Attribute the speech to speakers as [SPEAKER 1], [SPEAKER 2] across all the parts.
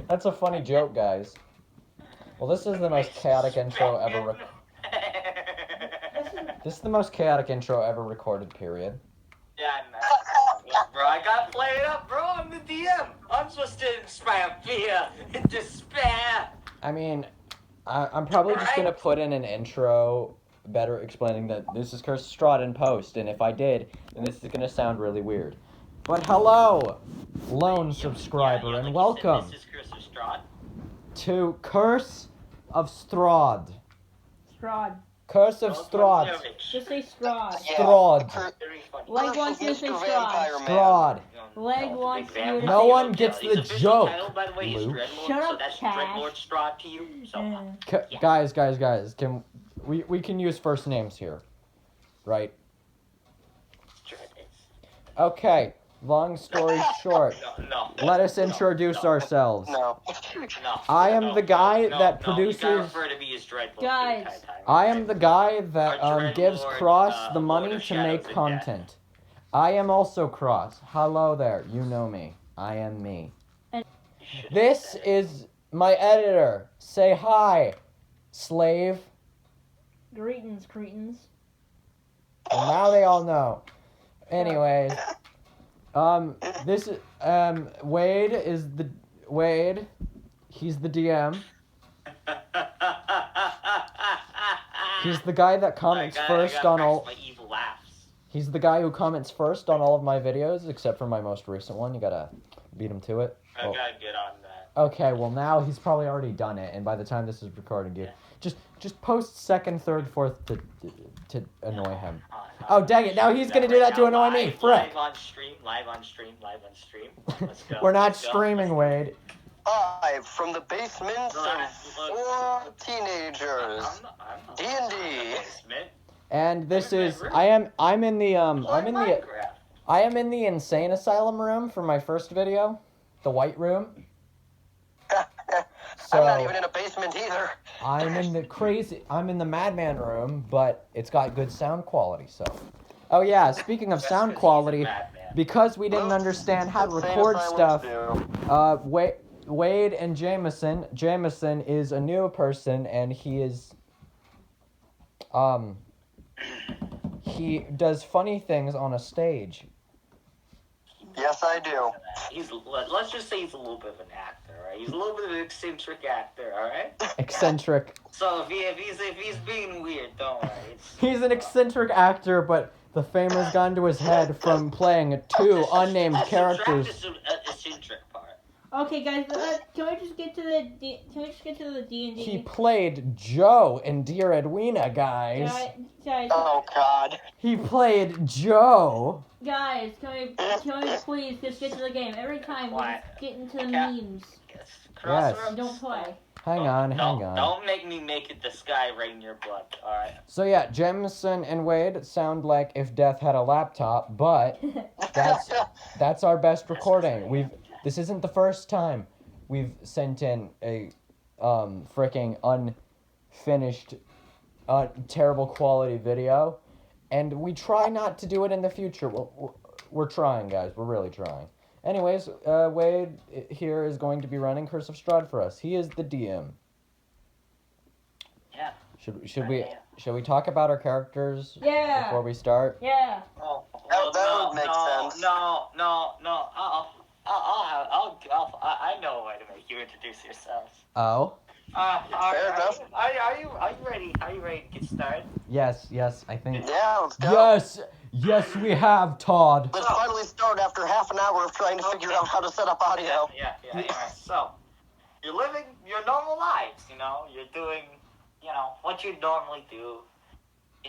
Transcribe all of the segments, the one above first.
[SPEAKER 1] That's a funny joke, guys. Well, this is the most chaotic intro ever. This is the most chaotic intro ever recorded. Period.
[SPEAKER 2] Yeah, bro, I got played up, bro. I'm the DM. I'm supposed to inspire fear and despair.
[SPEAKER 1] I mean, I'm probably just gonna put in an intro, better explaining that this is Curse of Strahd in post, and if I did, then this is gonna sound really weird. But hello, lone subscriber, and welcome
[SPEAKER 2] This is Curse of Strahd.
[SPEAKER 1] to Curse of Strahd.
[SPEAKER 3] Strahd.
[SPEAKER 1] Curse of Strahd.
[SPEAKER 3] Just say Strahd.
[SPEAKER 1] Strahd.
[SPEAKER 3] Leg wants you to say Strahd.
[SPEAKER 1] Strahd.
[SPEAKER 3] Leg wants you to say
[SPEAKER 1] No one gets the joke.
[SPEAKER 2] By the way, is
[SPEAKER 1] Luke.
[SPEAKER 2] Dreadlord,
[SPEAKER 3] Shut
[SPEAKER 2] so
[SPEAKER 3] up,
[SPEAKER 2] that's
[SPEAKER 3] Cash.
[SPEAKER 2] Dreadlord Strahd to you. So,
[SPEAKER 1] Guys, can we can use first names here, right? Okay. Long story short,
[SPEAKER 2] no.
[SPEAKER 1] let us introduce ourselves.
[SPEAKER 4] No.
[SPEAKER 1] I am the guy that
[SPEAKER 2] You gotta
[SPEAKER 1] produces.
[SPEAKER 2] refer to me as Dreadlord
[SPEAKER 3] Guys.
[SPEAKER 2] the entire time.
[SPEAKER 1] I am the guy that
[SPEAKER 2] Our
[SPEAKER 1] gives
[SPEAKER 2] Dreadlord,
[SPEAKER 1] Cross the
[SPEAKER 2] Lord
[SPEAKER 1] money
[SPEAKER 2] of
[SPEAKER 1] to
[SPEAKER 2] Shadows
[SPEAKER 1] make
[SPEAKER 2] and
[SPEAKER 1] content. I am also Cross. Hello there. You know me. I am me. This is my editor. Say hi, slave.
[SPEAKER 3] Greetings, cretins.
[SPEAKER 1] Well, now they all know. Anyways, this is Wade is the Wade. He's the DM. He's the guy that comments first on all.
[SPEAKER 2] My evil laughs.
[SPEAKER 1] He's the guy who comments first on all of my videos, except for my most recent one. You gotta beat him to it.
[SPEAKER 2] I gotta get on that.
[SPEAKER 1] Okay, well now he's probably already done it, and by the time this is recorded, just post second, third, fourth to annoy him. Oh dang it! Now he's gonna do that to annoy me. Frick!
[SPEAKER 2] Live on stream. Let's go.
[SPEAKER 1] We're not
[SPEAKER 2] let's go.
[SPEAKER 1] streaming, Wade.
[SPEAKER 4] Live from the basements
[SPEAKER 2] Look,
[SPEAKER 4] of four teenagers.
[SPEAKER 2] I'm
[SPEAKER 4] D&D.
[SPEAKER 2] basement.
[SPEAKER 1] And this
[SPEAKER 2] I'm in
[SPEAKER 1] is
[SPEAKER 2] that room.
[SPEAKER 1] I'm in the
[SPEAKER 2] Minecraft.
[SPEAKER 1] I am in the insane asylum room for my first video, the white room. So
[SPEAKER 4] I'm not even in a basement either.
[SPEAKER 1] I'm in the madman room, but it's got good sound quality. So, oh yeah, speaking of
[SPEAKER 2] That's
[SPEAKER 1] sound
[SPEAKER 2] 'cause he's a
[SPEAKER 1] quality,
[SPEAKER 2] madman.
[SPEAKER 1] because we didn't understand how to record stuff. Wade and Jameson. Jameson is a new person, and he is he does funny things on a stage.
[SPEAKER 4] Yes, I do.
[SPEAKER 2] Let's just say he's a little bit of an actor, right? He's a little bit of an eccentric actor, all right?
[SPEAKER 1] Eccentric.
[SPEAKER 2] So if he's being weird, don't worry.
[SPEAKER 1] He's an eccentric actor, but the fame has gone to his head from playing two unnamed characters.
[SPEAKER 2] Eccentric part.
[SPEAKER 3] Okay, guys, can we just get to the D&D?
[SPEAKER 1] He played Joe in Dear Edwina, guys.
[SPEAKER 3] Guys,
[SPEAKER 4] Oh, God.
[SPEAKER 1] He played Joe.
[SPEAKER 3] guys, can we please just get to the game? Every time we just get into the memes.
[SPEAKER 2] Yes.
[SPEAKER 1] Yes.
[SPEAKER 2] Crossroads.
[SPEAKER 3] Don't play.
[SPEAKER 1] Hang on.
[SPEAKER 2] Don't make me make it the sky rain your blood, alright?
[SPEAKER 1] So yeah, Jameson and Wade sound like if Death had a laptop, but that's our best recording. This isn't the first time we've sent in a freaking unfinished terrible quality video, and we try not to do it in the future. We're trying, guys. We're really trying. Anyways, Wade here is going to be running Curse of Strahd for us. He is the DM.
[SPEAKER 2] Yeah.
[SPEAKER 1] Should we talk about our characters before we start?
[SPEAKER 3] Yeah.
[SPEAKER 2] Oh,
[SPEAKER 4] That would make sense.
[SPEAKER 2] No. I know a way to make you introduce yourselves.
[SPEAKER 1] Oh?
[SPEAKER 4] Fair enough.
[SPEAKER 2] Are you ready? Are you ready to get started?
[SPEAKER 1] Yes, I think.
[SPEAKER 4] Yeah, let's go.
[SPEAKER 1] Yes, we have, Todd.
[SPEAKER 4] Let's finally start after half an hour of trying to figure out how to set up audio.
[SPEAKER 2] Yeah. So, you're living your normal lives, you know? You're doing, what you normally do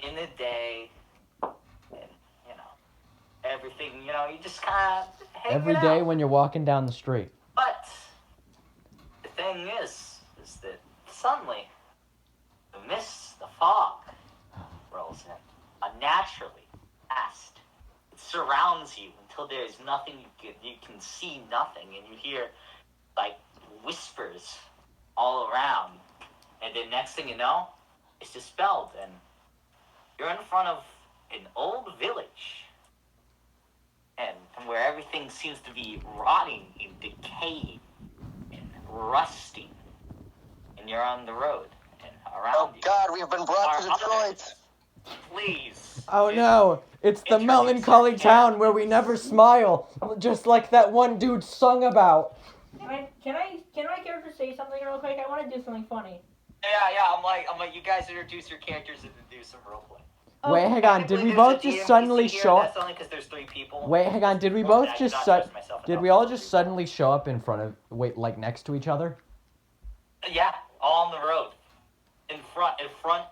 [SPEAKER 2] in the day. And, everything, you just kind of hang
[SPEAKER 1] Every
[SPEAKER 2] it
[SPEAKER 1] day
[SPEAKER 2] out.
[SPEAKER 1] when you're walking down the street.
[SPEAKER 2] But the thing is that suddenly the mist, the fog rolls in unnaturally fast. It surrounds you until there's nothing you can see nothing, and you hear like whispers all around. And the next thing you know, it's dispelled, and you're in front of an old village. And from where everything seems to be rotting and decaying and rusting. And you're on the road. And around
[SPEAKER 4] Oh
[SPEAKER 2] you
[SPEAKER 4] God, we've been brought to
[SPEAKER 2] are
[SPEAKER 4] Detroit.
[SPEAKER 2] others. Please.
[SPEAKER 1] Oh no, it's the
[SPEAKER 2] Introduce
[SPEAKER 1] melancholy
[SPEAKER 2] your
[SPEAKER 1] town where we never smile, just like that one dude sung about.
[SPEAKER 3] Can my character say something real quick? I want to do something funny.
[SPEAKER 2] Yeah. I'm like, you guys introduce your characters and then do some roleplay.
[SPEAKER 1] Wait, hang on, did we both just suddenly show up?
[SPEAKER 2] That's only because there's 3 people.
[SPEAKER 1] Wait, hang on, did we both just did we all just suddenly show up in front of, like next to each other?
[SPEAKER 2] Yeah, all on the road. In front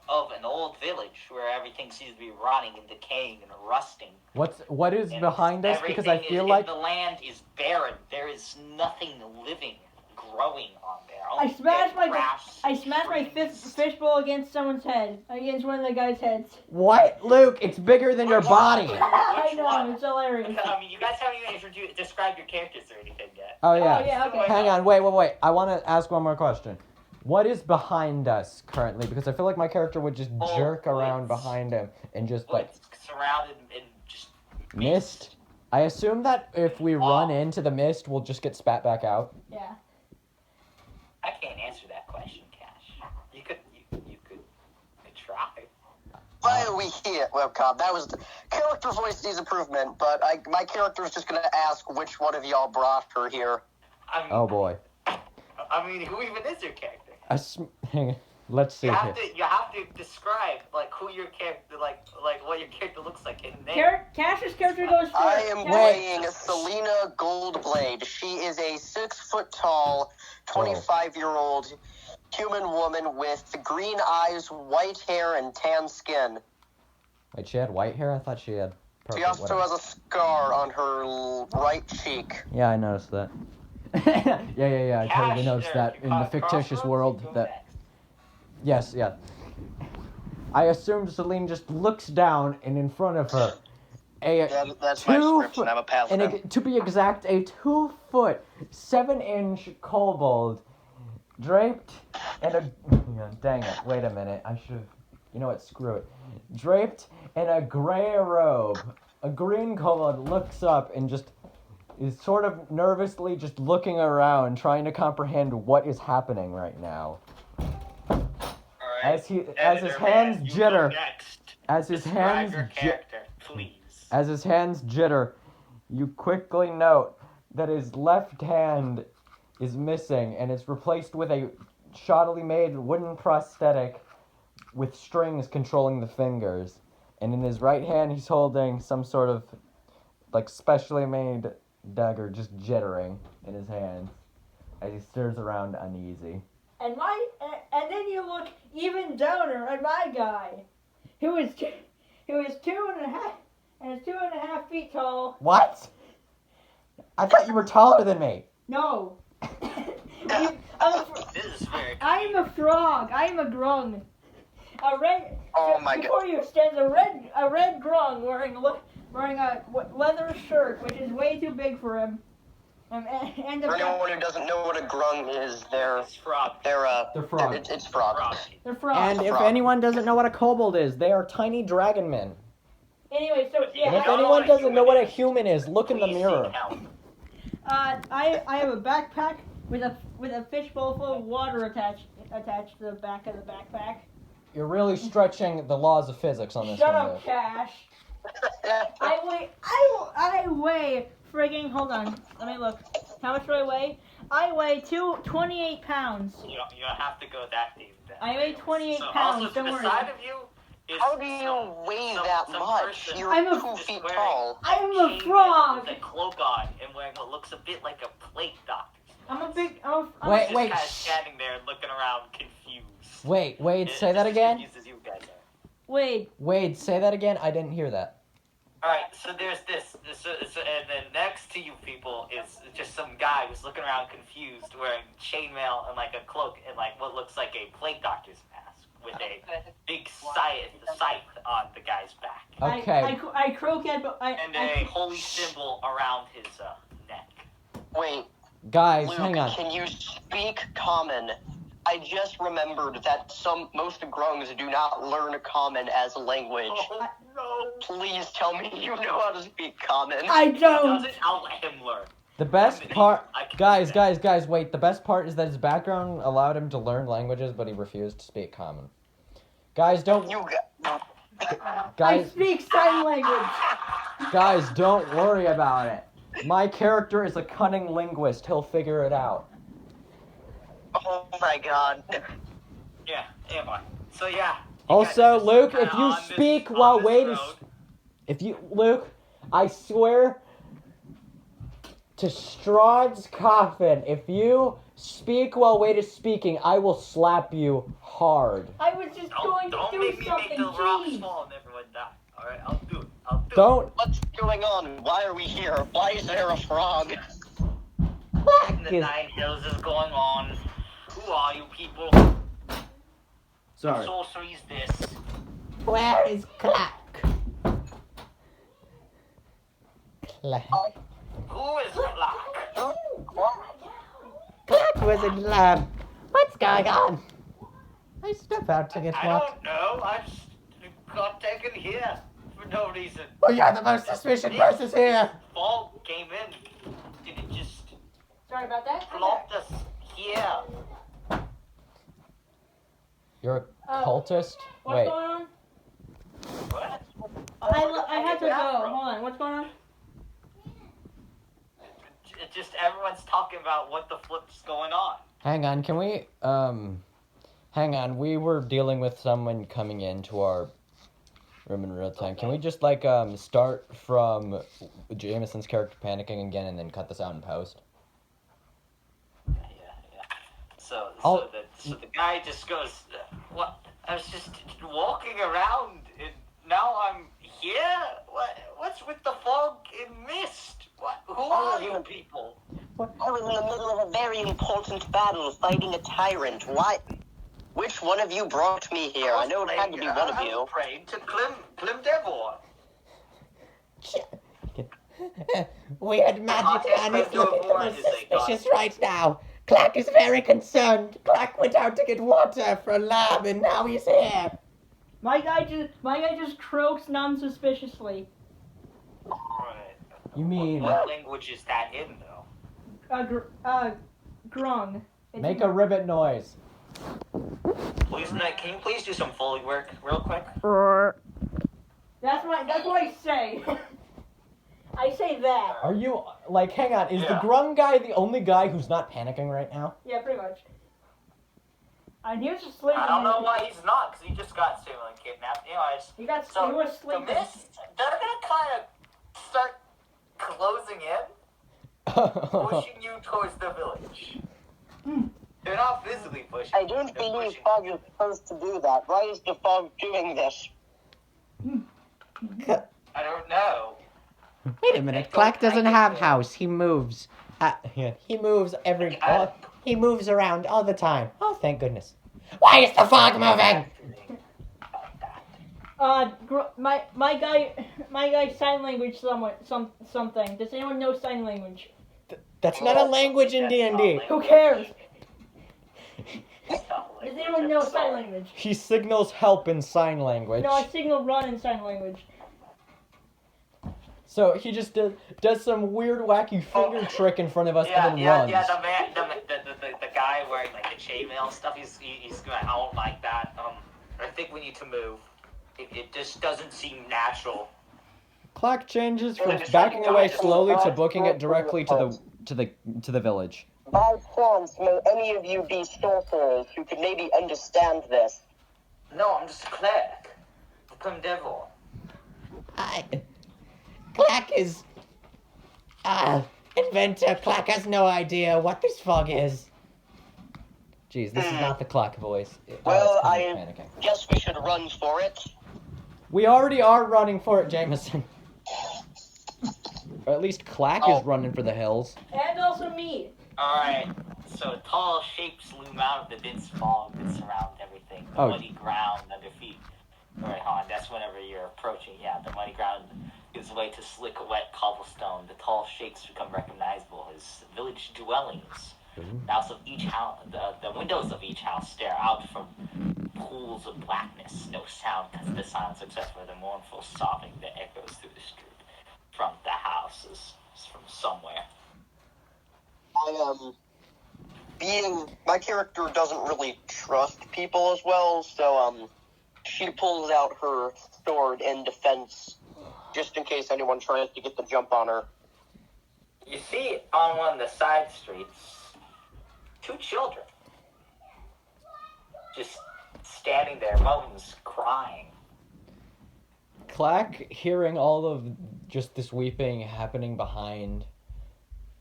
[SPEAKER 2] of an old village where everything seems to be rotting and decaying and rusting.
[SPEAKER 1] What is
[SPEAKER 2] And
[SPEAKER 1] behind us? Because I feel like
[SPEAKER 2] the land is barren. There is nothing living, growing on there.
[SPEAKER 3] I smashed my
[SPEAKER 2] grass, trees.
[SPEAKER 3] fishbowl against someone's head, against one of the guys' heads.
[SPEAKER 1] what, Luke? It's bigger than your body.
[SPEAKER 3] I know, it's hilarious.
[SPEAKER 2] I mean, you guys haven't even described your characters or anything yet.
[SPEAKER 1] Oh yeah.
[SPEAKER 3] Oh yeah, okay.
[SPEAKER 1] Hang on, wait. I want to ask one more question. What is behind us currently? Because I feel like my character would just jerk around behind him and just like
[SPEAKER 2] surrounded in just
[SPEAKER 1] mist. I assume that if we run into the mist, we'll just get spat back out.
[SPEAKER 3] Yeah.
[SPEAKER 2] I can't answer that question, Cash. You could try.
[SPEAKER 4] Why are we here? Well, God, that was character voice needs improvement, but my character is just gonna ask which one of y'all brought her here.
[SPEAKER 1] Oh boy.
[SPEAKER 2] I mean, who even is your character?
[SPEAKER 1] Hang on. Let's see
[SPEAKER 2] You
[SPEAKER 1] here.
[SPEAKER 2] have to describe like who your character, like what your character looks like in there.
[SPEAKER 3] Cash's character goes first.
[SPEAKER 4] I am playing Selena Goldblade. She is a 6-foot-tall, 25-year-old human woman with green eyes, white hair, and tan skin.
[SPEAKER 1] Wait, she had white hair? I thought she had purple.
[SPEAKER 4] She also has a scar on her right cheek.
[SPEAKER 1] Yeah, I noticed that. yeah. I totally noticed that in the fictitious world that. Yes, yeah. I assumed Celine just looks down and in front of her,
[SPEAKER 4] That's my description. I'm a paladin.
[SPEAKER 1] and to be exact, a 2-foot, 7-inch kobold, draped in a. Dang it! Wait a minute. I should. You know what? Screw it. Draped in a gray robe, a green kobold looks up and just is sort of nervously just looking around, trying to comprehend what is happening right now. As his hands jitter, as his hands jitter, you quickly note that his left hand is missing and it's replaced with a shoddily made wooden prosthetic with strings controlling the fingers. And in his right hand, he's holding some sort of like specially made dagger, just jittering in his hand as he stirs around uneasy.
[SPEAKER 3] And then you look even downer at my guy, who is 2.5 feet tall.
[SPEAKER 1] What? I thought you were taller than me.
[SPEAKER 3] No.
[SPEAKER 2] This is very.
[SPEAKER 3] I am a frog. I am a grung. A red.
[SPEAKER 4] Oh my God.
[SPEAKER 3] Before you stands a red grung wearing a leather shirt, which is way too big for him. And
[SPEAKER 4] For anyone who doesn't know what a grung is,
[SPEAKER 2] It's frog.
[SPEAKER 1] They're frog.
[SPEAKER 4] It's frog.
[SPEAKER 3] They're frogs.
[SPEAKER 1] And if anyone doesn't know what a kobold is, they are tiny dragon men.
[SPEAKER 3] Anyway, so
[SPEAKER 2] Yeah,
[SPEAKER 1] And if
[SPEAKER 2] I don't know
[SPEAKER 1] anyone
[SPEAKER 2] what a
[SPEAKER 1] doesn't know what a
[SPEAKER 2] human
[SPEAKER 1] human is, look in the
[SPEAKER 2] Please
[SPEAKER 1] mirror.
[SPEAKER 2] seek help.
[SPEAKER 3] I have a backpack with a fishbowl full of water attached to the back of the backpack.
[SPEAKER 1] You're really stretching the laws of physics on this
[SPEAKER 3] Shut
[SPEAKER 1] one,
[SPEAKER 3] up,
[SPEAKER 1] dude.
[SPEAKER 3] Cash. I weigh frigging. Hold on, let me look. How much do I weigh? I weigh 28 pounds.
[SPEAKER 2] You don't have to go that deep. Then.
[SPEAKER 3] I weigh 28
[SPEAKER 2] So
[SPEAKER 3] pounds.
[SPEAKER 2] also to
[SPEAKER 3] Don't
[SPEAKER 2] the
[SPEAKER 3] worry.
[SPEAKER 2] side of you is
[SPEAKER 4] How do you weigh that much?
[SPEAKER 2] person
[SPEAKER 4] You're
[SPEAKER 3] I'm a-
[SPEAKER 4] 2 feet tall.
[SPEAKER 3] I'm a
[SPEAKER 2] chained
[SPEAKER 3] frog.
[SPEAKER 2] with a cloak on and wearing what looks a bit like a plate doctor.
[SPEAKER 3] I'm a big.
[SPEAKER 1] Wait,
[SPEAKER 2] Just
[SPEAKER 1] wait,
[SPEAKER 2] kind of
[SPEAKER 1] shh.
[SPEAKER 2] standing there looking around confused.
[SPEAKER 1] Wade, say that again?
[SPEAKER 2] Confused as you guys are.
[SPEAKER 3] Wait.
[SPEAKER 1] Wade, say that again? I didn't hear that.
[SPEAKER 2] Alright, so there's this, and then next to you people is just some guy who's looking around confused, wearing chainmail and like a cloak and like what looks like a plague doctor's mask with a big scythe on the guy's back.
[SPEAKER 1] Okay.
[SPEAKER 3] I croak at.
[SPEAKER 2] And a holy symbol around his neck.
[SPEAKER 4] Wait,
[SPEAKER 1] Guys,
[SPEAKER 4] Luke,
[SPEAKER 1] hang on.
[SPEAKER 4] can you speak common? I just remembered that most grungs do not learn common as a language.
[SPEAKER 2] no.
[SPEAKER 4] Please tell me you know how to speak common.
[SPEAKER 3] I
[SPEAKER 2] He
[SPEAKER 3] don't.
[SPEAKER 2] doesn't. I'll let him learn.
[SPEAKER 1] The best part,
[SPEAKER 2] I can
[SPEAKER 1] guys,
[SPEAKER 2] do that.
[SPEAKER 1] guys, wait. The best part is that his background allowed him to learn languages, but he refused to speak common. Guys, don't.
[SPEAKER 4] You got...
[SPEAKER 3] I
[SPEAKER 1] Guys,
[SPEAKER 3] speak sign language.
[SPEAKER 1] guys, don't worry about it. My character is a cunning linguist. He'll figure it out.
[SPEAKER 4] Oh my god.
[SPEAKER 2] Yeah, anyway. So yeah.
[SPEAKER 1] Also, Luke,
[SPEAKER 2] kinda
[SPEAKER 1] if you
[SPEAKER 2] on this-
[SPEAKER 1] speak
[SPEAKER 2] on
[SPEAKER 1] while
[SPEAKER 2] this
[SPEAKER 1] waiting,
[SPEAKER 2] road.
[SPEAKER 1] if you, Luke, I swear to Strahd's coffin, if you speak while Wade is speaking, I will slap you hard.
[SPEAKER 3] I was just going to
[SPEAKER 2] Don't
[SPEAKER 3] do
[SPEAKER 2] make me
[SPEAKER 3] something.
[SPEAKER 2] make the rocks
[SPEAKER 3] Jeez.
[SPEAKER 2] fall and everyone die. Alright, I'll do it. I'll do it.
[SPEAKER 1] Don't.
[SPEAKER 4] What's going on? Why are we here? Why is there a frog?
[SPEAKER 2] The Nine Hills is going on. Who are you people?
[SPEAKER 1] Sorry.
[SPEAKER 2] Sorcery's this.
[SPEAKER 1] Where is Klak? Klak.
[SPEAKER 2] Who is Klak?
[SPEAKER 1] Klak was in lab. What's going on? I step out to get
[SPEAKER 2] I
[SPEAKER 1] walk.
[SPEAKER 2] don't know. I just got taken here for no reason.
[SPEAKER 1] Oh, you're the most suspicious person here.
[SPEAKER 2] Fog came in and it just
[SPEAKER 3] Sorry about that.
[SPEAKER 2] blocked us here.
[SPEAKER 1] You're a cultist?
[SPEAKER 3] What's
[SPEAKER 1] Wait.
[SPEAKER 3] going on?
[SPEAKER 2] What?
[SPEAKER 3] I have to go. Hold on. What's going on?
[SPEAKER 2] It just everyone's talking about what the flip's going on.
[SPEAKER 1] Hang on, can we, hang on, we were dealing with someone coming into our room in real time. Can we just, like, start from Jameson's character panicking again and then cut this out in post?
[SPEAKER 2] Yeah. So the guy just goes, what? I was just walking around and now I'm here? What's with the fog and mist? What? Who are you people?
[SPEAKER 4] I was in the middle of a very important battle fighting a tyrant. Why? Which one of you brought me here? I know it had to be one of
[SPEAKER 2] I
[SPEAKER 4] you.
[SPEAKER 2] was praying to Klim Devor.
[SPEAKER 1] Weird magic
[SPEAKER 2] Contact
[SPEAKER 1] man is
[SPEAKER 2] with
[SPEAKER 1] looking
[SPEAKER 2] your
[SPEAKER 1] the
[SPEAKER 2] voice
[SPEAKER 1] most
[SPEAKER 2] is a god.
[SPEAKER 1] suspicious right now. Klak is very concerned. Klak went out to get water for a lab and now he's here.
[SPEAKER 3] My guy just croaks non-suspiciously.
[SPEAKER 2] Right.
[SPEAKER 1] You mean,
[SPEAKER 2] What language is that in, though?
[SPEAKER 3] Grung.
[SPEAKER 1] make a ribbit noise.
[SPEAKER 2] Please, can you please do some Foley work real quick?
[SPEAKER 3] That's what I say. I say that.
[SPEAKER 1] Are you, like, hang on, is the
[SPEAKER 2] Yeah.
[SPEAKER 1] Grum guy the only guy who's not panicking right now?
[SPEAKER 3] Yeah, pretty much. And he was just sleeping.
[SPEAKER 2] I don't know why he's not, because he just got similarly kidnapped. Anyways,
[SPEAKER 3] He was
[SPEAKER 2] the
[SPEAKER 3] sleeping.
[SPEAKER 2] mist, they're gonna kind of start closing in, pushing you towards the village. They're not physically pushing.
[SPEAKER 4] I don't
[SPEAKER 2] they're
[SPEAKER 4] believe
[SPEAKER 2] pushing
[SPEAKER 4] fog
[SPEAKER 2] you.
[SPEAKER 4] is supposed to do that. Why is the fog doing this?
[SPEAKER 2] I don't know.
[SPEAKER 1] Wait a minute, Klak doesn't have house, he moves. He moves he moves around all the time. Oh, thank goodness. Why is the fog moving?
[SPEAKER 3] My guy sign language something. Does anyone know sign language?
[SPEAKER 1] That's not a language in D&D.
[SPEAKER 3] Who cares?
[SPEAKER 2] It's not
[SPEAKER 3] Does
[SPEAKER 2] language,
[SPEAKER 3] anyone know
[SPEAKER 2] it's
[SPEAKER 3] sign
[SPEAKER 2] not.
[SPEAKER 3] language?
[SPEAKER 1] He signals help in sign language.
[SPEAKER 3] No, I signal run in sign language.
[SPEAKER 1] So he just does some weird, wacky finger trick in front of us and then runs.
[SPEAKER 2] Yeah. The guy wearing like the chainmail stuff. He's going. I don't like that. I think we need to move. It just doesn't seem natural.
[SPEAKER 1] Klak changes from backing away slowly to booking it directly to the village.
[SPEAKER 4] By chance, may any of you be sorcerers who could maybe understand this?
[SPEAKER 2] No, I'm just a cleric. Klim Devor.
[SPEAKER 1] Klak is inventor. Klak has no idea what this fog is. Jeez, this is not the Klak voice.
[SPEAKER 4] Well,
[SPEAKER 1] it's kind of
[SPEAKER 4] I
[SPEAKER 1] panicking.
[SPEAKER 4] guess we should run for it.
[SPEAKER 1] We already are running for it, Jameson. Or at least Klak is running for the hills.
[SPEAKER 3] And also me.
[SPEAKER 2] Alright, so tall shapes loom out of the dense fog that surrounds everything. The
[SPEAKER 1] Oh.
[SPEAKER 2] muddy ground under feet. Alright, hold on, that's whenever you're approaching. Yeah, the muddy ground gives way to slick, wet cobblestone. The tall shapes become recognizable as village dwellings. The house of each house, the windows of each house stare out from pools of blackness. No sound cuts the silence except for the mournful sobbing that echoes through the street from the houses, from somewhere.
[SPEAKER 4] My character doesn't really trust people as well, so, she pulls out her sword in defense, just in case anyone tries to get the jump on her.
[SPEAKER 2] You see on one of the side streets, 2 children. Just standing there, mums crying.
[SPEAKER 1] Klak, hearing all of just this weeping happening behind,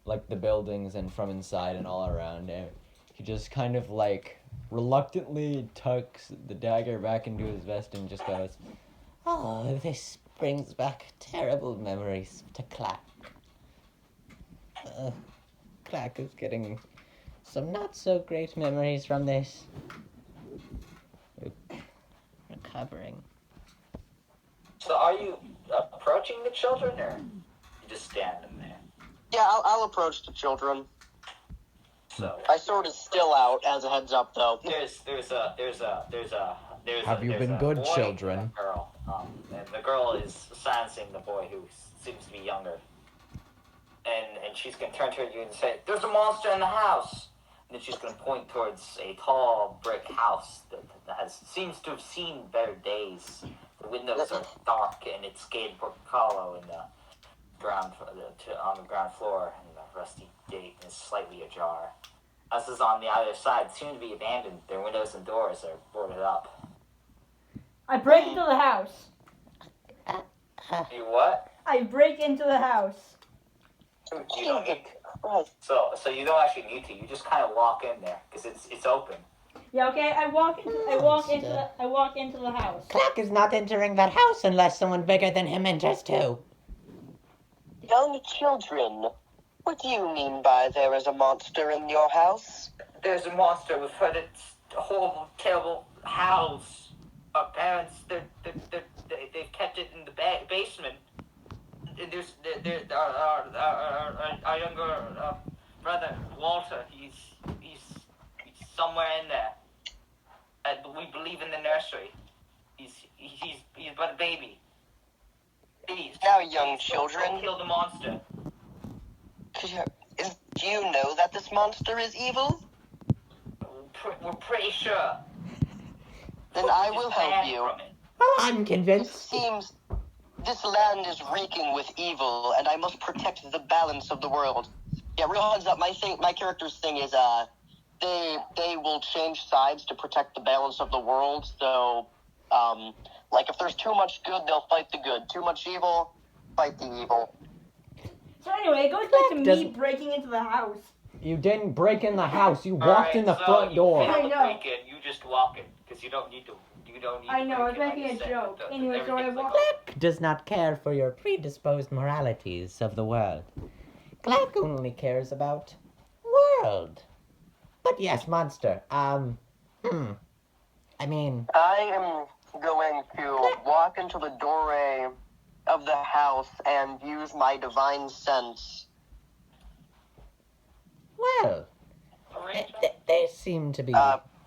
[SPEAKER 1] like, the buildings and from inside and all around him, he just kind of, like, reluctantly tucks the dagger back into his vest and just goes, "Oh, this brings back terrible memories to Klak. Klak is getting some not-so-great memories from this. Recovering."
[SPEAKER 2] So are you approaching the children, or you just standing there?
[SPEAKER 4] Yeah, I'll approach the children.
[SPEAKER 2] So
[SPEAKER 4] My sword is still out, as a heads up, though.
[SPEAKER 1] Have you been good,
[SPEAKER 2] boy
[SPEAKER 1] children?
[SPEAKER 2] and a girl. And the girl is silencing the boy who seems to be younger. And she's gonna turn to you and say, "There's a monster in the house." And then she's gonna point towards a tall brick house that seems to have seen better days. The windows are dark and it's gated portcullis in the on the ground floor, and the rusty gate is slightly ajar. Houses on the other side seem to be abandoned. Their windows and doors are boarded up.
[SPEAKER 3] I break into the house.
[SPEAKER 2] You what?
[SPEAKER 3] I break into the house.
[SPEAKER 2] You don't need to. So you don't actually need to. You just kind of walk in there because it's open.
[SPEAKER 3] Yeah, okay. I walk into the house.
[SPEAKER 5] Klak is not entering that house unless someone bigger than him enters too.
[SPEAKER 4] Young children, what do you mean by there is a monster in your house?
[SPEAKER 2] There's a monster. We've heard it's a horrible, terrible house. Our parents, they've kept it in the basement. And our younger brother Walter, he's somewhere in there. We believe in the nursery. He's but a baby. Please,
[SPEAKER 4] Now, young
[SPEAKER 2] please,
[SPEAKER 4] children.
[SPEAKER 2] don't kill the monster.
[SPEAKER 4] Do you know that this monster is evil?
[SPEAKER 2] We're pretty sure.
[SPEAKER 4] Then I will help you.
[SPEAKER 5] Well, I'm convinced.
[SPEAKER 4] Seems this land is reeking with evil, and I must protect the balance of the world. Yeah, real heads up. My character's thing is they will change sides to protect the balance of the world. So, like if there's too much good, they'll fight the good. Too much evil, fight the evil.
[SPEAKER 3] So anyway, it goes back to me
[SPEAKER 1] Doesn't-
[SPEAKER 3] breaking into the house.
[SPEAKER 1] You didn't break in the house. You walked in the front door.
[SPEAKER 3] I know.
[SPEAKER 2] You just walk in because you don't need to.
[SPEAKER 3] I know, I was
[SPEAKER 2] break in,
[SPEAKER 3] making
[SPEAKER 2] like
[SPEAKER 3] a
[SPEAKER 2] I said,
[SPEAKER 3] joke.
[SPEAKER 2] but
[SPEAKER 3] Anyway, so I
[SPEAKER 2] everything's
[SPEAKER 3] walk.
[SPEAKER 5] Klak does not care for your predisposed moralities of the world. Klak only cares about world. But yes, monster. I mean,
[SPEAKER 4] I am going to walk into the doorway of the house and use my divine sense.
[SPEAKER 5] well, they seem to be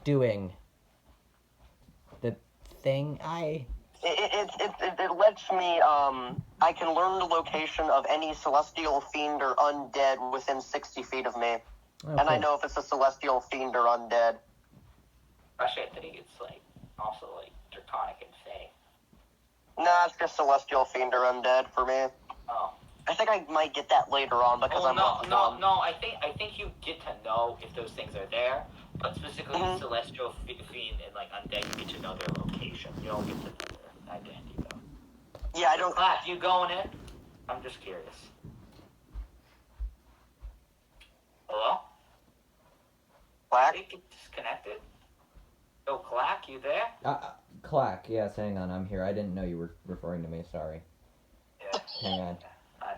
[SPEAKER 5] doing the thing
[SPEAKER 4] It lets me, I can learn the location of any celestial fiend or undead within 60 feet of me. And I
[SPEAKER 1] Okay.
[SPEAKER 4] know if it's a celestial fiend or undead.
[SPEAKER 2] Actually, I think it's also draconic and fey.
[SPEAKER 4] Nah, it's just celestial fiend or undead for me.
[SPEAKER 2] Oh.
[SPEAKER 4] I think I might get that later on because I'm
[SPEAKER 2] no.
[SPEAKER 4] not
[SPEAKER 2] I think you get to know if those things are there, but specifically
[SPEAKER 4] Mhm.
[SPEAKER 2] celestial fiend and undead, you get to know their location. You don't get to know their identity though.
[SPEAKER 4] Yeah, I don't.
[SPEAKER 2] Klak, you going in? I'm just curious. Hello? I
[SPEAKER 4] Klak?
[SPEAKER 2] think it disconnected. Oh, Klak, you there?
[SPEAKER 1] Klak, yes, hang on, I'm here. I didn't know you were referring to me, sorry.
[SPEAKER 2] Yeah.
[SPEAKER 1] Hang on.
[SPEAKER 2] I-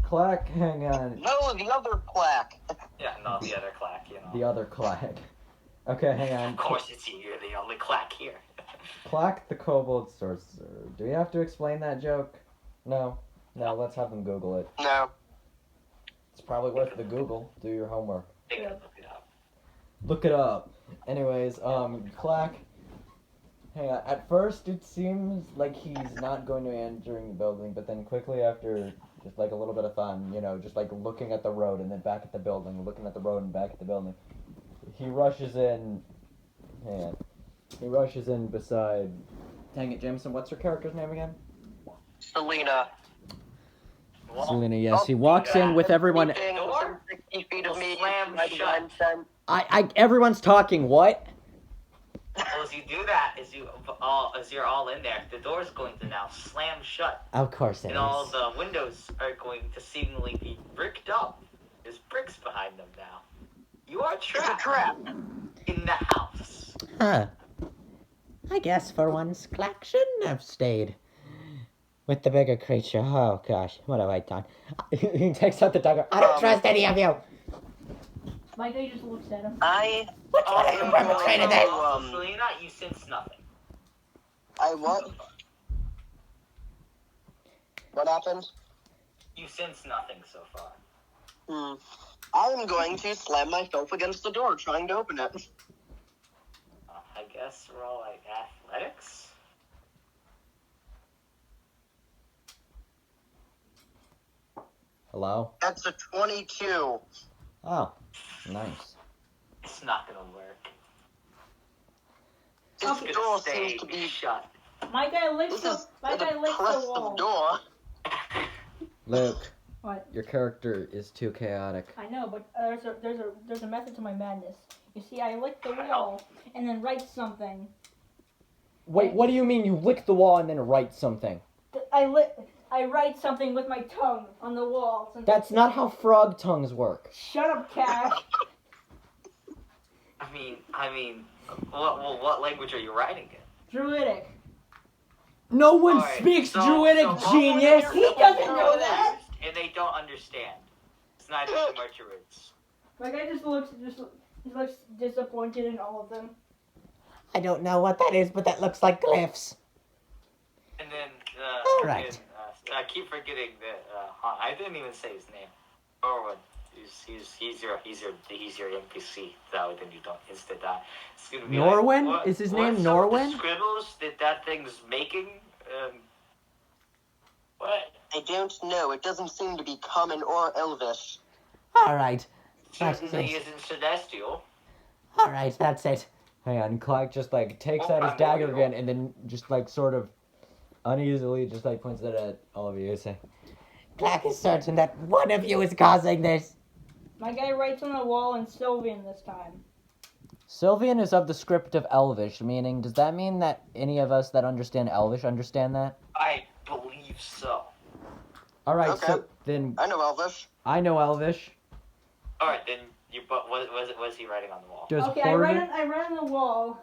[SPEAKER 1] Klak, hang on.
[SPEAKER 4] No, the other Klak.
[SPEAKER 2] Yeah, no, the other Klak, you know.
[SPEAKER 1] The other Klak. Okay, hang on.
[SPEAKER 2] Of course it's you. You're the only Klak here.
[SPEAKER 1] Klak the Kobold Sorcerer. Do we have to explain that joke? No. No, let's have them Google it.
[SPEAKER 4] No.
[SPEAKER 1] It's probably worth the Google. Do your homework.
[SPEAKER 2] They can look it up.
[SPEAKER 1] Look it up. Anyways, Klak Hang on. At first, it seems like he's not going to be entering the building, but then quickly after, just like a little bit of fun, you know, just like looking at the road and then back at the building, looking at the road and back at the building, he rushes in. Hang on. He rushes in beside. Dang it, Jameson. What's her character's name again?
[SPEAKER 4] Selena.
[SPEAKER 1] Selena. Yes, he walks in with everyone.
[SPEAKER 4] Within 60 feet of me.
[SPEAKER 2] Slam shut.
[SPEAKER 1] Everyone's talking. What?
[SPEAKER 2] Well, as you do that, as you're all in there, the door's going to now slam shut,
[SPEAKER 1] Of course it
[SPEAKER 2] and all the windows are going to seemingly be bricked up. There's bricks behind them now. You are
[SPEAKER 4] It's a
[SPEAKER 2] trapped
[SPEAKER 4] trap.
[SPEAKER 2] in the house.
[SPEAKER 5] Huh. I guess for once, Klak shouldn't have stayed with the bigger creature. Oh gosh, what have I done?
[SPEAKER 1] He takes out the dagger.
[SPEAKER 5] I don't trust any of you.
[SPEAKER 3] My guy just looks at him.
[SPEAKER 5] Which one of you perpetrated this?
[SPEAKER 2] Selena, you sense nothing.
[SPEAKER 4] I what? What happened?
[SPEAKER 2] You sense nothing so far.
[SPEAKER 4] I'm going to slam myself against the door, trying to open it.
[SPEAKER 2] I guess roll like athletics.
[SPEAKER 1] Hello?
[SPEAKER 4] That's a 22.
[SPEAKER 1] Oh, nice.
[SPEAKER 2] It's not gonna work.
[SPEAKER 4] This
[SPEAKER 2] It's
[SPEAKER 4] door
[SPEAKER 2] gonna stay
[SPEAKER 4] seems to be
[SPEAKER 2] shut.
[SPEAKER 3] My guy licks
[SPEAKER 4] This is
[SPEAKER 3] the
[SPEAKER 4] an
[SPEAKER 3] wall.
[SPEAKER 4] impressive door.
[SPEAKER 1] Luke,
[SPEAKER 3] What?
[SPEAKER 1] your character is too chaotic.
[SPEAKER 3] I know, but there's a method to my madness. You see, I lick the wall and then write something.
[SPEAKER 1] Wait, what do you mean you lick the wall and then write something?
[SPEAKER 3] I write something with my tongue on the wall.
[SPEAKER 1] That's not how frog tongues work.
[SPEAKER 3] Shut up, Cash.
[SPEAKER 2] I mean, what language are you writing in?
[SPEAKER 3] Druidic.
[SPEAKER 1] No one
[SPEAKER 2] Alright,
[SPEAKER 1] speaks
[SPEAKER 2] so-
[SPEAKER 1] Druidic,
[SPEAKER 2] so
[SPEAKER 1] genius!
[SPEAKER 3] He doesn't know that.
[SPEAKER 2] And they don't understand. It's neither of them are Druids.
[SPEAKER 3] My guy just looks disappointed in all of them.
[SPEAKER 5] I don't know what that is, but that looks like glyphs.
[SPEAKER 2] And then,
[SPEAKER 5] Alright.
[SPEAKER 2] I keep forgetting that. I didn't even say his name. Norwood. He's your NPC. That way, then you don't insta die. It's gonna be
[SPEAKER 1] Norwin?
[SPEAKER 2] Like,
[SPEAKER 1] Is his
[SPEAKER 2] what's
[SPEAKER 1] name
[SPEAKER 2] up with
[SPEAKER 1] Norwin?
[SPEAKER 2] the scribbles that thing's making. What?
[SPEAKER 4] I don't know. It doesn't seem to be common or elvish.
[SPEAKER 5] Alright. That's
[SPEAKER 2] Certainly
[SPEAKER 5] it.
[SPEAKER 2] isn't celestial.
[SPEAKER 5] Alright, that's it.
[SPEAKER 1] Hang on, Klak just like takes out his dagger again and then just like sort of uneasily just like points it at all of you saying,
[SPEAKER 5] Klak is certain that one of you is causing this.
[SPEAKER 3] My guy writes on the wall in Sylvian this time.
[SPEAKER 1] Sylvian is of the script of Elvish, meaning, does that mean that any of us that understand Elvish understand that?
[SPEAKER 2] I believe so.
[SPEAKER 1] Alright,
[SPEAKER 4] Okay.
[SPEAKER 1] so then
[SPEAKER 4] I know elvish.
[SPEAKER 1] I know Elvish.
[SPEAKER 2] Alright, then but what was he writing on the wall?
[SPEAKER 1] Does
[SPEAKER 3] Okay, I write
[SPEAKER 1] Horvin...
[SPEAKER 3] on the wall.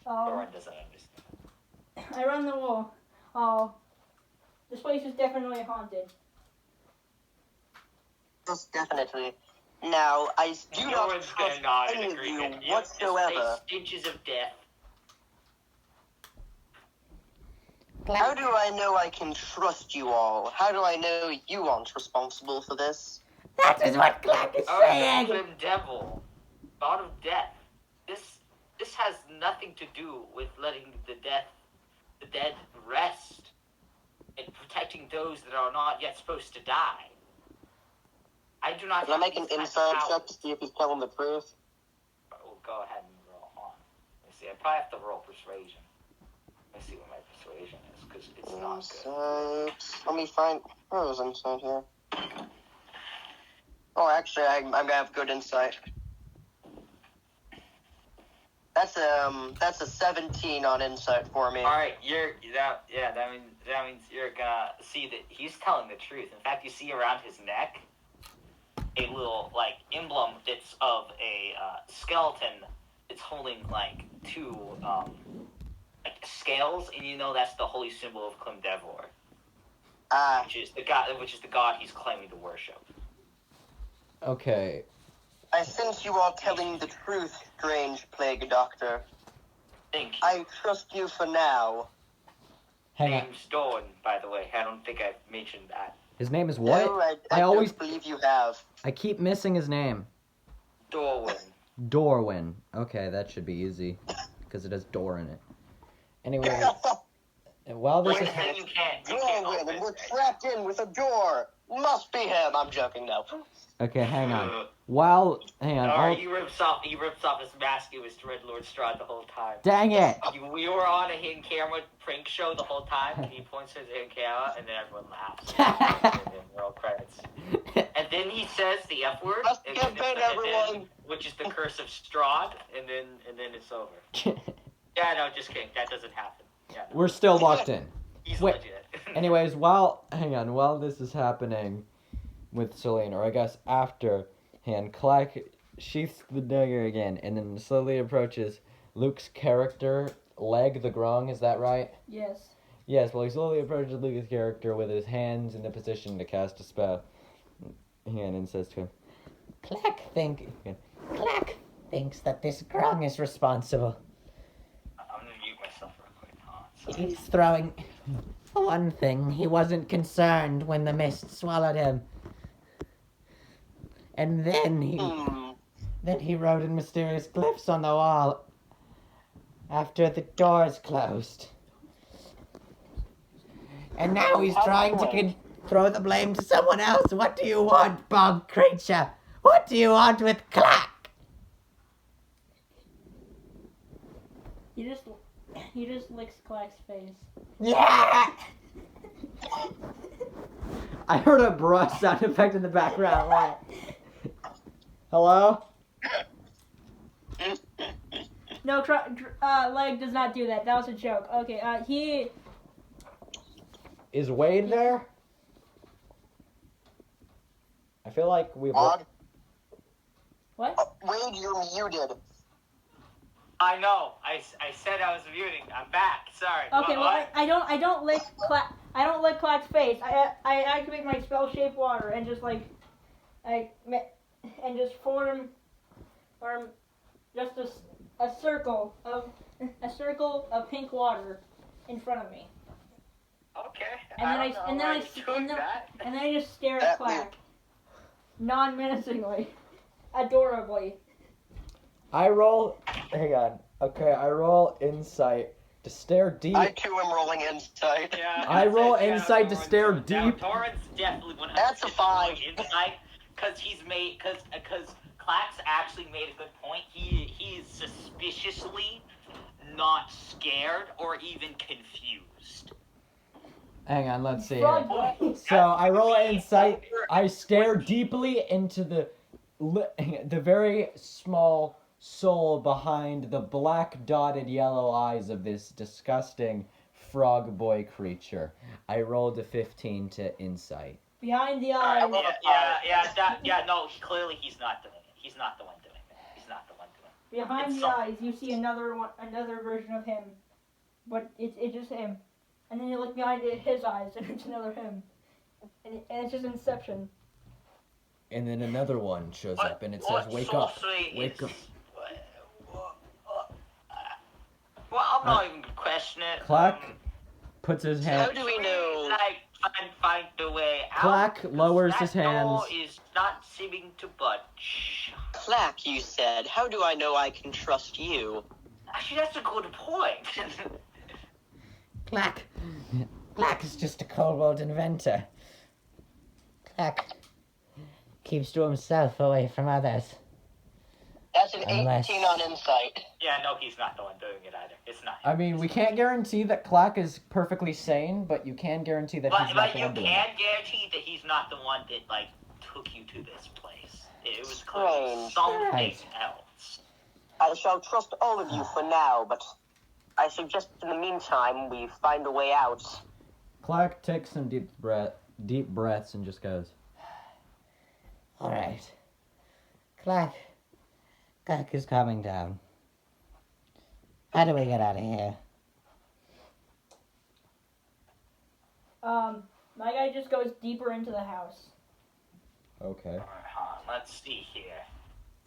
[SPEAKER 2] Doran doesn't understand.
[SPEAKER 3] I write on the wall. Oh, this place is definitely haunted.
[SPEAKER 4] Yes, definitely. Now, I do
[SPEAKER 2] No
[SPEAKER 4] not
[SPEAKER 2] one's
[SPEAKER 4] trust
[SPEAKER 2] gonna nod in
[SPEAKER 4] any of
[SPEAKER 2] agreement.
[SPEAKER 4] you
[SPEAKER 2] Yep,
[SPEAKER 4] whatsoever.
[SPEAKER 2] just say stenches of death.
[SPEAKER 4] How do I know I can trust you all? How do I know you aren't responsible for this?
[SPEAKER 5] That is what Klak is
[SPEAKER 2] Oh,
[SPEAKER 5] saying.
[SPEAKER 2] the devil. God of death. This has nothing to do with letting the dead rest and protecting those that are not yet supposed to die. I do not
[SPEAKER 4] Can I make an
[SPEAKER 2] these kinds of
[SPEAKER 4] inside
[SPEAKER 2] powers.
[SPEAKER 4] check to see if he's telling the truth?
[SPEAKER 2] We'll go ahead and roll on. Let me see. I probably have to roll persuasion. Let me see what my persuasion is, because it's not good.
[SPEAKER 4] Insight. Let me find. Where was insight here? Oh, actually, I'm gonna have good insight. That's a 17 on insight for me.
[SPEAKER 2] All right, that means you're gonna see that he's telling the truth. In fact, you see around his neck a little like emblem that's of a skeleton. It's holding like two like scales, and you know that's the holy symbol of Klimdevor, which is the god he's claiming to worship.
[SPEAKER 1] Okay.
[SPEAKER 4] I sense you are telling the truth, strange plague doctor.
[SPEAKER 2] Thank you.
[SPEAKER 4] I trust you for now.
[SPEAKER 1] Hang on.
[SPEAKER 2] Name's Dawn, by the way. I don't think I've mentioned that.
[SPEAKER 1] His name is what?
[SPEAKER 4] No, I
[SPEAKER 1] I always...
[SPEAKER 4] don't believe you have.
[SPEAKER 1] I keep missing his name.
[SPEAKER 2] Dorwin.
[SPEAKER 1] Dorwin. Okay, that should be easy. Because it has door in it. Anyway, and while this
[SPEAKER 2] Wait,
[SPEAKER 1] is
[SPEAKER 2] then you can't
[SPEAKER 4] Wrong
[SPEAKER 2] open
[SPEAKER 4] with him. We're
[SPEAKER 2] it.
[SPEAKER 4] trapped in with a door. Must be him. I'm joking, no.
[SPEAKER 1] okay, hang on. While hang on.
[SPEAKER 2] Alright, he rips off his mask. It was Red Lord Strahd the whole time.
[SPEAKER 1] Dang it!
[SPEAKER 2] We were on a hidden camera prank show the whole time, and he points to his hidden camera, and then everyone laughs. And then roll credits. And then he says the F word,
[SPEAKER 4] Let's
[SPEAKER 2] and
[SPEAKER 4] get
[SPEAKER 2] then
[SPEAKER 4] paid,
[SPEAKER 2] it's
[SPEAKER 4] everyone.
[SPEAKER 2] which is the curse of Strahd, and then it's over. Yeah, no, just kidding. That doesn't happen. Yeah, no.
[SPEAKER 1] We're still locked in.
[SPEAKER 2] He's
[SPEAKER 1] Wait.
[SPEAKER 2] legit.
[SPEAKER 1] Anyways, while this is happening with Selene, or I guess after, Klak sheaths the dagger again, and then slowly approaches Luke's character, Leg the Grung, is that right?
[SPEAKER 3] Yes.
[SPEAKER 1] Yes, well, he slowly approaches Luke's character with his hands in the position to cast a spell. And says to him,
[SPEAKER 5] Klak thinks that this grung is responsible.
[SPEAKER 2] I'm gonna mute myself real quick. Huh?
[SPEAKER 5] He's throwing... For one thing, he wasn't concerned when the mist swallowed him. And then he wrote in mysterious glyphs on the wall after the doors closed. And now he's trying to throw the blame to someone else. What do you want, bog creature? What do you want with Klak?
[SPEAKER 3] He just licks Klak's face.
[SPEAKER 5] Yeah!
[SPEAKER 1] I heard a brush sound effect in the background. What? Hello?
[SPEAKER 3] No, Leg does not do that. That was a joke. Okay, he...
[SPEAKER 1] Is Wade there? I feel like we've...
[SPEAKER 4] Odd.
[SPEAKER 3] What?
[SPEAKER 4] Wade, you're muted.
[SPEAKER 2] I know. I said I was muting. I'm back. Sorry.
[SPEAKER 3] Okay, well,
[SPEAKER 2] What?
[SPEAKER 3] I don't lick Klak's face. I activate my spell shape water and just just form just a circle of pink water in front of me.
[SPEAKER 2] Okay.
[SPEAKER 3] And then I just stare at Klak, non-menacingly, adorably.
[SPEAKER 1] I roll... Hang on. Okay, I roll insight to stare deep...
[SPEAKER 4] I too am rolling insight.
[SPEAKER 2] Yeah,
[SPEAKER 1] I roll
[SPEAKER 2] yeah,
[SPEAKER 1] insight to
[SPEAKER 2] Torrance-
[SPEAKER 1] stare
[SPEAKER 2] now,
[SPEAKER 1] deep.
[SPEAKER 2] Torrance definitely 100%
[SPEAKER 4] That's a 5.
[SPEAKER 2] Insight, because Klak's actually made a good point. He is suspiciously not scared or even confused.
[SPEAKER 1] Hang on, let's see.
[SPEAKER 3] Frog
[SPEAKER 1] Here.
[SPEAKER 3] boy.
[SPEAKER 1] So I roll insight. I stare deeply into the very small soul behind the black dotted yellow eyes of this disgusting frog boy creature. I rolled a 15 to insight.
[SPEAKER 3] Behind the eyes.
[SPEAKER 2] No, clearly he's not doing it. He's not the one doing it. He's not the one doing it.
[SPEAKER 3] Behind
[SPEAKER 2] It's
[SPEAKER 3] the eyes, you see another version of him, but it's just him. And then you look behind his eyes, and it's another him, and it's just Inception.
[SPEAKER 1] And then another one shows up and it says, "Wake up, wake up."
[SPEAKER 2] Well, I'm not even gonna question it.
[SPEAKER 1] Klak puts his
[SPEAKER 4] How
[SPEAKER 1] hand.
[SPEAKER 4] do we know?
[SPEAKER 2] Find the way out.
[SPEAKER 1] Klak
[SPEAKER 2] 'cause
[SPEAKER 1] lowers
[SPEAKER 2] that
[SPEAKER 1] his hands.
[SPEAKER 2] door is not seeming to budge.
[SPEAKER 4] Klak, you said. How do I know I can trust you?
[SPEAKER 2] Actually, that's a good point.
[SPEAKER 5] Klak is just a kobold inventor. Klak keeps to himself away from others.
[SPEAKER 4] That's an
[SPEAKER 5] Unless-
[SPEAKER 4] 18 on insight.
[SPEAKER 2] Yeah, no, he's not the one doing it either. It's not.
[SPEAKER 1] I mean, we can't guarantee that Klak is perfectly sane, but you can guarantee that he's not
[SPEAKER 2] But
[SPEAKER 1] the
[SPEAKER 2] you
[SPEAKER 1] one doing it.
[SPEAKER 2] can guarantee that he's not the one that took you to this place. It was clearly
[SPEAKER 4] Strange.
[SPEAKER 2] something
[SPEAKER 5] Right.
[SPEAKER 2] else.
[SPEAKER 4] I shall trust all of you for now, but I suggest in the meantime we find a way out.
[SPEAKER 1] Klak takes some deep breaths and just goes,
[SPEAKER 5] All right. Klak is calming down. How do we get out of here?
[SPEAKER 3] My guy just goes deeper into the house.
[SPEAKER 1] "Okay."
[SPEAKER 2] Let's see here.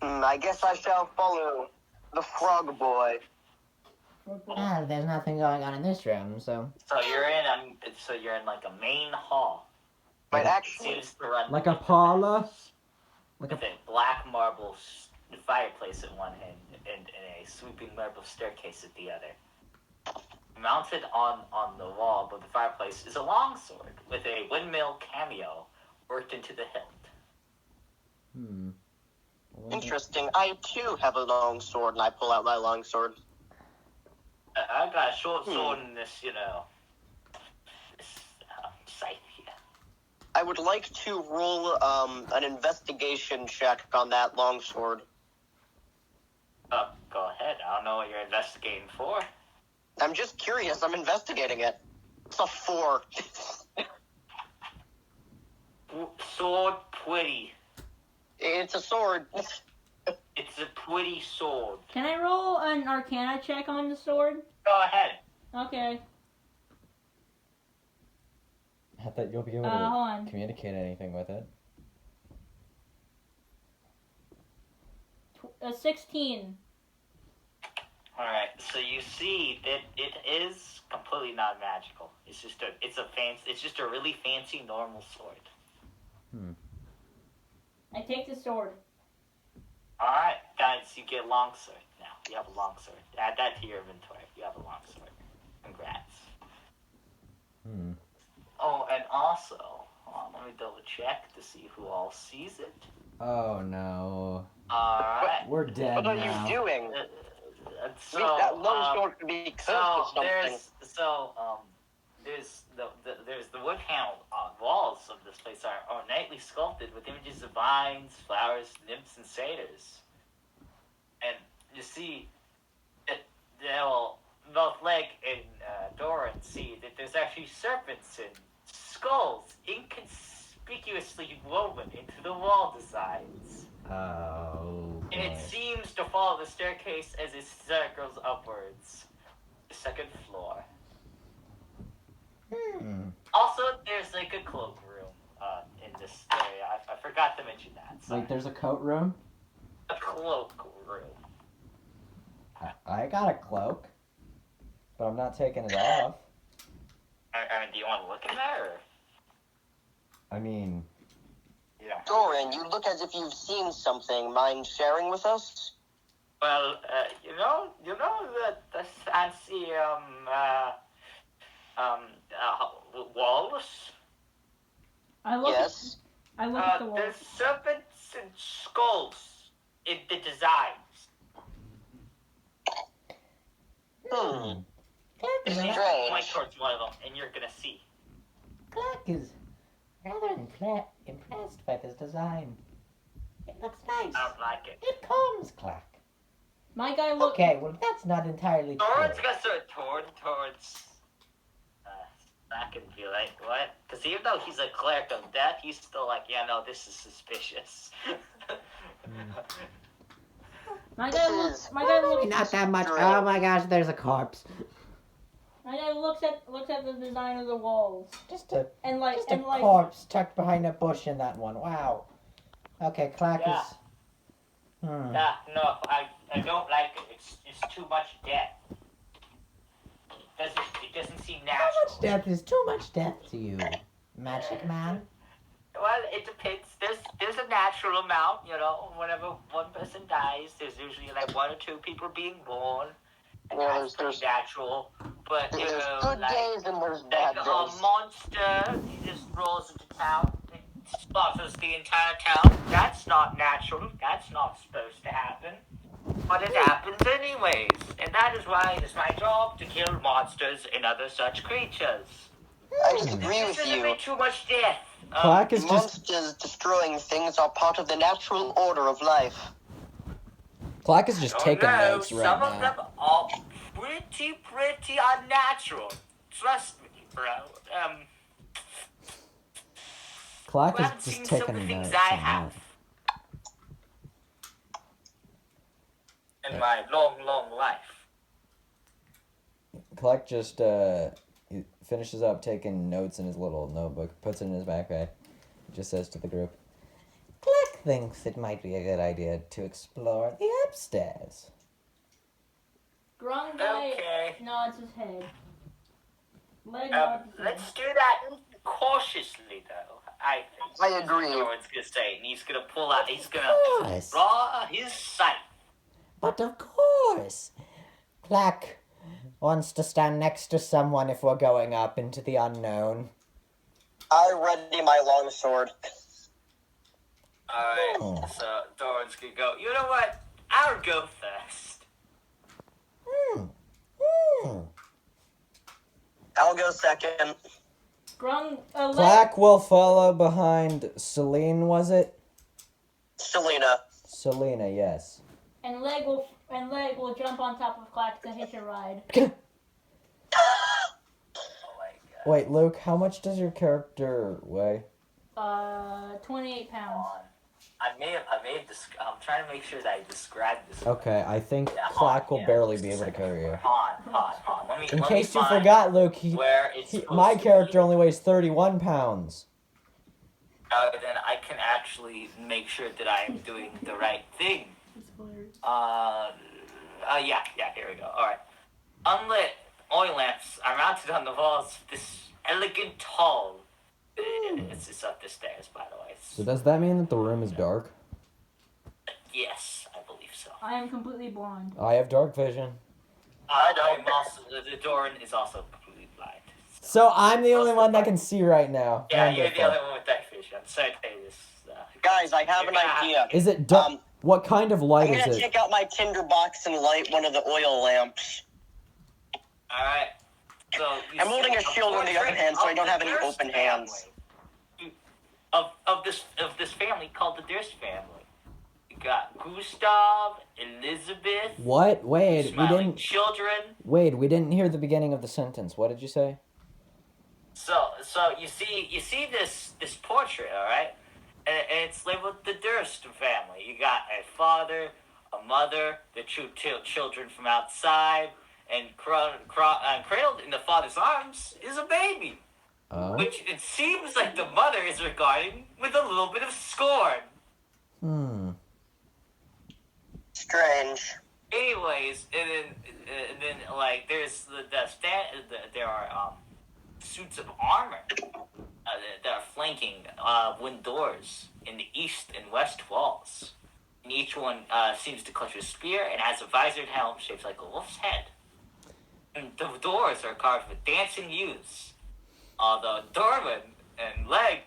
[SPEAKER 4] I guess I shall follow the frog boy.
[SPEAKER 5] Ah, there's nothing going on in this room, so...
[SPEAKER 2] So you're in like a main hall.
[SPEAKER 4] But actually,
[SPEAKER 2] Seems to run
[SPEAKER 1] Like a parlor?
[SPEAKER 2] with a black marble fireplace at one end and a sweeping marble staircase at the other. Mounted on the wall above the fireplace is a longsword with a windmill cameo worked into the hilt.
[SPEAKER 4] Interesting. I too have a long sword, and I pull out my long sword.
[SPEAKER 2] I got a short sword in this, this scythe here.
[SPEAKER 4] I would like to roll an investigation check on that long sword.
[SPEAKER 2] Go ahead. I don't know what you're investigating for.
[SPEAKER 4] I'm just curious. I'm investigating it. It's a 4.
[SPEAKER 2] Sword pretty.
[SPEAKER 4] It's a sword.
[SPEAKER 2] It's a pretty sword.
[SPEAKER 3] Can I roll an Arcana check on the sword?
[SPEAKER 2] Go ahead.
[SPEAKER 3] Okay.
[SPEAKER 1] Not that you'll be able
[SPEAKER 3] hold
[SPEAKER 1] to
[SPEAKER 3] on.
[SPEAKER 1] communicate anything with it.
[SPEAKER 3] 16.
[SPEAKER 2] Alright, so you see that it is completely not magical. It's just a really fancy normal sword.
[SPEAKER 3] I take the sword.
[SPEAKER 2] Alright, guys, you get a longsword now. You have a longsword. Add that to your inventory. You have a longsword. Congrats. Oh, and also, hold on, let me double check to see who all sees it.
[SPEAKER 1] Oh no.
[SPEAKER 2] Alright.
[SPEAKER 1] We're dead
[SPEAKER 4] What are
[SPEAKER 1] now.
[SPEAKER 4] you doing?
[SPEAKER 2] So,
[SPEAKER 4] that long sword could be cursed with something.
[SPEAKER 2] There's the wood panel walls of this place are ornately sculpted with images of vines, flowers, nymphs, and satyrs. And you see that both Leg and Dora see that there's actually serpents and skulls inconspicuously woven into the wall designs.
[SPEAKER 1] Oh.
[SPEAKER 2] And it seems to follow the staircase as it circles upwards. The second floor. Also, there's like a cloak room in this area. I forgot to mention that. Sorry.
[SPEAKER 1] Wait, there's a coat room?
[SPEAKER 2] A cloak room.
[SPEAKER 1] I got a cloak, but I'm not taking it off.
[SPEAKER 2] I mean, do you want to look in there? Or?
[SPEAKER 1] I mean...
[SPEAKER 2] Yeah.
[SPEAKER 4] Doran, you look as if you've seen something. Mind sharing with us?
[SPEAKER 2] Well, you know the fancy walls.
[SPEAKER 3] I look
[SPEAKER 4] Yes.
[SPEAKER 3] at the wall.
[SPEAKER 2] There's serpents and skulls in the designs.
[SPEAKER 5] Klak is,
[SPEAKER 2] Please
[SPEAKER 4] Strange.
[SPEAKER 2] point towards one of them, and you're gonna see.
[SPEAKER 5] Klak is rather impressed by this design. It looks nice.
[SPEAKER 2] I don't like it.
[SPEAKER 5] It calms Klak.
[SPEAKER 3] My guy look.
[SPEAKER 5] Okay, well that's not entirely true.
[SPEAKER 2] Towards gonna start towards back and be like, what? Because even though he's a cleric of death, he's still like, yeah, no, this is suspicious.
[SPEAKER 3] My guy looks. My guy
[SPEAKER 5] Maybe
[SPEAKER 3] looks.
[SPEAKER 5] not that much.
[SPEAKER 4] Strange.
[SPEAKER 5] Oh my gosh, there's a corpse.
[SPEAKER 3] My guy looks at the design of the walls
[SPEAKER 5] Just a
[SPEAKER 3] and
[SPEAKER 5] corpse tucked behind a bush in that one. Wow. Okay, Klak
[SPEAKER 2] Yeah.
[SPEAKER 5] is.
[SPEAKER 2] Nah, no, I don't like it. It's too much death. It doesn't seem natural.
[SPEAKER 5] How much death is too much death to you, Magic Man?
[SPEAKER 2] Well, it depends. There's a natural amount, whenever one person dies, there's usually like 1 or 2 people being born. And
[SPEAKER 4] Yeah,
[SPEAKER 2] that's
[SPEAKER 4] there's-
[SPEAKER 2] pretty natural. But,
[SPEAKER 4] There's
[SPEAKER 2] know,
[SPEAKER 4] good
[SPEAKER 2] like,
[SPEAKER 4] days and there's
[SPEAKER 2] like
[SPEAKER 4] bad
[SPEAKER 2] a
[SPEAKER 4] days.
[SPEAKER 2] monster, he just rolls into town and slaughters the entire town. That's not natural. That's not supposed to happen. But it happens anyways. And that is why it is my job to kill monsters and other such creatures.
[SPEAKER 4] I disagree
[SPEAKER 2] This
[SPEAKER 4] with
[SPEAKER 2] is a
[SPEAKER 4] you.
[SPEAKER 2] bit too much death.
[SPEAKER 1] Klak is just...
[SPEAKER 4] Monsters destroying things are part of the natural order of life.
[SPEAKER 1] Klak is just taking notes right
[SPEAKER 2] some
[SPEAKER 1] now.
[SPEAKER 2] of them are pretty unnatural. Trust me, bro.
[SPEAKER 1] Klak
[SPEAKER 2] You
[SPEAKER 1] is
[SPEAKER 2] haven't
[SPEAKER 1] just
[SPEAKER 2] seen some of
[SPEAKER 1] taking
[SPEAKER 2] the things
[SPEAKER 1] notes.
[SPEAKER 2] I
[SPEAKER 1] on
[SPEAKER 2] have
[SPEAKER 1] that.
[SPEAKER 2] in my long life.
[SPEAKER 1] Klak just he finishes up taking notes in his little notebook, puts it in his backpack, just says to the group,
[SPEAKER 5] Klak thinks it might be a good idea to explore the upstairs.
[SPEAKER 3] Grung guy
[SPEAKER 2] Okay.
[SPEAKER 3] nods his head. Leg nods his head.
[SPEAKER 2] Let's do that cautiously, though. I think.
[SPEAKER 4] I agree.
[SPEAKER 2] Norman's gonna say, and he's gonna pull out. He's gonna
[SPEAKER 5] Course.
[SPEAKER 2] draw his sight.
[SPEAKER 5] But of course, Klak wants to stand next to someone if we're going up into the unknown?
[SPEAKER 4] I ready my longsword.
[SPEAKER 2] Alright,
[SPEAKER 5] Oh.
[SPEAKER 2] so Doran's gonna go. You know what? I'll go first.
[SPEAKER 4] I'll go second.
[SPEAKER 1] Klak will follow behind Celine, was it?
[SPEAKER 4] Selena.
[SPEAKER 1] Selena, yes.
[SPEAKER 3] And Leg will jump on top of Klak to hitch a ride.
[SPEAKER 2] Oh my god.
[SPEAKER 1] Wait, Luke, how much does your character weigh?
[SPEAKER 3] 28 pounds.
[SPEAKER 2] I may have I'm trying to make sure that I describe this.
[SPEAKER 1] Okay, I think
[SPEAKER 2] Yeah,
[SPEAKER 1] Klak will barely
[SPEAKER 2] just
[SPEAKER 1] be
[SPEAKER 2] a
[SPEAKER 1] able to
[SPEAKER 2] second.
[SPEAKER 1] carry you.
[SPEAKER 2] Hold on. Let me
[SPEAKER 1] In case you
[SPEAKER 2] find
[SPEAKER 1] forgot, Luke,
[SPEAKER 2] where it's supposed
[SPEAKER 1] my
[SPEAKER 2] to
[SPEAKER 1] character
[SPEAKER 2] be.
[SPEAKER 1] only weighs 31 pounds.
[SPEAKER 2] Then I can actually make sure that I am doing the right thing. Yeah, here we go. Alright. Unlit oil lamps are mounted on the walls of this elegant hall. It's up the stairs, by the way.
[SPEAKER 1] So does that mean that the room is dark?
[SPEAKER 2] Yes, I believe so.
[SPEAKER 3] I am completely blonde.
[SPEAKER 1] I have dark vision.
[SPEAKER 2] The Doran is also completely blind.
[SPEAKER 1] So I'm the only one that can see right now.
[SPEAKER 2] Yeah, you're the
[SPEAKER 1] Wonderful.
[SPEAKER 2] other one with that vision. I'm sorry to tell you this.
[SPEAKER 4] Guys, I have an idea.
[SPEAKER 1] Is it dark? What kind of light
[SPEAKER 4] I'm
[SPEAKER 1] is
[SPEAKER 4] gonna
[SPEAKER 1] it?
[SPEAKER 4] take out my tinderbox and light one of the oil lamps.
[SPEAKER 2] Alright. So
[SPEAKER 4] I'm holding a shield in the other hand, so I don't have any open hands.
[SPEAKER 2] Of this family called the Durst family. You got Gustav, Elizabeth.
[SPEAKER 1] What? Wait, we
[SPEAKER 2] smiling
[SPEAKER 1] didn't.
[SPEAKER 2] children.
[SPEAKER 1] Wait, we didn't hear the beginning of the sentence. What did you say?
[SPEAKER 2] So you see this portrait, all right, and it's labeled the Durst family. You got a father, a mother, the two children from outside, and cradled in the father's arms is a baby, which it seems like the mother is regarding with a little bit of scorn.
[SPEAKER 4] Strange.
[SPEAKER 2] Anyways, and then like there's there are suits of armor that are flanking wooden doors in the east and west walls. And each one seems to clutch a spear and has a visored helm shaped like a wolf's head. And the doors are carved with dancing youths. Although Dorman and Leg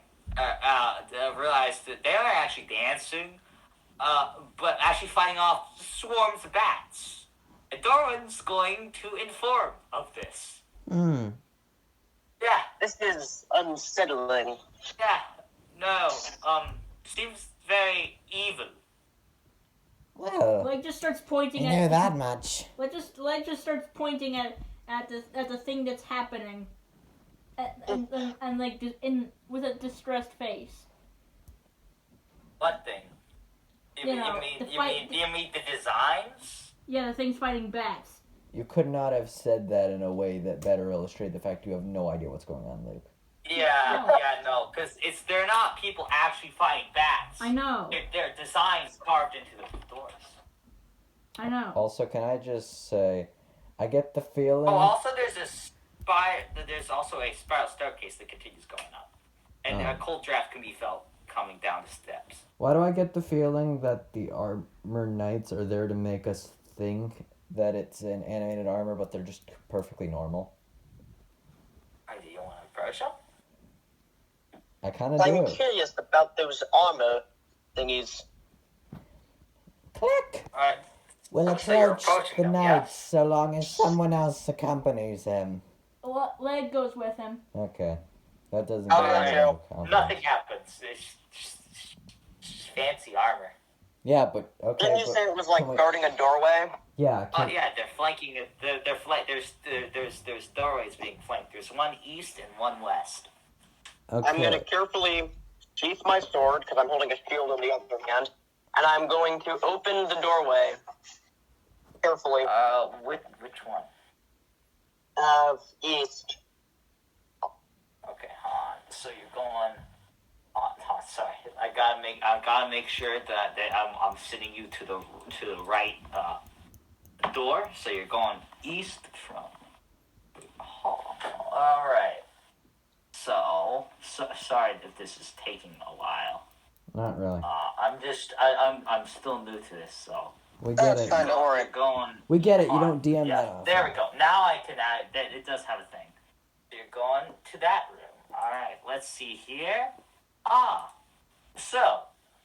[SPEAKER 2] realized that they aren't actually dancing, but actually fighting off swarms of bats. And Dorman's going to inform of this. Yeah.
[SPEAKER 4] This is unsettling.
[SPEAKER 2] Yeah. No. Seems very evil.
[SPEAKER 5] Well,
[SPEAKER 3] Leg just starts pointing
[SPEAKER 5] you
[SPEAKER 3] at.
[SPEAKER 5] know that much.
[SPEAKER 3] Leg just starts pointing at the thing that's happening, and like with a distressed face.
[SPEAKER 2] What thing? You mean the designs?
[SPEAKER 3] Yeah, the thing's fighting bats.
[SPEAKER 1] You could not have said that in a way that better illustrated the fact you have no idea what's going on, Luke.
[SPEAKER 2] No, because they're not people actually fighting bats.
[SPEAKER 3] I know.
[SPEAKER 2] They're designs carved into the doors.
[SPEAKER 3] I know.
[SPEAKER 1] Also, can I just say, I get the feeling...
[SPEAKER 2] Oh, also there's there's also a spiral staircase that continues going up. And a cold draft can be felt coming down the steps.
[SPEAKER 1] Why do I get the feeling that the armor knights are there to make us think that it's an animated armor, but they're just perfectly normal?
[SPEAKER 2] Do you want to approach them?
[SPEAKER 1] I kind of
[SPEAKER 4] I'm
[SPEAKER 1] do.
[SPEAKER 4] curious about those armor thingies.
[SPEAKER 5] Click!
[SPEAKER 2] Alright.
[SPEAKER 5] We'll
[SPEAKER 2] So you're
[SPEAKER 5] approach
[SPEAKER 2] approaching
[SPEAKER 5] the
[SPEAKER 2] them,
[SPEAKER 5] knights
[SPEAKER 2] yes.
[SPEAKER 5] so long as someone else accompanies him.
[SPEAKER 3] Leg goes with him.
[SPEAKER 1] Okay. That doesn't...
[SPEAKER 2] Alright.
[SPEAKER 1] Okay.
[SPEAKER 2] Nothing happens. It's just fancy armor.
[SPEAKER 1] Yeah, but... Okay,
[SPEAKER 4] Didn't you
[SPEAKER 1] but,
[SPEAKER 4] say it was like
[SPEAKER 1] can we-
[SPEAKER 4] guarding a doorway?
[SPEAKER 1] Yeah,
[SPEAKER 2] Oh yeah, they're flanking it. There's doorways being flanked. There's one east and one west.
[SPEAKER 1] okay.
[SPEAKER 4] I'm going to carefully sheath my sword, because I'm holding a shield in the other hand, and I'm going to open the doorway. Carefully.
[SPEAKER 2] Which one?
[SPEAKER 4] East.
[SPEAKER 2] Okay, hold on. So you're going. Sorry, I gotta make sure that I'm sending you to the right door. So you're going east from the hall. All right. So sorry if this is taking a while.
[SPEAKER 1] Not really.
[SPEAKER 2] I'm still new to this, so
[SPEAKER 1] We get
[SPEAKER 4] That's
[SPEAKER 1] it.
[SPEAKER 4] fine, don't worry.
[SPEAKER 2] You're going.
[SPEAKER 1] We get it. You
[SPEAKER 2] on.
[SPEAKER 1] don't DM
[SPEAKER 2] Yeah,
[SPEAKER 1] that often.
[SPEAKER 2] there we go. Now I can add that. It does have a thing. You're going to that room. All right. Let's see here. So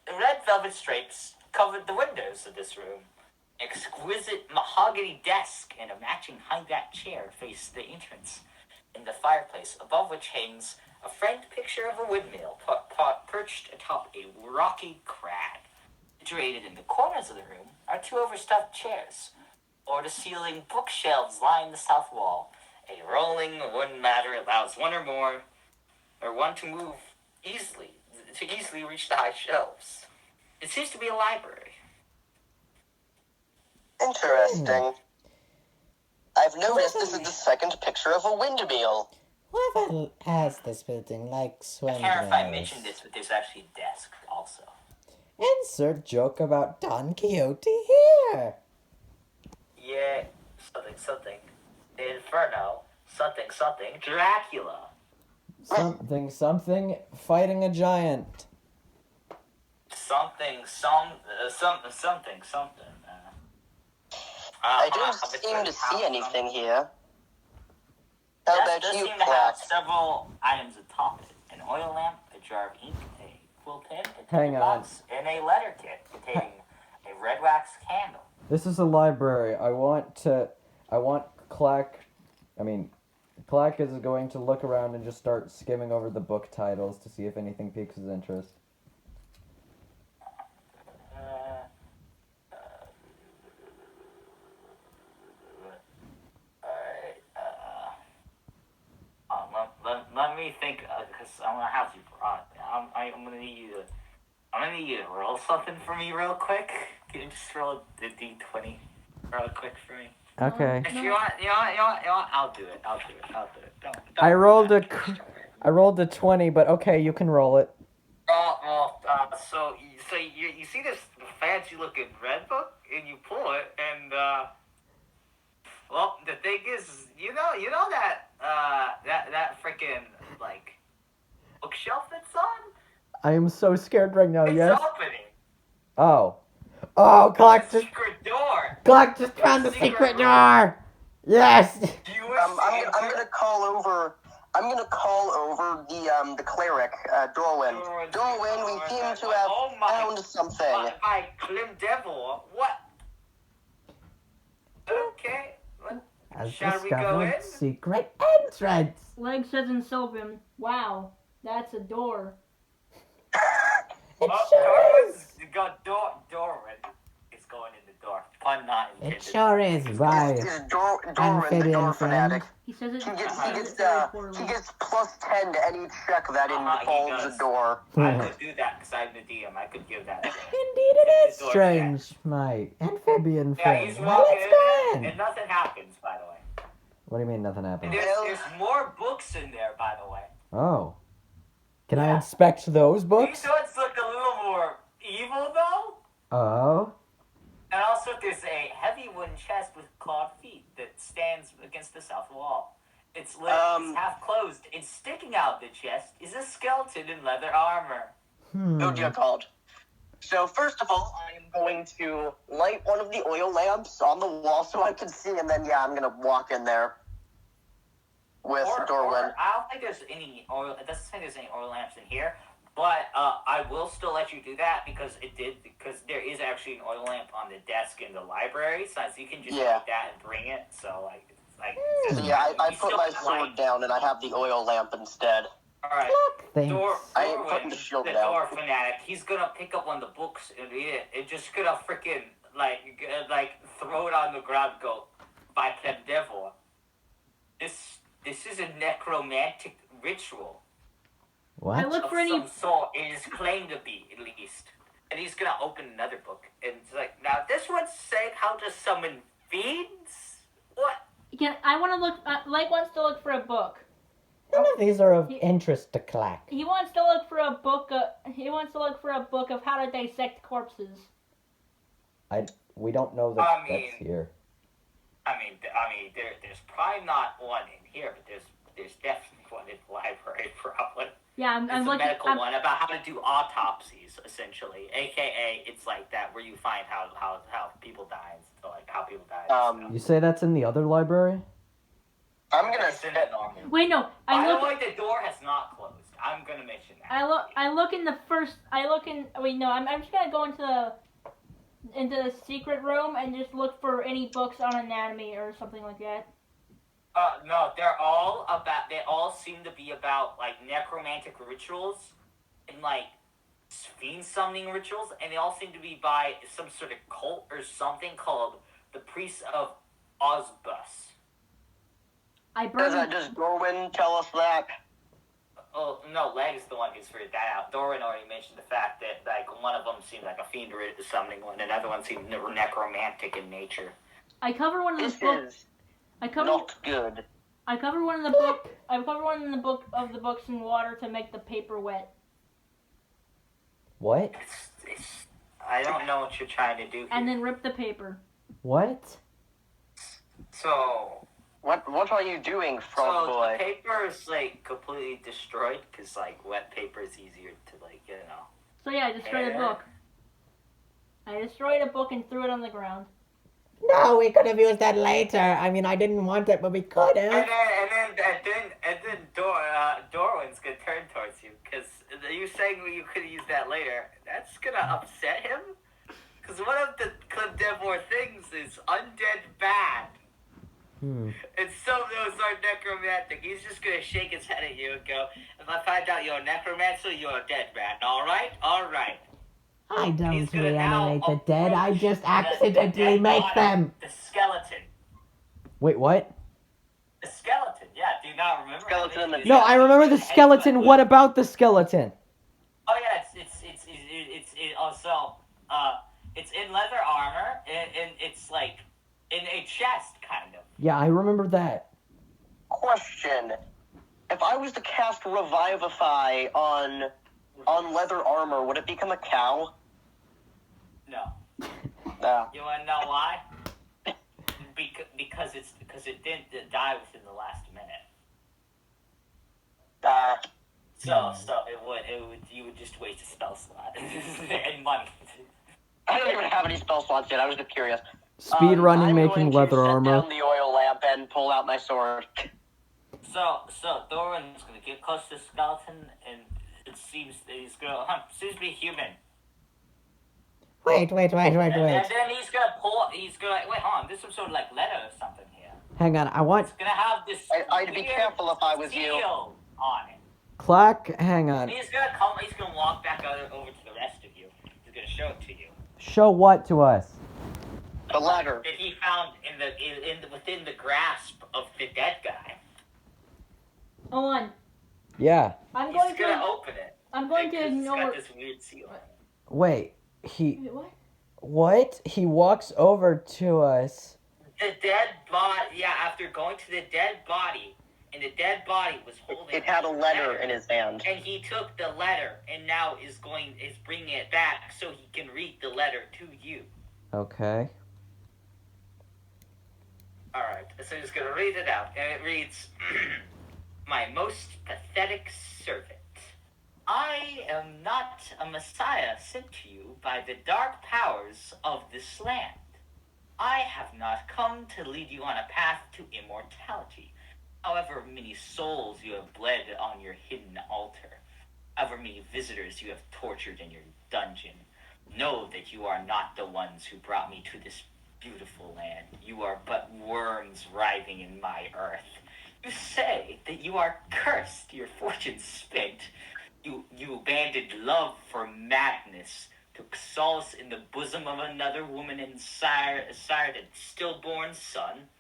[SPEAKER 2] the red velvet stripes covered the windows of this room. Exquisite mahogany desk and a matching high-back chair face the entrance. In the fireplace, above which hangs a framed picture of a windmill perched atop a rocky crag. Situated in the corners of the room are two overstuffed chairs. Floor-to-ceiling bookshelves line the south wall. A rolling wooden ladder allows one to move easily reach the high shelves. It seems to be a library.
[SPEAKER 4] Interesting. I've noticed this is the second picture of a windmill.
[SPEAKER 5] Whoever has this building likes
[SPEAKER 2] I can't remember if I mentioned
[SPEAKER 5] windmills.
[SPEAKER 2] this, but there's actually a desk also.
[SPEAKER 5] Insert joke about Don Quixote here.
[SPEAKER 2] Yeah, something. Inferno, something, Dracula.
[SPEAKER 1] Something, fighting a giant.
[SPEAKER 2] Something.
[SPEAKER 4] I don't seem to see anything here. How
[SPEAKER 2] Desk
[SPEAKER 4] about
[SPEAKER 2] does
[SPEAKER 4] you,
[SPEAKER 2] seem to have
[SPEAKER 4] Klak?
[SPEAKER 2] several items atop it. An oil lamp, a jar of ink, a quill pen, a
[SPEAKER 1] Hang
[SPEAKER 2] ticket
[SPEAKER 1] on.
[SPEAKER 2] box, and a letter kit containing a red wax candle.
[SPEAKER 1] This is a library. Klak is going to look around and just start skimming over the book titles to see if anything piques his interest.
[SPEAKER 2] Let me think, because I'm gonna have you. I'm gonna need you to roll something for me real quick. Can you just roll the d20 real quick for me?
[SPEAKER 1] Okay.
[SPEAKER 2] If you want, I'll do it. Don't
[SPEAKER 1] I rolled
[SPEAKER 2] don't
[SPEAKER 1] I rolled a 20, but okay, you can roll it.
[SPEAKER 2] So you see this fancy looking red book, and you pull it, and well, the thing is, you know that freaking like bookshelf that's on.
[SPEAKER 1] I am so scared right now.
[SPEAKER 2] It's
[SPEAKER 1] Yes.
[SPEAKER 2] opening.
[SPEAKER 1] Oh,
[SPEAKER 2] The
[SPEAKER 1] Clark just
[SPEAKER 2] secret door.
[SPEAKER 1] found the
[SPEAKER 2] Secret
[SPEAKER 1] secret
[SPEAKER 2] room.
[SPEAKER 1] door. Yes.
[SPEAKER 2] Do you wish
[SPEAKER 4] I'm
[SPEAKER 2] to
[SPEAKER 4] gonna
[SPEAKER 2] enter?
[SPEAKER 4] call over. I'm gonna call over the cleric, Dorwin. Dorwin, we seem to have found something.
[SPEAKER 2] By Clem Devil. What? Okay.
[SPEAKER 1] Has
[SPEAKER 2] Shall we go in?
[SPEAKER 1] discovered secret entrance.
[SPEAKER 3] Leg says in Sylvan, wow, that's a door.
[SPEAKER 1] It sure is.
[SPEAKER 2] Dorwin is going in the door. Pun not intended.
[SPEAKER 5] It sure is, right?
[SPEAKER 4] Is Dorwin the
[SPEAKER 5] Amphibian
[SPEAKER 4] door
[SPEAKER 5] friend.
[SPEAKER 4] fanatic?
[SPEAKER 3] He says it.
[SPEAKER 4] He gets
[SPEAKER 3] very poorly.
[SPEAKER 4] he gets plus 10 to any check that
[SPEAKER 2] He
[SPEAKER 4] involves
[SPEAKER 2] does.
[SPEAKER 4] a door.
[SPEAKER 2] I could do that because I'm the DM. I could give that.
[SPEAKER 1] Indeed it is
[SPEAKER 2] The door
[SPEAKER 1] strange, my amphibian
[SPEAKER 2] Yeah,
[SPEAKER 1] friend.
[SPEAKER 2] he's
[SPEAKER 1] Well,
[SPEAKER 2] walking
[SPEAKER 1] let's go
[SPEAKER 2] in
[SPEAKER 1] in.
[SPEAKER 2] and nothing happens, by the way.
[SPEAKER 1] What do you mean nothing
[SPEAKER 2] And
[SPEAKER 1] happened?
[SPEAKER 2] there's more books in there, by the way.
[SPEAKER 1] Oh. Can I
[SPEAKER 2] Yeah.
[SPEAKER 1] inspect those books?
[SPEAKER 2] These ones look a little more evil, though.
[SPEAKER 1] Oh.
[SPEAKER 2] And also, there's a heavy wooden chest with clawed feet that stands against the south wall. It's lit, it's half closed, and sticking out the chest is a skeleton in leather armor.
[SPEAKER 4] Oh dear God. So first of all, I am going to light one of the oil lamps on the wall so I can see, and then I'm gonna walk in there with Dorwin.
[SPEAKER 2] I don't think there's any oil. It doesn't say there's any oil lamps in here, but I will still let you do that because there is actually an oil lamp on the desk in the library, so you can just take that and bring it. So
[SPEAKER 4] So I put my sword down and I have the oil lamp instead.
[SPEAKER 2] All right.
[SPEAKER 1] Thanks.
[SPEAKER 4] I ain't putting the shield down.
[SPEAKER 2] door fanatic. He's gonna pick up one of the books and read it. And just gonna freaking like throw it on the ground. And go by Clem Devil. This is a necromantic ritual
[SPEAKER 1] What?
[SPEAKER 3] I look
[SPEAKER 2] of
[SPEAKER 3] for any.
[SPEAKER 2] some sort. It is claimed to be, at least. And he's gonna open another book, and it's like, now this one's saying how to summon fiends. What?
[SPEAKER 3] I want to look. Leg wants to look for a book.
[SPEAKER 5] None of these are of interest to Klak.
[SPEAKER 3] He wants to look for a book. He wants to look for a book of how to dissect corpses.
[SPEAKER 1] We don't know that that's here.
[SPEAKER 2] I mean, there's probably not one in here, but there's definitely one in the library, probably.
[SPEAKER 3] Yeah, I'm
[SPEAKER 2] It's a
[SPEAKER 3] looking.
[SPEAKER 2] medical one about how to do autopsies, essentially. AKA, it's like that where you find how people die, and so, like how people die.
[SPEAKER 1] You say that's in the other library?
[SPEAKER 4] I'm gonna
[SPEAKER 2] It's in the normal.
[SPEAKER 3] Wait, no.
[SPEAKER 2] By the way, the door has not closed. I'm gonna mention that.
[SPEAKER 3] I look in the first. I look in. Wait, no. I'm just gonna go into the secret room and just look for any books on anatomy or something like that.
[SPEAKER 2] No, they're all about. They all seem to be about like necromantic rituals and like fiend summoning rituals, and they all seem to be by some sort of cult or something called the Priests of Ozbus.
[SPEAKER 4] Does Dorwin tell us that?
[SPEAKER 2] Oh no, Leg is the one who's figured that out. Doran already mentioned the fact that like one of them seemed like a fiend summoning one, and another one seemed necromantic in nature.
[SPEAKER 3] I cover one of the
[SPEAKER 4] This
[SPEAKER 3] books.
[SPEAKER 4] is
[SPEAKER 3] I cover.
[SPEAKER 4] not good.
[SPEAKER 3] I cover one in the book. I cover one in the book of the books in water to make the paper wet.
[SPEAKER 1] What?
[SPEAKER 2] I don't know what you're trying to do here.
[SPEAKER 3] And then rip the paper.
[SPEAKER 1] What?
[SPEAKER 2] So
[SPEAKER 4] What are you doing, Frog Boy?
[SPEAKER 2] the paper is like completely destroyed because like wet paper is easier to like
[SPEAKER 3] So yeah, I destroyed a book. I destroyed a book and threw it on the ground.
[SPEAKER 5] No, we could have used that later. I mean, I didn't want it, but we could have.
[SPEAKER 2] And then Dorwin's gonna turn towards you because you saying you could have used that later. That's gonna upset him because one of the Cliff Devore things is undead bad. And some of those are necromantic. He's just gonna shake his head at you and go, "If I find out you're a necromancer, you're a dead man. All right, all right."
[SPEAKER 5] I don't
[SPEAKER 2] He's gonna
[SPEAKER 5] reanimate
[SPEAKER 2] now
[SPEAKER 5] the dead. I
[SPEAKER 2] approach
[SPEAKER 5] just
[SPEAKER 2] the
[SPEAKER 5] accidentally
[SPEAKER 2] dead
[SPEAKER 5] make
[SPEAKER 2] body,
[SPEAKER 5] them.
[SPEAKER 2] The skeleton.
[SPEAKER 1] Wait, what?
[SPEAKER 2] The skeleton. Yeah. Do you not remember?
[SPEAKER 4] Skeleton in the
[SPEAKER 1] No, I remember the skeleton. What about the skeleton?
[SPEAKER 2] Oh yeah, it's in leather armor and it's like in a chest kind of.
[SPEAKER 1] Yeah, I remember that.
[SPEAKER 4] Question: if I was to cast Revivify on leather armor, would it become a cow?
[SPEAKER 2] No.
[SPEAKER 4] No.
[SPEAKER 2] You want to know why? Because it didn't die within the last minute. You would just waste a spell slot and money.
[SPEAKER 4] I don't even have any spell slots yet. I was just curious.
[SPEAKER 1] Speed running,
[SPEAKER 4] I'm
[SPEAKER 1] making
[SPEAKER 4] going to
[SPEAKER 1] leather
[SPEAKER 4] set
[SPEAKER 1] armor.
[SPEAKER 4] down the oil lamp and pull out my sword.
[SPEAKER 2] So Doran's gonna get close to the skeleton, and it seems that he's gonna seems to be human.
[SPEAKER 5] Wait.
[SPEAKER 2] And then he's gonna wait. Hold on, there's some sort of like letter or something here.
[SPEAKER 1] Hang on, I want
[SPEAKER 2] It's gonna have this.
[SPEAKER 4] I'd be
[SPEAKER 2] weird
[SPEAKER 4] careful if I was you.
[SPEAKER 2] seal on it.
[SPEAKER 1] Klak. Hang on.
[SPEAKER 2] And he's gonna walk back over to the rest of you. He's gonna show it to you.
[SPEAKER 1] Show what to us?
[SPEAKER 4] The letter.
[SPEAKER 2] That he found within the grasp of the dead guy.
[SPEAKER 3] Hold on.
[SPEAKER 1] Yeah.
[SPEAKER 3] I'm
[SPEAKER 2] He's
[SPEAKER 3] going
[SPEAKER 2] gonna
[SPEAKER 3] to.
[SPEAKER 2] open it.
[SPEAKER 3] I'm going to
[SPEAKER 2] Because
[SPEAKER 3] ignore.
[SPEAKER 2] It's got this weird seal on it.
[SPEAKER 1] Wait.
[SPEAKER 3] Wait, what?
[SPEAKER 1] What? He walks over to us.
[SPEAKER 2] The dead body. Yeah, after going to the dead body, and the dead body was holding.
[SPEAKER 4] It had a letter in his hand.
[SPEAKER 2] And he took the letter, and now is bringing it back so he can read the letter to you.
[SPEAKER 1] Okay.
[SPEAKER 2] All right, so I'm just gonna read it out, and it reads, "My most pathetic servant. I am not a messiah sent to you by the dark powers of this land. I have not come to lead you on a path to immortality. However many souls you have bled on your hidden altar, however many visitors you have tortured in your dungeon, know that you are not the ones who brought me to this beautiful land. You are but worms writhing in my earth. You say that you are cursed, your fortune spent. You abandoned love for madness, took solace in the bosom of another woman and sired a stillborn son.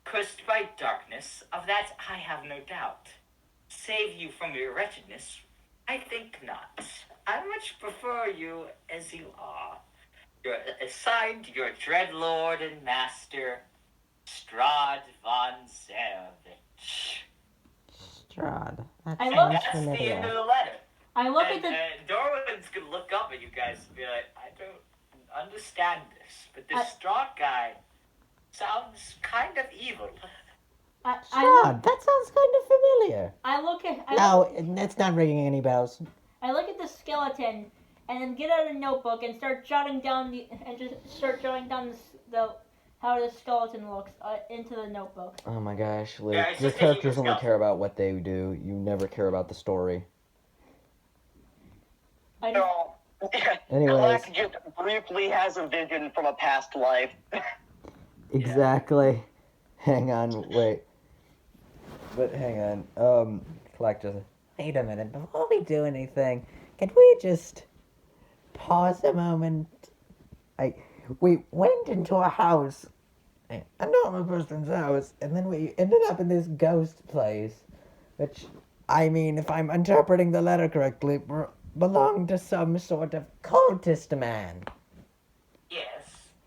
[SPEAKER 2] Cursed by darkness, of that I have no doubt. Save you from your wretchedness? I think not. I much prefer you as you are. You're assigned your dread lord and master, Strahd von Zervich."
[SPEAKER 5] Strahd. That
[SPEAKER 3] I
[SPEAKER 5] sounds
[SPEAKER 3] love-
[SPEAKER 2] That's the end of
[SPEAKER 5] familiar.
[SPEAKER 2] the letter.
[SPEAKER 3] I look
[SPEAKER 2] And
[SPEAKER 3] at the.
[SPEAKER 2] Darwin's gonna look up at you guys and be like, "I don't understand this, but this
[SPEAKER 3] I-
[SPEAKER 2] Strahd guy sounds kind of evil."
[SPEAKER 5] Strahd, that sounds kind of familiar.
[SPEAKER 3] I look at
[SPEAKER 5] It's not ringing any bells.
[SPEAKER 3] I look at the skeleton and then get out a notebook and start jotting down the how the skeleton looks into the notebook.
[SPEAKER 1] Oh my gosh,
[SPEAKER 2] Yeah,
[SPEAKER 1] like,
[SPEAKER 2] it's
[SPEAKER 1] your
[SPEAKER 2] just making
[SPEAKER 1] characters only
[SPEAKER 2] yourself-
[SPEAKER 1] care about what they do. You never care about the story.
[SPEAKER 3] I just,
[SPEAKER 4] So,
[SPEAKER 1] Anyways.
[SPEAKER 4] Klak just briefly has a vision from a past life.
[SPEAKER 1] Exactly. Hang on, wait. But hang on. Klak just.
[SPEAKER 5] Wait a minute, before we do anything, can we just pause a moment? We went into a house, a normal person's house, and then we ended up in this ghost place, which, I mean, if I'm interpreting the letter correctly, belonged to some sort of cultist man.
[SPEAKER 2] Yes.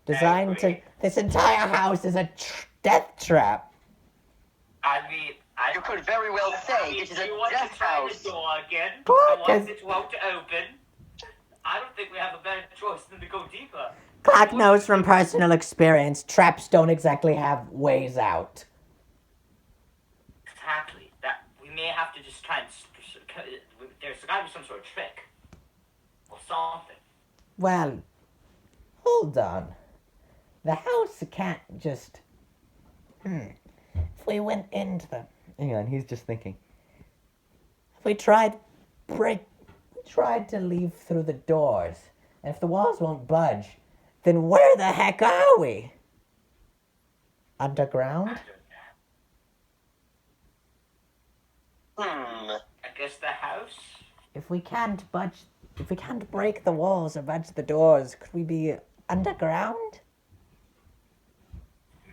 [SPEAKER 5] Designed to. This entire house is a death trap.
[SPEAKER 2] I mean,
[SPEAKER 4] You could very well say it is a
[SPEAKER 2] do you want
[SPEAKER 4] death
[SPEAKER 2] to try
[SPEAKER 4] house.
[SPEAKER 2] the door again?
[SPEAKER 5] What?
[SPEAKER 2] The one that won't open? I don't think we have a better choice than to go deeper.
[SPEAKER 5] Klak knows from personal experience, traps don't exactly have ways out.
[SPEAKER 2] Exactly. That we may have to just try and. There's got to be some sort of trick or something.
[SPEAKER 5] Well, hold on. The house can't just. If we went into the.
[SPEAKER 1] Hang on, he's just thinking.
[SPEAKER 5] If we tried to leave through the doors, and if the walls won't budge, then where the heck are we? Underground?
[SPEAKER 2] I guess the house.
[SPEAKER 5] If we can't break the walls or budge the doors, could we be underground?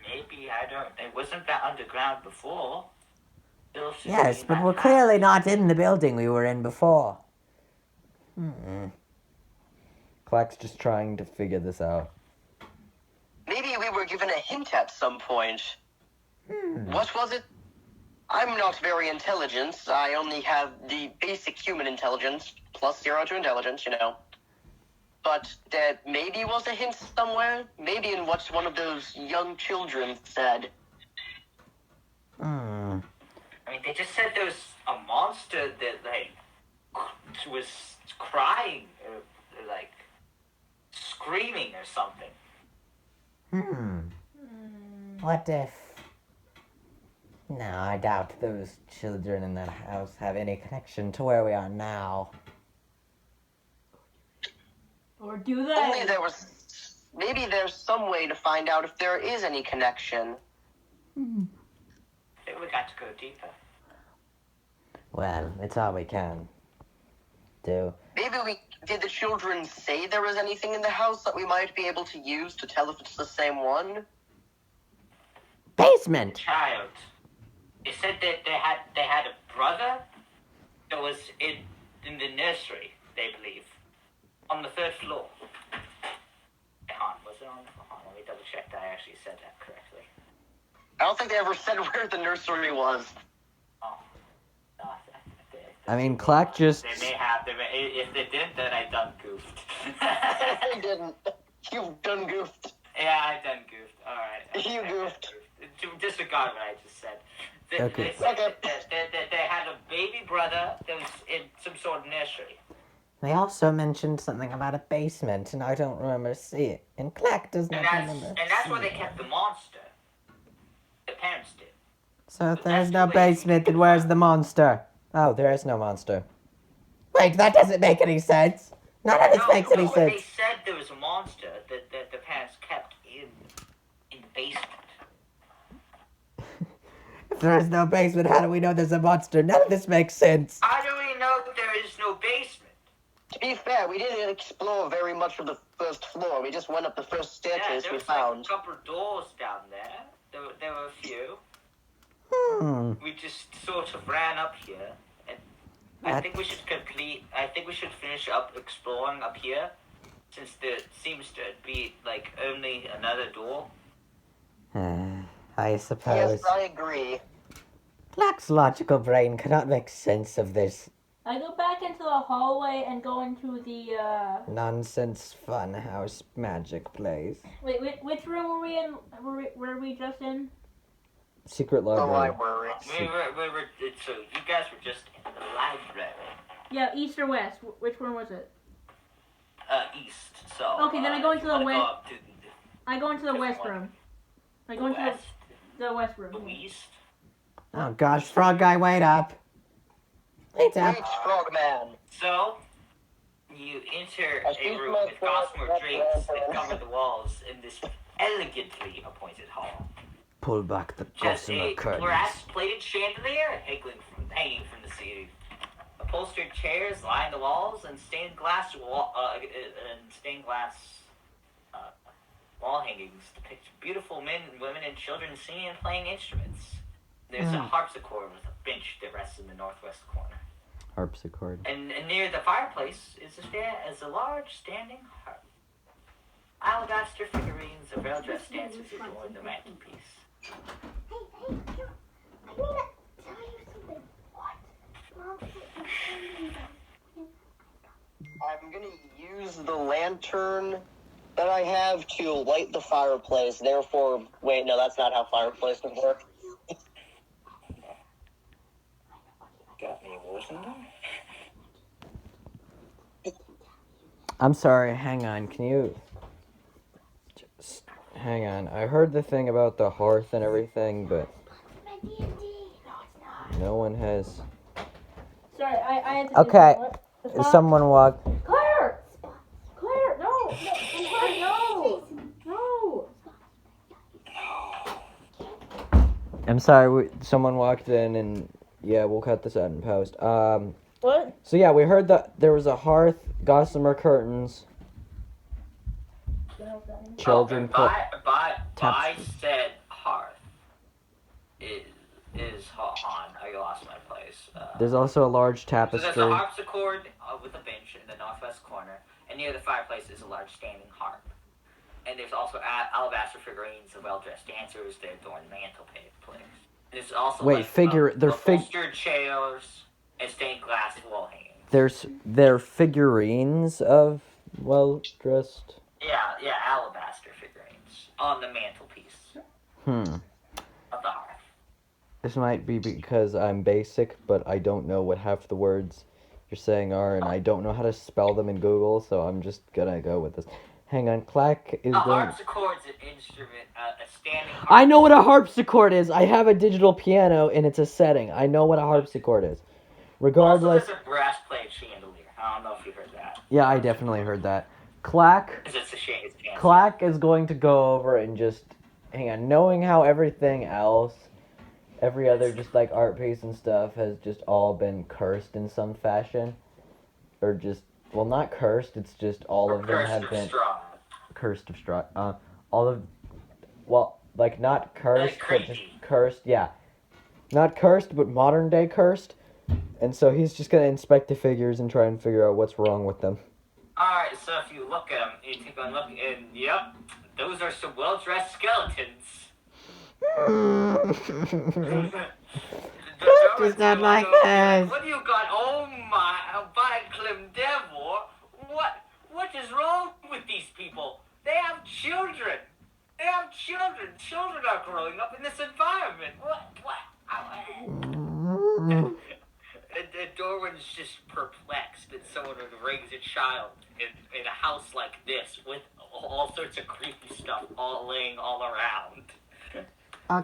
[SPEAKER 2] Maybe, I don't. It wasn't that underground before. Still should
[SPEAKER 5] Yes,
[SPEAKER 2] be in
[SPEAKER 5] but
[SPEAKER 2] that
[SPEAKER 5] we're
[SPEAKER 2] house.
[SPEAKER 5] clearly not in the building we were in before.
[SPEAKER 1] Klak's just trying to figure this out.
[SPEAKER 4] Maybe we were given a hint at some point. What was it? I'm not very intelligent. I only have the basic human intelligence, plus 0 to intelligence, you know. But there maybe was a hint somewhere. Maybe in what one of those young children said.
[SPEAKER 2] I mean, they just said there was a monster that, like, was crying or like, screaming or something.
[SPEAKER 5] What if... No, I doubt those children in that house have any connection to where we are now.
[SPEAKER 3] or do
[SPEAKER 4] Only
[SPEAKER 3] they?
[SPEAKER 4] there was... Maybe there's some way to find out if there is any connection.
[SPEAKER 2] I think we got to go deeper.
[SPEAKER 5] Well, it's all we can do.
[SPEAKER 4] Maybe did the children say there was anything in the house that we might be able to use to tell if it's the same one?
[SPEAKER 5] Basement!
[SPEAKER 2] Child. They said that they had a brother that was in the nursery, they believe. On the 3rd floor. Was it on? Let me double check that I actually said that correctly.
[SPEAKER 4] I don't think they ever said where the nursery was.
[SPEAKER 2] Oh. No,
[SPEAKER 1] I mean, Klak just.
[SPEAKER 2] They may have. If they didn't, then I done goofed.
[SPEAKER 4] They didn't. You've done goofed.
[SPEAKER 2] Yeah, I done goofed. Alright.
[SPEAKER 4] You goofed.
[SPEAKER 2] Disregard what I just said.
[SPEAKER 1] Okay.
[SPEAKER 2] They said that they had a baby brother that was in some sort of nursery.
[SPEAKER 5] They also mentioned something about a basement, and I don't remember seeing it. And Klak does not remember.
[SPEAKER 2] And that's where they kept the monster. The parents did.
[SPEAKER 5] So if there's no basement, then where's the monster?
[SPEAKER 1] Oh, there is no monster.
[SPEAKER 5] Wait, that doesn't make any sense. None of this makes any
[SPEAKER 2] They
[SPEAKER 5] sense.
[SPEAKER 2] said there was a monster that the parents kept in the basement.
[SPEAKER 5] If there is no basement, how do we know there's a monster? None of this makes sense.
[SPEAKER 2] How do we know that there is no basement?
[SPEAKER 4] To be fair, we didn't explore very much of the 1st floor. We just went up the first staircase
[SPEAKER 2] There
[SPEAKER 4] we
[SPEAKER 2] was
[SPEAKER 4] found.
[SPEAKER 2] like a couple of doors down there. There were a few. We just sort of ran up here, and I think we should finish up exploring up here, since there seems to be like only another door.
[SPEAKER 5] I suppose.
[SPEAKER 4] Yes, I agree.
[SPEAKER 5] Klak's logical brain cannot make sense of this
[SPEAKER 3] I go back into the hallway and go into the,
[SPEAKER 5] nonsense funhouse magic place.
[SPEAKER 3] Wait, which room were we in? Were we just in?
[SPEAKER 1] Secret
[SPEAKER 4] The
[SPEAKER 1] library.
[SPEAKER 4] library.
[SPEAKER 2] So you guys were just in the library.
[SPEAKER 3] Yeah, east or west? Which one was it?
[SPEAKER 2] East. So.
[SPEAKER 3] Okay, then I go into the west. I go into the
[SPEAKER 2] different
[SPEAKER 3] west
[SPEAKER 2] one.
[SPEAKER 3] room. I go into
[SPEAKER 2] West.
[SPEAKER 3] the west room.
[SPEAKER 2] The
[SPEAKER 3] Yeah.
[SPEAKER 2] east.
[SPEAKER 5] Oh gosh, frog guy, wait up. Wait up.
[SPEAKER 4] Reach, frogman.
[SPEAKER 2] So, you enter
[SPEAKER 4] I
[SPEAKER 2] a
[SPEAKER 4] think
[SPEAKER 2] room
[SPEAKER 4] my
[SPEAKER 2] with
[SPEAKER 4] frog
[SPEAKER 2] gossamer
[SPEAKER 4] got
[SPEAKER 2] drapes that
[SPEAKER 4] the
[SPEAKER 2] cover the walls in this elegantly appointed hall.
[SPEAKER 5] Pull back the
[SPEAKER 2] Just
[SPEAKER 5] gossamer
[SPEAKER 2] a
[SPEAKER 5] curtains.
[SPEAKER 2] brass-plated chandelier hanging from the ceiling. Upholstered chairs line the walls, and stained glass wall hangings depict beautiful men, women, and children singing and playing instruments. There's a harpsichord with a bench that rests in the northwest corner.
[SPEAKER 1] Harpsichord.
[SPEAKER 2] And near the fireplace is a large standing harp. Alabaster figurines of well-dressed dancers adorn the mantelpiece.
[SPEAKER 6] Hey, I need to tell you something. What?
[SPEAKER 4] I'm gonna use the lantern that I have to light the fireplace. Therefore, wait, no, that's not how fireplaces work.
[SPEAKER 2] Got me listening?
[SPEAKER 1] I'm sorry, hang on. Can you just hang on? I heard the thing about the hearth and everything, but no one has.
[SPEAKER 3] Sorry, I had to.
[SPEAKER 1] Okay.
[SPEAKER 3] Do what?
[SPEAKER 1] Someone walked.
[SPEAKER 3] Claire! Claire, no! No!
[SPEAKER 1] I'm sorry. Someone walked in, and yeah, we'll cut this out in post.
[SPEAKER 3] What?
[SPEAKER 1] So yeah, we heard that there was a hearth, gossamer curtains, children put.
[SPEAKER 2] By said hearth is Han. I lost my place.
[SPEAKER 1] There's also a large
[SPEAKER 2] So there's
[SPEAKER 1] tapestry.
[SPEAKER 2] a harpsichord with a bench in the northwest corner, and near the fireplace is a large standing harp. And there's also alabaster figurines of well-dressed dancers that adorn the mantelpiece. There's also upholstered chairs and stained glass wall hangings.
[SPEAKER 1] They're figurines of well-dressed.
[SPEAKER 2] Yeah, alabaster figurines on the mantelpiece of the hearth.
[SPEAKER 1] This might be because I'm basic, but I don't know what half the words you're saying are, and I don't know how to spell them in Google, so I'm just gonna go with this. Hang on, Klak is
[SPEAKER 2] A
[SPEAKER 1] going.
[SPEAKER 2] harpsichord's an instrument, a standing harp.
[SPEAKER 1] I know what a harpsichord is. I have a digital piano, and it's a setting. I know what a harpsichord is. Regardless.
[SPEAKER 2] Also, there's a brass-plated chandelier. I don't know if you heard that.
[SPEAKER 1] Yeah, I definitely heard that. Klak.
[SPEAKER 2] Because it's a shame.
[SPEAKER 1] Klak is going to go over and just hang on, knowing how everything else, every other just like art piece and stuff has just all been cursed in some fashion, or just not cursed. It's just all of them have been cursed of Strahd. Not cursed, but just cursed. Yeah, not cursed, but modern day cursed. And so he's just gonna inspect the figures and try and figure out what's wrong with them.
[SPEAKER 2] Alright, so if you look at them, you take a look, and yep, those are some well-dressed skeletons.
[SPEAKER 5] Does not like this.
[SPEAKER 2] What do you got? Oh my, by Clem Devil, what is wrong with these people? They have children. Children are growing up in this environment. What? And Dorwin's just perplexed that someone would raise a child in a house like this with all sorts of creepy stuff laying all around.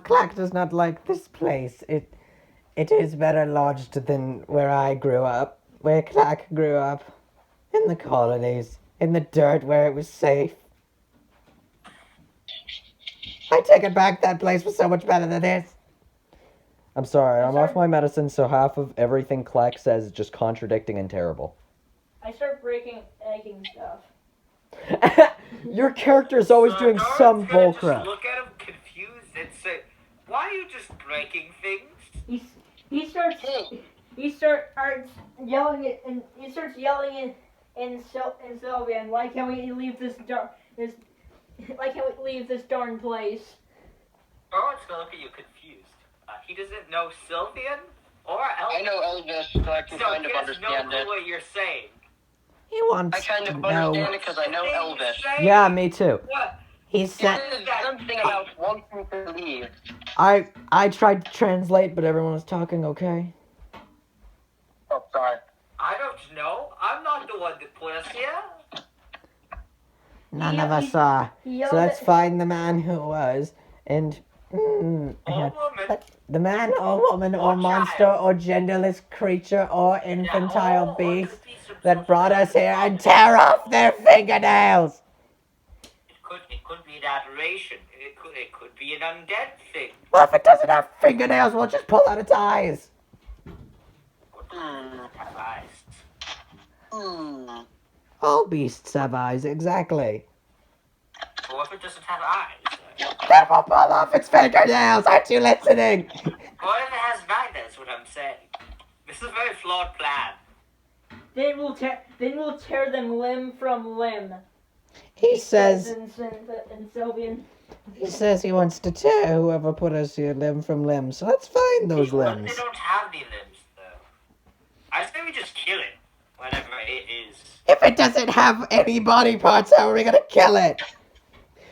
[SPEAKER 5] Klak does not like this place. It is better lodged than where I grew up, where Klak grew up, in the colonies, in the dirt where it was safe. I take it back, that place was so much better than this.
[SPEAKER 1] I'm sorry, I'm off my medicine, so half of everything Klak says is just contradicting and terrible.
[SPEAKER 3] I start egging stuff.
[SPEAKER 1] Your character is always doing some bullcrap.
[SPEAKER 2] Just look at him confused and say, "Why are you just breaking things?"
[SPEAKER 3] He starts yelling in Sylvian. Why can't we leave this darn place?
[SPEAKER 2] Erwin's gonna look at you confused. He doesn't know Sylvian or Elvish.
[SPEAKER 4] I know Elvish, so I can kind of understand
[SPEAKER 2] no
[SPEAKER 4] it.
[SPEAKER 2] clue what you're saying.
[SPEAKER 5] He wants
[SPEAKER 4] I kind
[SPEAKER 5] to
[SPEAKER 4] of
[SPEAKER 5] know.
[SPEAKER 4] understand it because I know Elvish.
[SPEAKER 1] Yeah, me too.
[SPEAKER 2] What?
[SPEAKER 5] He said
[SPEAKER 4] It is something about wanting to leave.
[SPEAKER 5] I tried to translate, but everyone was talking okay.
[SPEAKER 4] Oh, sorry.
[SPEAKER 2] I don't know. I'm not the one that put us here.
[SPEAKER 5] None
[SPEAKER 3] Yeah,
[SPEAKER 5] of us are.
[SPEAKER 3] yeah,
[SPEAKER 5] So let's
[SPEAKER 3] but-
[SPEAKER 5] find the man who was. And
[SPEAKER 2] Or woman.
[SPEAKER 5] the man or woman or
[SPEAKER 2] Or
[SPEAKER 5] monster
[SPEAKER 2] child.
[SPEAKER 5] or genderless creature or infantile
[SPEAKER 2] or
[SPEAKER 5] beast
[SPEAKER 2] could be some
[SPEAKER 5] that
[SPEAKER 2] sort
[SPEAKER 5] brought
[SPEAKER 2] of
[SPEAKER 5] us here and
[SPEAKER 2] abomination.
[SPEAKER 5] tear off their fingernails.
[SPEAKER 2] It could be an aberration. It could be an undead thing.
[SPEAKER 5] Well, if it doesn't have fingernails, we'll just pull out its eyes.
[SPEAKER 2] Have eyes.
[SPEAKER 5] All beasts have eyes, exactly.
[SPEAKER 2] Or if it doesn't have eyes.
[SPEAKER 5] Then we'll pull off its fingernails. Aren't you listening?
[SPEAKER 2] Or if it has neither, is what I'm saying. This is a very flawed plan.
[SPEAKER 3] Then we'll tear them limb from limb.
[SPEAKER 5] He says
[SPEAKER 3] in Sylvian.
[SPEAKER 5] he wants to tear whoever put us here limb from limb. So let's find those
[SPEAKER 2] What if
[SPEAKER 5] limbs.
[SPEAKER 2] they don't have any limbs, though? I say we just kill it. Whatever it is.
[SPEAKER 5] If it doesn't have any body parts, how are we gonna kill it?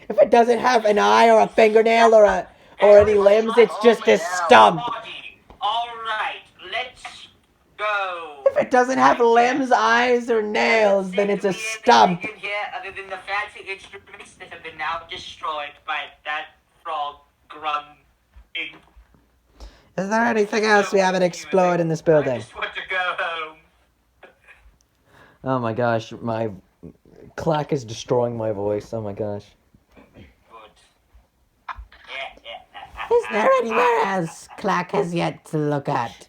[SPEAKER 5] If it doesn't have an eye or a fingernail or any limbs, it's just a stump.
[SPEAKER 2] Alright, let's go.
[SPEAKER 5] If it doesn't have limbs, eyes, or nails, then it's a stump.
[SPEAKER 2] In here other than the fancy instruments that have been now destroyed by that frog grunting.
[SPEAKER 5] Is there anything else we haven't explored in this building?
[SPEAKER 2] I just want to go home.
[SPEAKER 1] Oh my gosh, my Klak is destroying my voice. Oh my gosh.
[SPEAKER 2] Good.
[SPEAKER 5] Is there anywhere else Klak has yet to look at?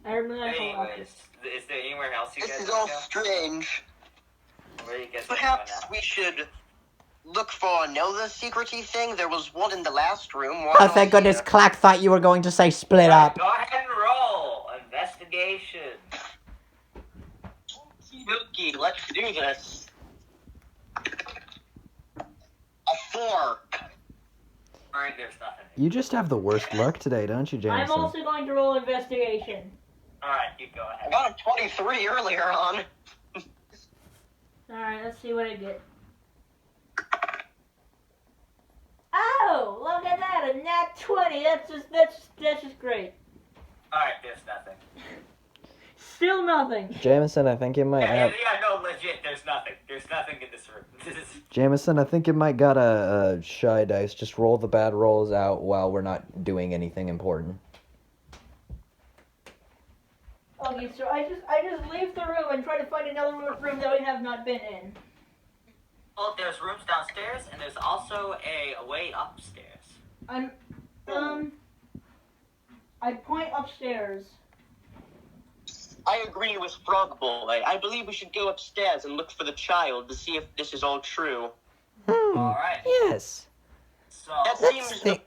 [SPEAKER 3] I remember that whole
[SPEAKER 2] Anyways, is there anywhere else you guys
[SPEAKER 4] This is
[SPEAKER 2] wanna
[SPEAKER 4] all
[SPEAKER 2] go?
[SPEAKER 4] strange.
[SPEAKER 2] Where you guys
[SPEAKER 4] Perhaps
[SPEAKER 2] wanna go now?
[SPEAKER 4] we should look for another secrety thing. There was one in the last room.
[SPEAKER 5] Oh, thank goodness Klak thought you were going to say split up.
[SPEAKER 2] Go ahead and roll. Investigation.
[SPEAKER 4] Spooky, let's do this. A 4.
[SPEAKER 2] Alright, there's nothing.
[SPEAKER 1] You just have the worst luck today, don't you,
[SPEAKER 3] I'm
[SPEAKER 1] Jameson?
[SPEAKER 3] also going to roll investigation.
[SPEAKER 2] Alright, you go
[SPEAKER 4] I
[SPEAKER 2] ahead.
[SPEAKER 4] got a 23 earlier on.
[SPEAKER 3] Alright, let's see what I get. Oh, look at that, a nat 20. That's just great.
[SPEAKER 2] Alright, there's nothing.
[SPEAKER 3] Still nothing.
[SPEAKER 1] Jameson, I think you might
[SPEAKER 2] Yeah,
[SPEAKER 1] have.
[SPEAKER 2] no, legit, there's nothing. There's nothing in this room. This is...
[SPEAKER 1] Jameson, I think you might got a shy dice. Just roll the bad rolls out while we're not doing anything important.
[SPEAKER 3] Okay, so I just leave the room and try to find another room that we have not been in.
[SPEAKER 2] Well, there's rooms downstairs, and there's also a way upstairs.
[SPEAKER 3] I point upstairs.
[SPEAKER 4] I agree with Frog Boy. I believe we should go upstairs and look for the child to see if this is all true.
[SPEAKER 2] Alright,
[SPEAKER 5] Yes.
[SPEAKER 2] so...
[SPEAKER 4] That
[SPEAKER 5] Let's
[SPEAKER 4] seems
[SPEAKER 5] see.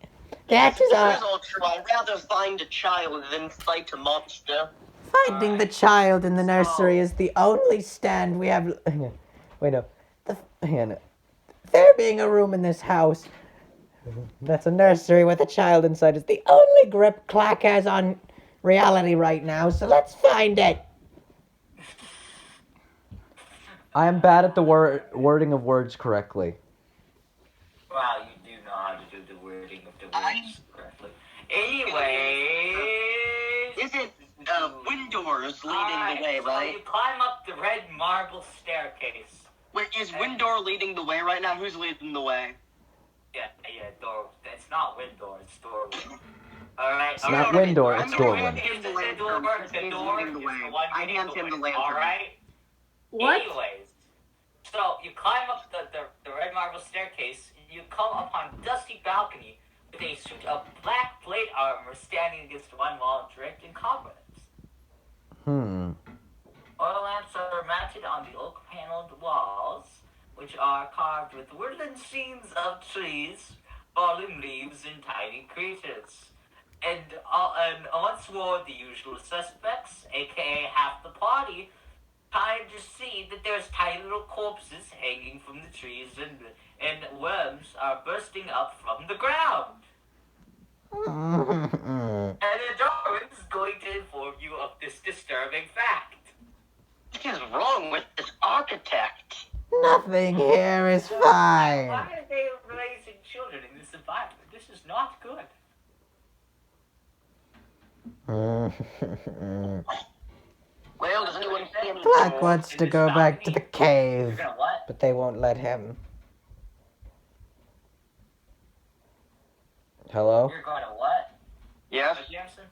[SPEAKER 5] That is
[SPEAKER 4] If it is all true. I'd rather find a child than fight a monster.
[SPEAKER 5] finding the child in the nursery is the only stand we have. Wait, no. Hang on. There being a room in this house that's a nursery with a child inside is the only grip Klak has on reality right now, so let's find it.
[SPEAKER 1] I am bad at the wording of words correctly.
[SPEAKER 2] Wow, you do know how to do the wording of the words correctly. Anyways...
[SPEAKER 4] Is it wind doors leading the way,
[SPEAKER 2] so
[SPEAKER 4] right?
[SPEAKER 2] you climb up the red marble staircase.
[SPEAKER 4] Wait, is wind door leading the way right now? Who's leading the way?
[SPEAKER 2] Yeah, door. It's not wind door, it's doorway. Alright,
[SPEAKER 1] It's not wind door, it's doorway.
[SPEAKER 2] The door is the one
[SPEAKER 4] I hand him the lantern.
[SPEAKER 2] Alright?
[SPEAKER 3] What?
[SPEAKER 2] Anyways, so you climb up the red marble staircase, you come upon a dusty balcony with a suit of black plate armor standing against one wall draped in cobwebs. Oil lamps are mounted on the oak-paneled walls, which are carved with woodland scenes of trees, fallen leaves, and tiny creatures. And once more, the usual suspects, aka half the party, kind to see that there's tiny little corpses hanging from the trees, and worms are bursting up from the ground. And Darwin's going to inform you of this disturbing fact.
[SPEAKER 4] What is wrong with this architect?
[SPEAKER 5] Nothing here is fine.
[SPEAKER 2] Why are they raising children in this environment? This is not good.
[SPEAKER 4] Well, does anyone see any
[SPEAKER 5] Klak
[SPEAKER 4] doors?
[SPEAKER 5] wants
[SPEAKER 2] In
[SPEAKER 5] to
[SPEAKER 2] this
[SPEAKER 5] go back to
[SPEAKER 2] balcony?
[SPEAKER 5] the
[SPEAKER 2] You're
[SPEAKER 5] cave,
[SPEAKER 2] gonna what?
[SPEAKER 5] but they won't let him.
[SPEAKER 1] Hello?
[SPEAKER 2] You're going to what?
[SPEAKER 4] Yes?
[SPEAKER 2] Jameson?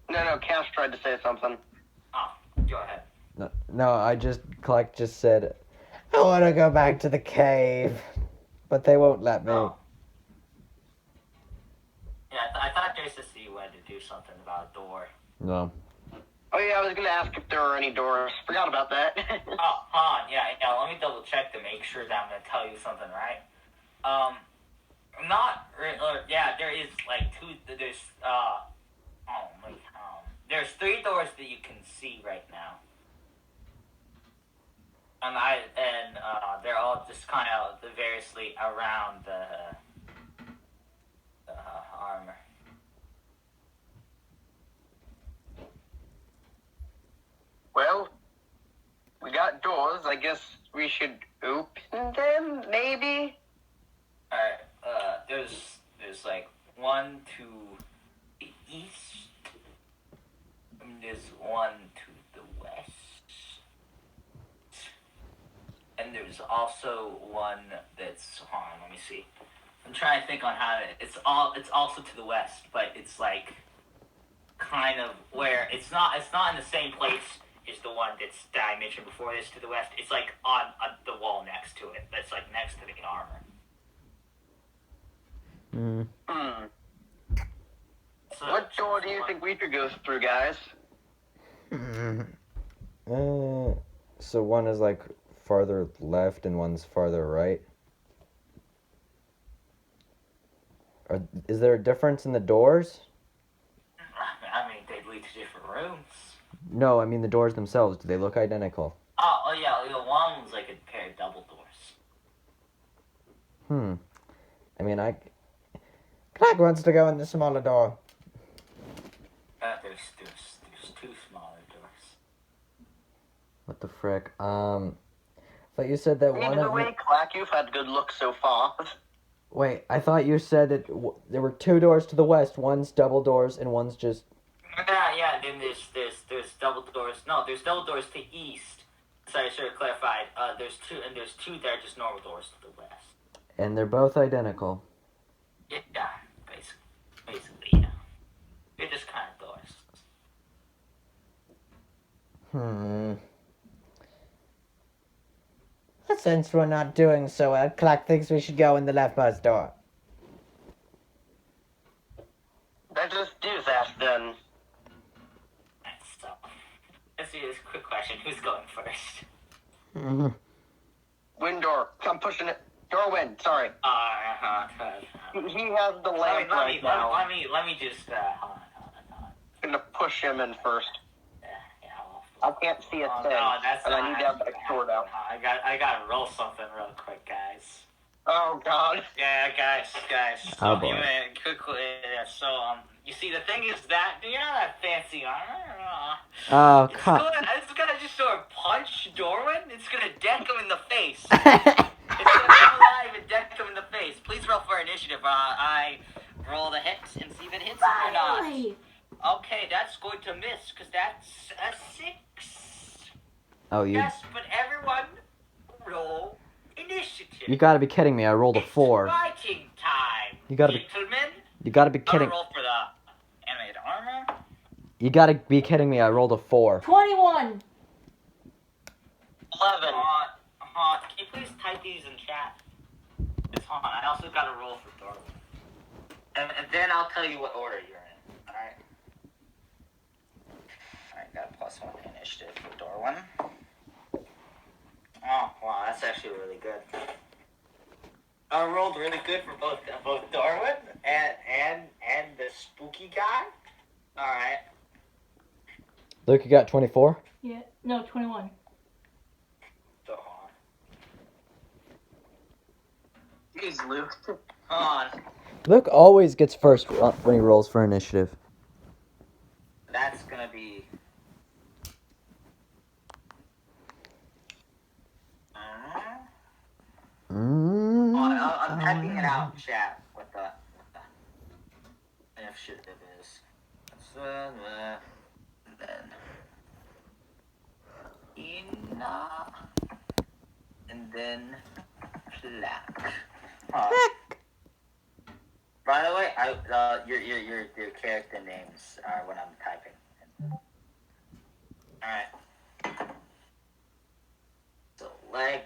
[SPEAKER 4] No, Cash tried to say something.
[SPEAKER 2] Oh, go ahead.
[SPEAKER 1] No, Clark just said,
[SPEAKER 5] I want to go back to the cave, but they won't let me.
[SPEAKER 2] Oh. Yeah, I thought Jason said you wanted to do something about a door.
[SPEAKER 1] no.
[SPEAKER 4] Oh yeah, I was gonna ask if there were any doors. Forgot about that.
[SPEAKER 2] Oh, hold on. Yeah, let me double check to make sure that I'm gonna tell you something right. Yeah, there is like two. There's 3 doors that you can see right now, and they're all just kind of variously around the armor.
[SPEAKER 4] Well, we got doors. I guess we should open them, maybe?
[SPEAKER 2] Alright, there's like one to the east, and there's one to the west, and there's also one that's, hold on, let me see. I'm trying to think on how to, it's also to the west, but it's like kind of where it's not in the same place as the one that I mentioned before this to the west. It's like on the wall next to it. That's like next to the armor. So,
[SPEAKER 4] What door do you think we should go through, guys?
[SPEAKER 1] So one is like farther left and one's farther right. Is there a difference in the doors?
[SPEAKER 2] I mean, they lead to different rooms.
[SPEAKER 1] No, I mean the doors themselves. Do they look identical?
[SPEAKER 2] Oh yeah, the one was like a pair of double doors.
[SPEAKER 1] I mean,
[SPEAKER 5] Klak wants to go in the smaller door.
[SPEAKER 2] There's 2 smaller doors.
[SPEAKER 1] what the frick? But you said that one
[SPEAKER 4] Either
[SPEAKER 1] of
[SPEAKER 4] way,
[SPEAKER 1] them...
[SPEAKER 4] Klak, you've had good luck so far.
[SPEAKER 1] Wait, I thought you said that there were 2 doors to the west. One's double doors and one's just...
[SPEAKER 2] Yeah. Then there's double doors. No, there's double doors to east. Sorry, I should have clarified. There's 2 that are just normal doors to the west.
[SPEAKER 1] And they're both identical.
[SPEAKER 2] Yeah, basically, yeah. They're just kind of doors.
[SPEAKER 5] Since we're not doing so well, Klak thinks we should go in the leftmost door.
[SPEAKER 4] Let's just do that then.
[SPEAKER 2] So, let's do this quick question. Who's going first?
[SPEAKER 4] Wind door. I'm pushing it. Door wind, sorry. He has the lamp right now.
[SPEAKER 2] Let me just, hold on.
[SPEAKER 4] I'm gonna push him in first.
[SPEAKER 2] Yeah,
[SPEAKER 4] I can't see a thing,
[SPEAKER 2] no, that's
[SPEAKER 4] and
[SPEAKER 2] not
[SPEAKER 4] I need to have
[SPEAKER 2] actually
[SPEAKER 4] that sword out.
[SPEAKER 2] I gotta roll something real quick, guys.
[SPEAKER 4] Oh god.
[SPEAKER 2] Yeah, guys.
[SPEAKER 1] Oh, boy.
[SPEAKER 2] You see, the thing is that you know that fancy armor.
[SPEAKER 1] Oh,
[SPEAKER 2] It's gonna just sort of punch Dorwin. It's gonna deck him in the face. It's gonna come alive and deck him in the face. Please roll for initiative. I roll the hit and see if it hits him or not.
[SPEAKER 6] Finally!
[SPEAKER 2] Okay, that's going to miss because that's a 6.
[SPEAKER 1] Oh,
[SPEAKER 2] Yes, but everyone roll initiative.
[SPEAKER 1] You gotta be kidding me. I rolled a 4.
[SPEAKER 2] It's fighting time.
[SPEAKER 1] You gotta be-
[SPEAKER 2] Gentlemen,
[SPEAKER 1] You gotta be
[SPEAKER 2] I'm
[SPEAKER 1] kidding...
[SPEAKER 2] gonna roll for the animated armor.
[SPEAKER 1] You gotta be kidding me. I rolled a 4.
[SPEAKER 3] 21.
[SPEAKER 4] 11.
[SPEAKER 2] Can you please type these in chat? Just hold on. I also got to roll for Darwin. And then I'll tell you what order you're in. Alright? Alright, got a +1 initiative for Darwin. Oh, wow, that's actually really good. I rolled really good for both Darwin and the spooky guy. Alright.
[SPEAKER 1] Luke, you got 24?
[SPEAKER 3] Yeah. No, 21.
[SPEAKER 2] So hold
[SPEAKER 4] Jeez, Luke.
[SPEAKER 2] on.
[SPEAKER 1] Luke always gets first when he rolls for initiative.
[SPEAKER 2] That's gonna be. I'm typing it out in chat what the initiative is. And then Ina, and then Klak. By the way, your character names are what I'm typing. Alright. So Leg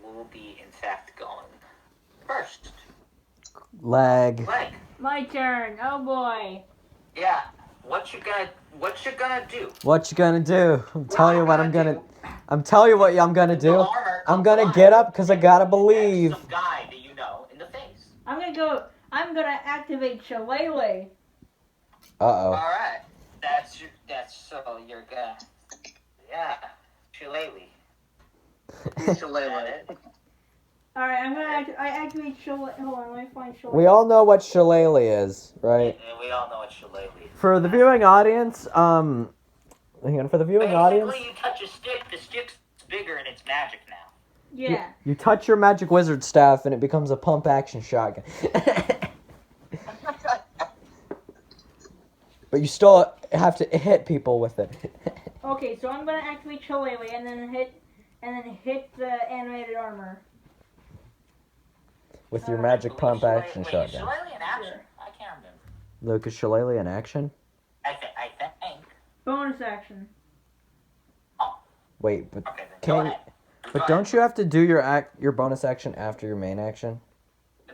[SPEAKER 2] will be in fact going first.
[SPEAKER 1] Leg.
[SPEAKER 2] Leg.
[SPEAKER 3] My turn. Oh boy.
[SPEAKER 2] Yeah. What you gonna do?
[SPEAKER 1] What you gonna do? I'm telling you what I'm gonna.
[SPEAKER 2] do.
[SPEAKER 1] I'm telling you what I'm gonna do.
[SPEAKER 2] Armor
[SPEAKER 1] I'm
[SPEAKER 2] comes
[SPEAKER 1] gonna
[SPEAKER 2] alive.
[SPEAKER 1] get up because I gotta believe.
[SPEAKER 2] Some guy that you know in the face.
[SPEAKER 3] I'm gonna activate Shillelagh.
[SPEAKER 1] Uh-oh.
[SPEAKER 2] Alright. That's so you're gonna. Yeah. Shillelagh.
[SPEAKER 4] Shillelagh.
[SPEAKER 3] Alright, I activate Shillelagh. Hold on, let me find Shillelagh.
[SPEAKER 1] We all know what shillelagh is, right?
[SPEAKER 2] And we all know what Shillelagh is.
[SPEAKER 1] For the viewing audience, hang on, for the viewing audience,
[SPEAKER 2] Basically, you touch a stick, the stick's bigger and it's magic now.
[SPEAKER 3] Yeah.
[SPEAKER 1] you touch your magic wizard staff and it becomes a pump action shotgun. But you still have to hit people with it.
[SPEAKER 3] Okay, so I'm gonna activate Shillelagh and then hit the animated armor.
[SPEAKER 1] With your magic pump action
[SPEAKER 2] Wait,
[SPEAKER 1] shotgun.
[SPEAKER 2] is Shillelagh in action?
[SPEAKER 3] Sure.
[SPEAKER 2] I can't remember.
[SPEAKER 1] Lucas Shillelagh in action?
[SPEAKER 2] I think.
[SPEAKER 3] Bonus action.
[SPEAKER 1] Wait, but
[SPEAKER 2] Okay, then
[SPEAKER 1] can
[SPEAKER 2] go
[SPEAKER 1] you,
[SPEAKER 2] ahead.
[SPEAKER 1] but don't you have to do your bonus action after your main action?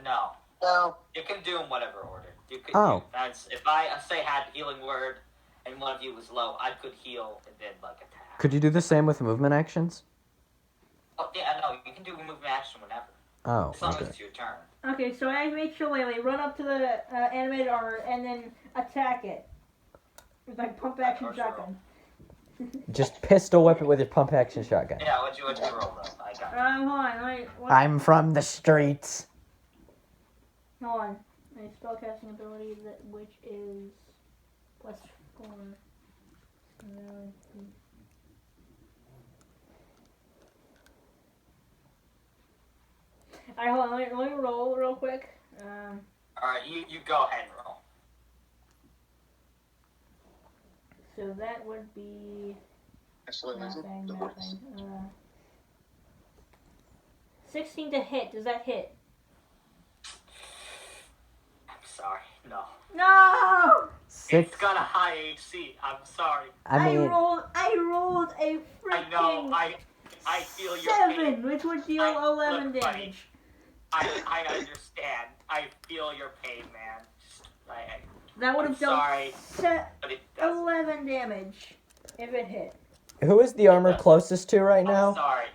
[SPEAKER 2] No.
[SPEAKER 4] No.
[SPEAKER 2] You can do them whatever order. You could.
[SPEAKER 1] Oh.
[SPEAKER 2] If I say had healing word and one of you was low, I could heal and then attack.
[SPEAKER 1] Could you do the same with movement actions?
[SPEAKER 2] Oh yeah, no, you can do movement action whenever.
[SPEAKER 1] Oh,
[SPEAKER 2] As long
[SPEAKER 1] okay.
[SPEAKER 2] as it's your turn.
[SPEAKER 3] Okay, so I activate Shillelagh, run up to the animated armor, and then attack it with my pump action shotgun.
[SPEAKER 1] Just pistol whip it with your pump action shotgun.
[SPEAKER 2] Yeah, what'd you roll though? I got it.
[SPEAKER 3] Hold on,
[SPEAKER 1] I'm from the streets.
[SPEAKER 3] hold on. My spellcasting ability, which is +4. Alright, hold on, let me roll real quick.
[SPEAKER 2] Alright, you go ahead and roll.
[SPEAKER 3] So that would be nothing. 16 to hit. Does that hit?
[SPEAKER 2] I'm sorry, no.
[SPEAKER 3] No!
[SPEAKER 1] Six.
[SPEAKER 2] It's got a high AC. I'm sorry.
[SPEAKER 1] I mean,
[SPEAKER 3] I rolled a
[SPEAKER 2] I know.
[SPEAKER 3] freaking
[SPEAKER 2] I feel your pain.
[SPEAKER 3] 7, which would deal 11
[SPEAKER 2] look, buddy,
[SPEAKER 3] damage.
[SPEAKER 2] I understand. I feel your pain, man.
[SPEAKER 3] That would
[SPEAKER 2] I'm
[SPEAKER 3] have done
[SPEAKER 2] sorry, but it doesn't.
[SPEAKER 3] 11 damage if it hit.
[SPEAKER 1] who is the armor closest to right
[SPEAKER 2] I'm
[SPEAKER 1] now?
[SPEAKER 2] sorry.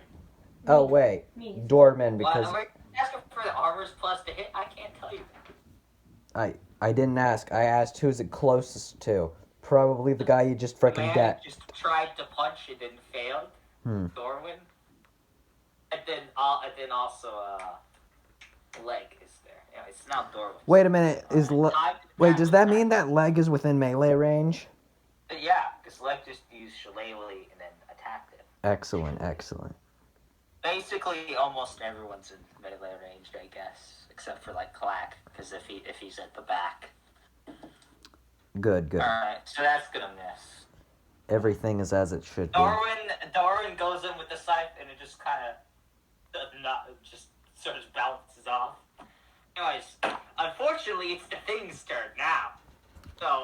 [SPEAKER 1] Oh wait,
[SPEAKER 3] Me.
[SPEAKER 1] Dorman,
[SPEAKER 2] Well,
[SPEAKER 1] because
[SPEAKER 2] am I asking for the armors plus to hit? I can't tell you that.
[SPEAKER 1] I didn't ask. I asked who's it closest to. Probably the guy you just
[SPEAKER 2] The
[SPEAKER 1] freaking
[SPEAKER 2] man
[SPEAKER 1] dead.
[SPEAKER 2] just tried to punch and then failed. Thorwin. And then also Leg is there. Yeah, it's not Thorwin.
[SPEAKER 1] Wait a minute. Wait, does that mean that Leg is within melee range?
[SPEAKER 2] Yeah, because Leg just used Shillelagh and then attacked it.
[SPEAKER 1] Excellent, excellent.
[SPEAKER 2] Basically, almost everyone's in melee range, I guess, except for Klak, because if he's at the back.
[SPEAKER 1] Good, good.
[SPEAKER 2] All right, so that's gonna miss.
[SPEAKER 1] Everything is as it should be.
[SPEAKER 2] Darwin goes in with the scythe, and it just kind of just sort of bounces off. Anyways, unfortunately, it's the thing's turn now. So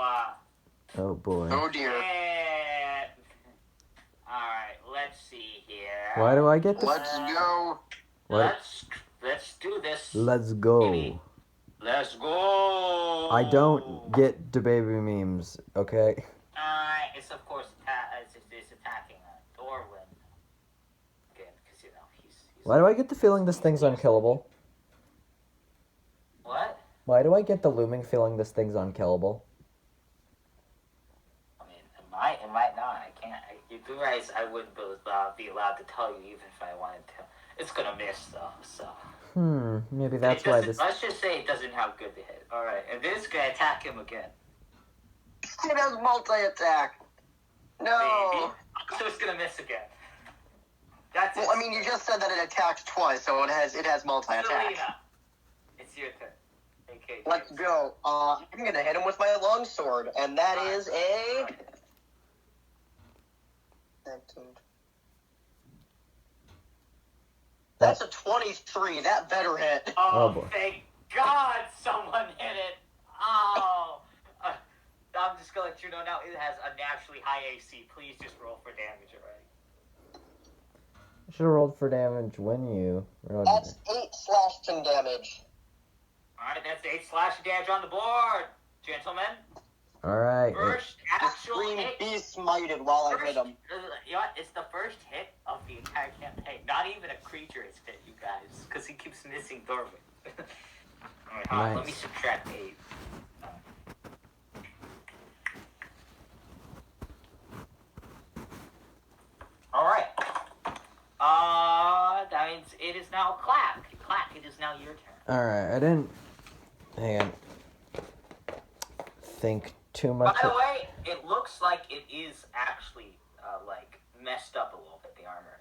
[SPEAKER 1] Oh boy.
[SPEAKER 4] Oh dear.
[SPEAKER 2] Alright, let's see here.
[SPEAKER 1] Why do I get this?
[SPEAKER 4] Let's go.
[SPEAKER 2] Let's do this.
[SPEAKER 1] Let's go.
[SPEAKER 2] Baby. Let's go.
[SPEAKER 1] I don't get the baby memes, okay?
[SPEAKER 2] It's of course it's attacking Thorwin again because he's.
[SPEAKER 1] Why do I get the feeling this thing's unkillable?
[SPEAKER 2] What?
[SPEAKER 1] Why do I get the looming feeling this thing's unkillable?
[SPEAKER 2] I mean, it might not. I can't. You guys, I wouldn't be allowed to tell you even if I wanted to. It's gonna miss though, so.
[SPEAKER 1] Maybe that's why this.
[SPEAKER 2] Let's just say it doesn't have good to hit. All right, and then it's gonna attack him again.
[SPEAKER 4] It has multi-attack. No.
[SPEAKER 2] Maybe. So it's gonna miss again. That's it.
[SPEAKER 4] Well, I mean, you just said that it attacks twice, so it has multi-attack.
[SPEAKER 2] Selena, it's your turn. Okay.
[SPEAKER 4] Let's go. I'm gonna hit him with my longsword, and that is a. That's a 23. That better hit.
[SPEAKER 2] Oh,
[SPEAKER 1] boy.
[SPEAKER 2] thank God someone hit it. Oh. I'm just gonna let you know now it has a naturally high AC. Please just roll for damage already.
[SPEAKER 1] I should have rolled for damage when you rolled.
[SPEAKER 4] That's 8 slashing damage.
[SPEAKER 2] Alright, that's 8 slashing damage on the board, gentlemen.
[SPEAKER 1] Alright.
[SPEAKER 2] First
[SPEAKER 4] The
[SPEAKER 2] actual
[SPEAKER 4] screen
[SPEAKER 2] hit.
[SPEAKER 4] be smited while I hit him.
[SPEAKER 2] You know what? It's the first hit of the entire campaign. Not even a creature has hit you guys, because he keeps missing doorway. Alright, hold on, let me
[SPEAKER 1] Nice.
[SPEAKER 2] subtract 8. Alright. That means it is now Klak. Klak, it is now your turn.
[SPEAKER 1] Alright, I didn't. Hang on. Think too much.
[SPEAKER 2] By the way, it looks like it is actually, messed up a little bit, the armor.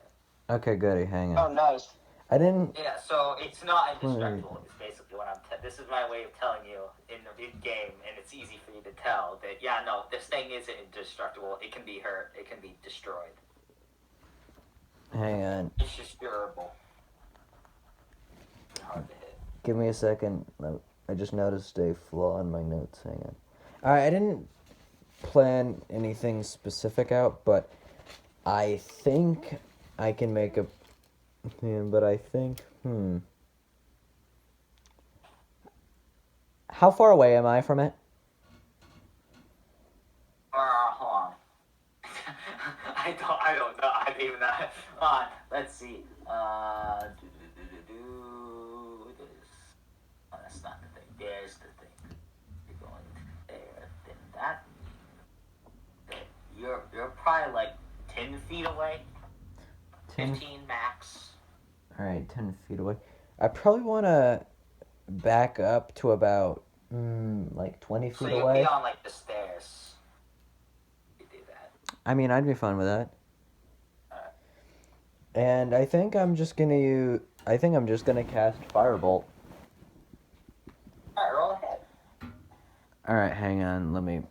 [SPEAKER 1] Okay, goody, hang
[SPEAKER 4] Oh,
[SPEAKER 1] on.
[SPEAKER 4] nice.
[SPEAKER 1] I didn't.
[SPEAKER 2] Yeah, so it's not indestructible, is basically what this is my way of telling you in game, and it's easy for you to tell that, yeah, no, this thing isn't indestructible. It can be hurt. It can be destroyed.
[SPEAKER 1] Hang on.
[SPEAKER 2] It's just durable. It's hard to hit.
[SPEAKER 1] Give me a second. I just noticed a flaw in my notes. Hang on. Alright, I didn't plan anything specific out, but I think I can make a. Yeah, but I think. How far away am I from it?
[SPEAKER 2] Hold on. I don't know. I don't even know. Hold on. Let's see. This. Oh, that's not the thing. There's the thing. You're going there. Then that. You're probably like 10 feet away. 15 max.
[SPEAKER 1] Alright, 10 feet away. I probably want to back up to about, 20
[SPEAKER 2] So
[SPEAKER 1] feet
[SPEAKER 2] you'll
[SPEAKER 1] away.
[SPEAKER 2] be on like the stairs. You do that.
[SPEAKER 1] I mean, I'd be fine with that.
[SPEAKER 2] Alright.
[SPEAKER 1] And I think I'm just gonna cast Firebolt.
[SPEAKER 2] Alright, roll ahead.
[SPEAKER 1] Alright, hang on, let me.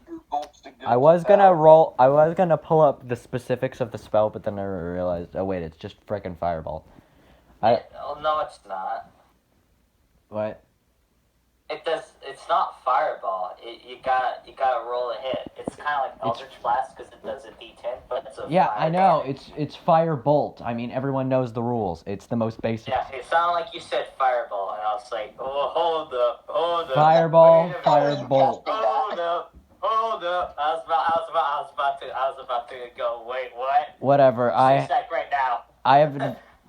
[SPEAKER 4] Two bolts to go
[SPEAKER 1] I was
[SPEAKER 4] to
[SPEAKER 1] gonna
[SPEAKER 4] battle.
[SPEAKER 1] I was gonna pull up the specifics of the spell, but then I realized, oh wait, it's just frickin' Fireball.
[SPEAKER 2] No, it's not.
[SPEAKER 1] What?
[SPEAKER 2] It's not fireball. You gotta roll a hit. It's kind of like Eldritch Blast because it does a D10, but it's a
[SPEAKER 1] Yeah,
[SPEAKER 2] fire
[SPEAKER 1] I know,
[SPEAKER 2] damage.
[SPEAKER 1] it's Firebolt. I mean, everyone knows the rules. It's the most basic.
[SPEAKER 2] Yeah, it sounded like you said fireball, and I was like, oh, hold up.
[SPEAKER 1] Fireball,
[SPEAKER 2] Wait a minute.
[SPEAKER 1] Firebolt.
[SPEAKER 2] Hold up. I was about to go. Wait, what?
[SPEAKER 1] Whatever,
[SPEAKER 2] She's like right now.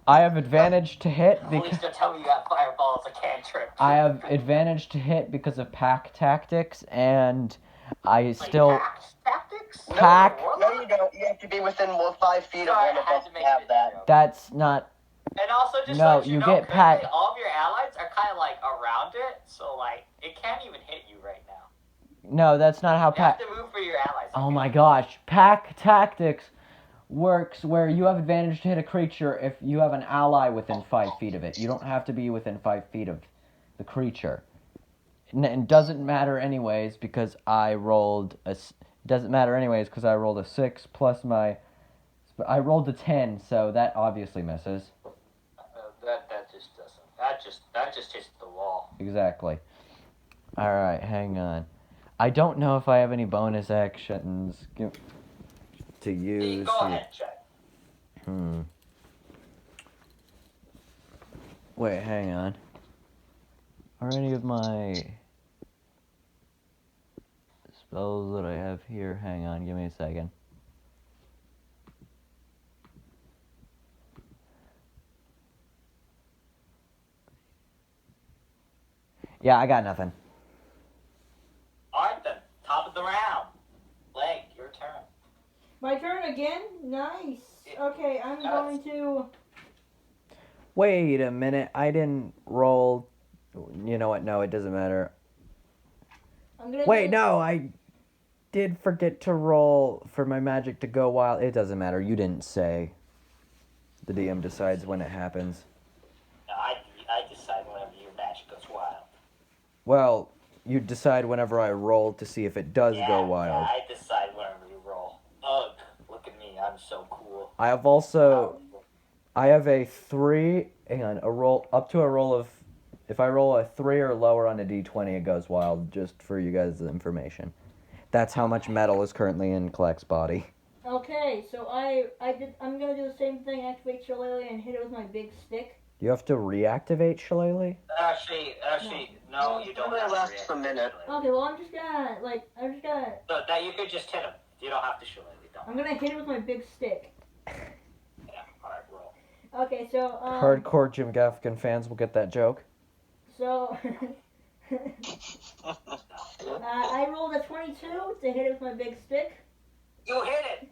[SPEAKER 1] I have advantage to hit
[SPEAKER 2] Please
[SPEAKER 1] because
[SPEAKER 2] don't tell me you got fireball as a cantrip.
[SPEAKER 1] I have advantage to hit because of pack tactics, and I
[SPEAKER 2] Like
[SPEAKER 1] still
[SPEAKER 2] tactics?
[SPEAKER 1] Pack.
[SPEAKER 4] No, you don't. You have to be within 5 feet of
[SPEAKER 2] Sorry,
[SPEAKER 4] one
[SPEAKER 2] I
[SPEAKER 4] of
[SPEAKER 2] had
[SPEAKER 4] us
[SPEAKER 2] to
[SPEAKER 4] to
[SPEAKER 2] make
[SPEAKER 4] have
[SPEAKER 2] this
[SPEAKER 4] that.
[SPEAKER 2] joke.
[SPEAKER 1] That's not.
[SPEAKER 2] And also, just
[SPEAKER 1] No,
[SPEAKER 2] let you
[SPEAKER 1] you
[SPEAKER 2] know,
[SPEAKER 1] get
[SPEAKER 2] currently
[SPEAKER 1] pack.
[SPEAKER 2] all of your allies are kind of like around it, so like it can't even hit you right now.
[SPEAKER 1] No, that's not how
[SPEAKER 2] You have
[SPEAKER 1] pack.
[SPEAKER 2] to move for your allies.
[SPEAKER 1] Oh my gosh, pack tactics works where you have advantage to hit a creature if you have an ally within 5 feet of it. You don't have to be within 5 feet of the creature. It doesn't matter anyways because I rolled a. Doesn't matter anyways because I rolled a 6 plus my. I rolled a 10, so that obviously misses.
[SPEAKER 2] That just doesn't. That just hits the wall.
[SPEAKER 1] Exactly. All right, hang on. I don't know if I have any bonus actions to use.
[SPEAKER 2] Go ahead, check.
[SPEAKER 1] Wait, hang on. Are any of my spells that I have here? Hang on, give me a second. Yeah, I got nothing.
[SPEAKER 2] Alright then, top of the round. Leg, your turn.
[SPEAKER 3] My turn again? Nice. Okay, I'm
[SPEAKER 2] Yes.
[SPEAKER 3] going to.
[SPEAKER 1] Wait a minute, I didn't roll. You know what? No, it doesn't matter.
[SPEAKER 3] I'm gonna
[SPEAKER 1] Wait,
[SPEAKER 3] do-
[SPEAKER 1] no, I did forget to roll for my magic to go wild. It doesn't matter. You didn't say. The DM decides when it happens.
[SPEAKER 2] I decide whenever your magic
[SPEAKER 1] Well, you decide whenever I roll to see if it does go wild.
[SPEAKER 2] Yeah, I decide whenever you roll. Ugh, look at me, I'm so cool.
[SPEAKER 1] I have also, I have a 3, hang on, a roll, up to a roll of, if I roll a 3 or lower on a d20, it goes wild, just for you guys' information. That's how much metal is currently in Klak's body.
[SPEAKER 3] Okay, so I'm gonna do the same thing, activate Shillelagh and hit it with my big stick.
[SPEAKER 1] You have to reactivate Shillelagh?
[SPEAKER 2] Actually, no, you don't
[SPEAKER 4] It
[SPEAKER 2] have to
[SPEAKER 4] lasts
[SPEAKER 2] react
[SPEAKER 4] a minute.
[SPEAKER 2] to it.
[SPEAKER 3] Okay, well I'm just gonna
[SPEAKER 2] So that you could just hit him. You don't have to shoot him.
[SPEAKER 3] I'm gonna hit it with my big stick.
[SPEAKER 2] Yeah, alright, roll.
[SPEAKER 3] Okay, so
[SPEAKER 1] Hardcore Jim Gaffigan fans will get that joke.
[SPEAKER 3] So I rolled a 22 to hit it with my big stick.
[SPEAKER 2] You hit it!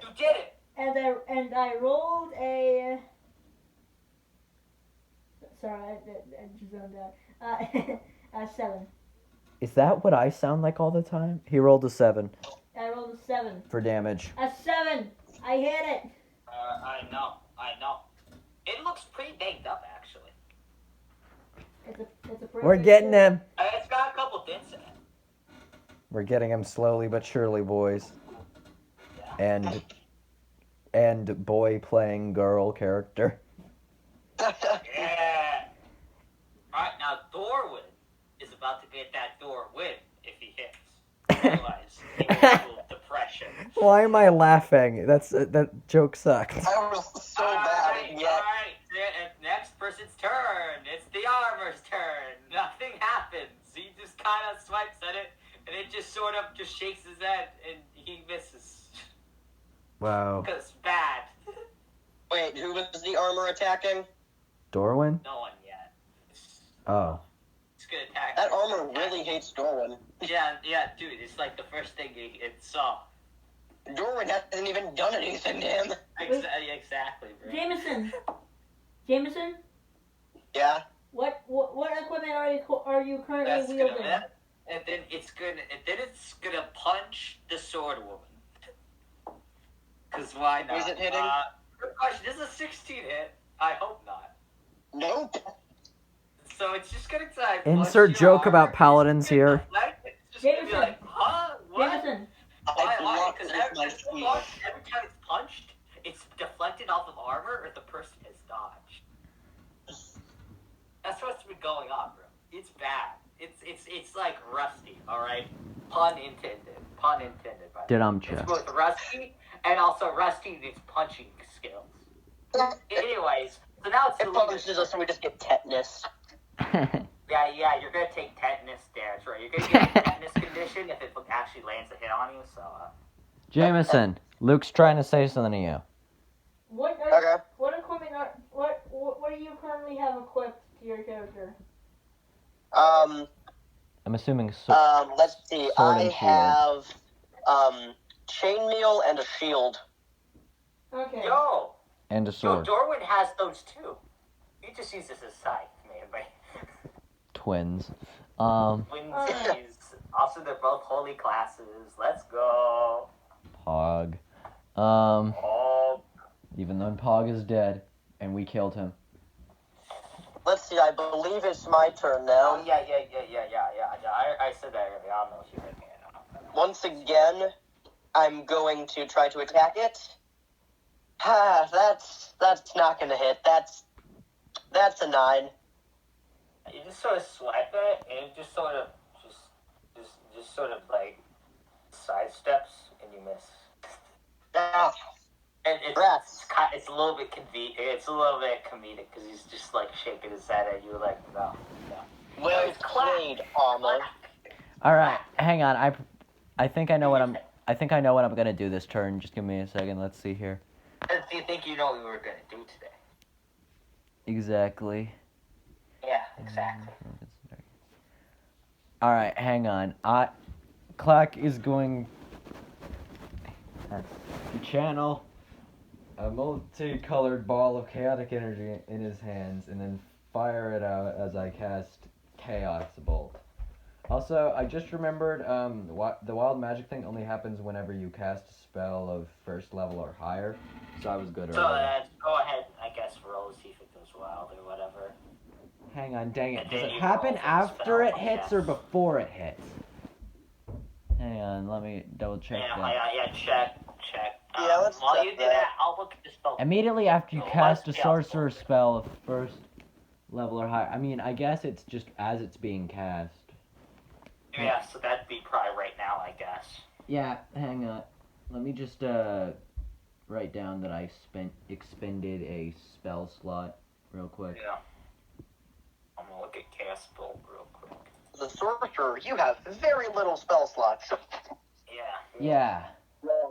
[SPEAKER 2] You did it!
[SPEAKER 3] And I rolled a. Sorry, I just zoned out. A 7.
[SPEAKER 1] Is that what I sound like all the time? He rolled a 7
[SPEAKER 3] I rolled a 7.
[SPEAKER 1] for damage.
[SPEAKER 3] A 7. I hit it.
[SPEAKER 2] I know. It looks pretty baked up, actually.
[SPEAKER 3] It's a pretty
[SPEAKER 1] We're
[SPEAKER 3] big
[SPEAKER 1] getting
[SPEAKER 3] stick.
[SPEAKER 1] him.
[SPEAKER 2] It's got a couple dents in it.
[SPEAKER 1] We're getting him slowly but surely, boys. And boy playing girl character.
[SPEAKER 2] Yeah. Alright, now Dorwin is about to get that door win if he hits. Otherwise, he will feel depression.
[SPEAKER 1] Why am I laughing? That joke sucked.
[SPEAKER 4] I was so bad, and yet
[SPEAKER 2] Alright, next person's turn. It's the armor's turn. Nothing happens. He just kind of swipes at it, and it just sort of just shakes his head, and he misses.
[SPEAKER 1] Wow.
[SPEAKER 2] Because bad.
[SPEAKER 4] wait, who was the armor attacking?
[SPEAKER 1] Dorwin?
[SPEAKER 2] No one yet.
[SPEAKER 1] Oh.
[SPEAKER 2] It's gonna attack.
[SPEAKER 4] That armor really hates Dorwin.
[SPEAKER 2] Yeah, dude. It's like the first thing it saw.
[SPEAKER 4] Dorwin hasn't even done anything to him.
[SPEAKER 2] Exactly, bro.
[SPEAKER 3] Jameson,
[SPEAKER 4] Yeah.
[SPEAKER 3] what equipment are you currently
[SPEAKER 2] That's
[SPEAKER 3] wielding?
[SPEAKER 2] gonna, and then it's gonna punch the sword woman. Cause why not?
[SPEAKER 4] Is it hitting?
[SPEAKER 2] Good question. This is a 16 hit. I hope not.
[SPEAKER 4] Nope.
[SPEAKER 2] So it's just gonna type.
[SPEAKER 1] Insert joke about paladins here.
[SPEAKER 2] It's just gonna be
[SPEAKER 3] Jameson.
[SPEAKER 2] like, huh? What?
[SPEAKER 3] Jameson,
[SPEAKER 2] Why?
[SPEAKER 4] blocked
[SPEAKER 2] Because
[SPEAKER 4] it with my shield.
[SPEAKER 2] every time it's punched, it's deflected off of armor, or the person has dodged. That's what's been going on, bro. It's bad. It's like rusty. All right. Pun intended. By the way. It's both rusty and also rusty in its punching skills. Anyways, so now it's
[SPEAKER 4] It punches us and we just get tetanus.
[SPEAKER 2] Yeah, you're gonna take tetanus there. That's right. You're gonna get a tetanus condition if it actually lands a hit on you. So.
[SPEAKER 1] Jameson, Luke's trying to say something to you.
[SPEAKER 3] what
[SPEAKER 4] Okay.
[SPEAKER 3] equipment what do you currently have equipped to your character?
[SPEAKER 1] I'm assuming
[SPEAKER 4] Let's see.
[SPEAKER 1] Sword
[SPEAKER 4] I
[SPEAKER 1] and
[SPEAKER 4] have chainmail and a shield.
[SPEAKER 3] Okay.
[SPEAKER 2] Yo,
[SPEAKER 1] and a sword.
[SPEAKER 2] Dorwin has those too. He just uses his scythe, man.
[SPEAKER 1] Twins.
[SPEAKER 2] Twinsies. Also, they're both holy classes. Let's go.
[SPEAKER 1] Pog.
[SPEAKER 2] Oh,
[SPEAKER 1] Even though Pog is dead, and we killed him.
[SPEAKER 4] Let's see. I believe it's my turn now.
[SPEAKER 2] yeah. I said that earlier. I don't know if you heard me or not.
[SPEAKER 4] Once again, I'm going to try to attack it. That's not gonna hit. That's a 9.
[SPEAKER 2] You just sort of swipe it, and it just sort of like sidesteps, and you miss.
[SPEAKER 4] Ah,
[SPEAKER 2] And
[SPEAKER 4] Rats.
[SPEAKER 2] it's a little bit It's a little bit comedic because he's just like shaking his head at you, like no.
[SPEAKER 4] well played, armor.
[SPEAKER 1] All right, hang on. I think I know what I'm gonna do this turn. Just give me a second. Let's see here.
[SPEAKER 2] Do you think you know what we were gonna do today?
[SPEAKER 1] Exactly.
[SPEAKER 2] Yeah, exactly.
[SPEAKER 1] All right, hang on. Klak is going to channel a multicolored ball of chaotic energy in his hands and then fire it out as I cast Chaos Bolt. Also, I just remembered the wild magic thing only happens whenever you cast a spell of first level or higher, so I was good
[SPEAKER 2] So
[SPEAKER 1] earlier.
[SPEAKER 2] go ahead, I guess, roll, see if it goes wild or whatever.
[SPEAKER 1] Hang on, dang it.
[SPEAKER 2] And
[SPEAKER 1] Does
[SPEAKER 2] then
[SPEAKER 1] it
[SPEAKER 2] you
[SPEAKER 1] happen
[SPEAKER 2] roll for the
[SPEAKER 1] after
[SPEAKER 2] spell,
[SPEAKER 1] it
[SPEAKER 2] I
[SPEAKER 1] hits or
[SPEAKER 2] guess.
[SPEAKER 1] before it hits? Hang on, let me double check that.
[SPEAKER 2] Yeah, check.
[SPEAKER 4] Yeah, let's
[SPEAKER 2] While
[SPEAKER 4] check
[SPEAKER 2] you do
[SPEAKER 4] that.
[SPEAKER 2] that, I'll look at the spell.
[SPEAKER 1] Immediately after you
[SPEAKER 2] So
[SPEAKER 1] cast a
[SPEAKER 2] let's
[SPEAKER 1] sorcerer spell of first level or higher. I mean, I guess it's just as it's being cast.
[SPEAKER 2] Yeah, so that'd be probably right now, I guess.
[SPEAKER 1] Yeah, hang on. Let me just write down that I expended a spell slot real quick.
[SPEAKER 2] Yeah. I'm gonna look at cast spell real quick.
[SPEAKER 4] The sorcerer, you have very little spell slots.
[SPEAKER 1] Yeah,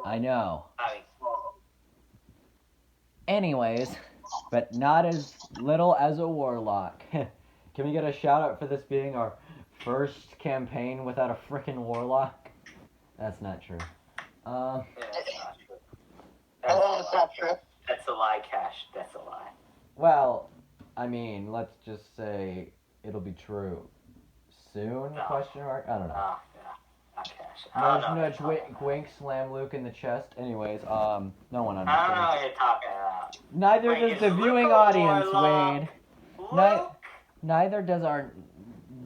[SPEAKER 1] I know.
[SPEAKER 2] I mean,
[SPEAKER 1] Anyways, but not as little as a warlock. Can we get a shout out for this being our first campaign without a frickin' warlock? That's not true.
[SPEAKER 2] yeah, that's not true.
[SPEAKER 4] That's not true.
[SPEAKER 2] That's a lie, Cash. That's a lie.
[SPEAKER 1] Well, I mean, let's just say it'll be true soon?
[SPEAKER 2] No.
[SPEAKER 1] Question mark. I don't know.
[SPEAKER 2] Oh, yeah. Not Cash. I don't know.
[SPEAKER 1] Nudge, nudge, wink, slam Luke in the chest. Anyways, no one
[SPEAKER 2] I don't know
[SPEAKER 1] understands.
[SPEAKER 2] what you're talking about.
[SPEAKER 1] Neither
[SPEAKER 2] Wait,
[SPEAKER 1] does
[SPEAKER 2] is
[SPEAKER 1] the
[SPEAKER 2] Luke
[SPEAKER 1] viewing
[SPEAKER 2] a
[SPEAKER 1] audience,
[SPEAKER 2] warlock?
[SPEAKER 1] Wade.
[SPEAKER 2] Luke?
[SPEAKER 1] Neither does our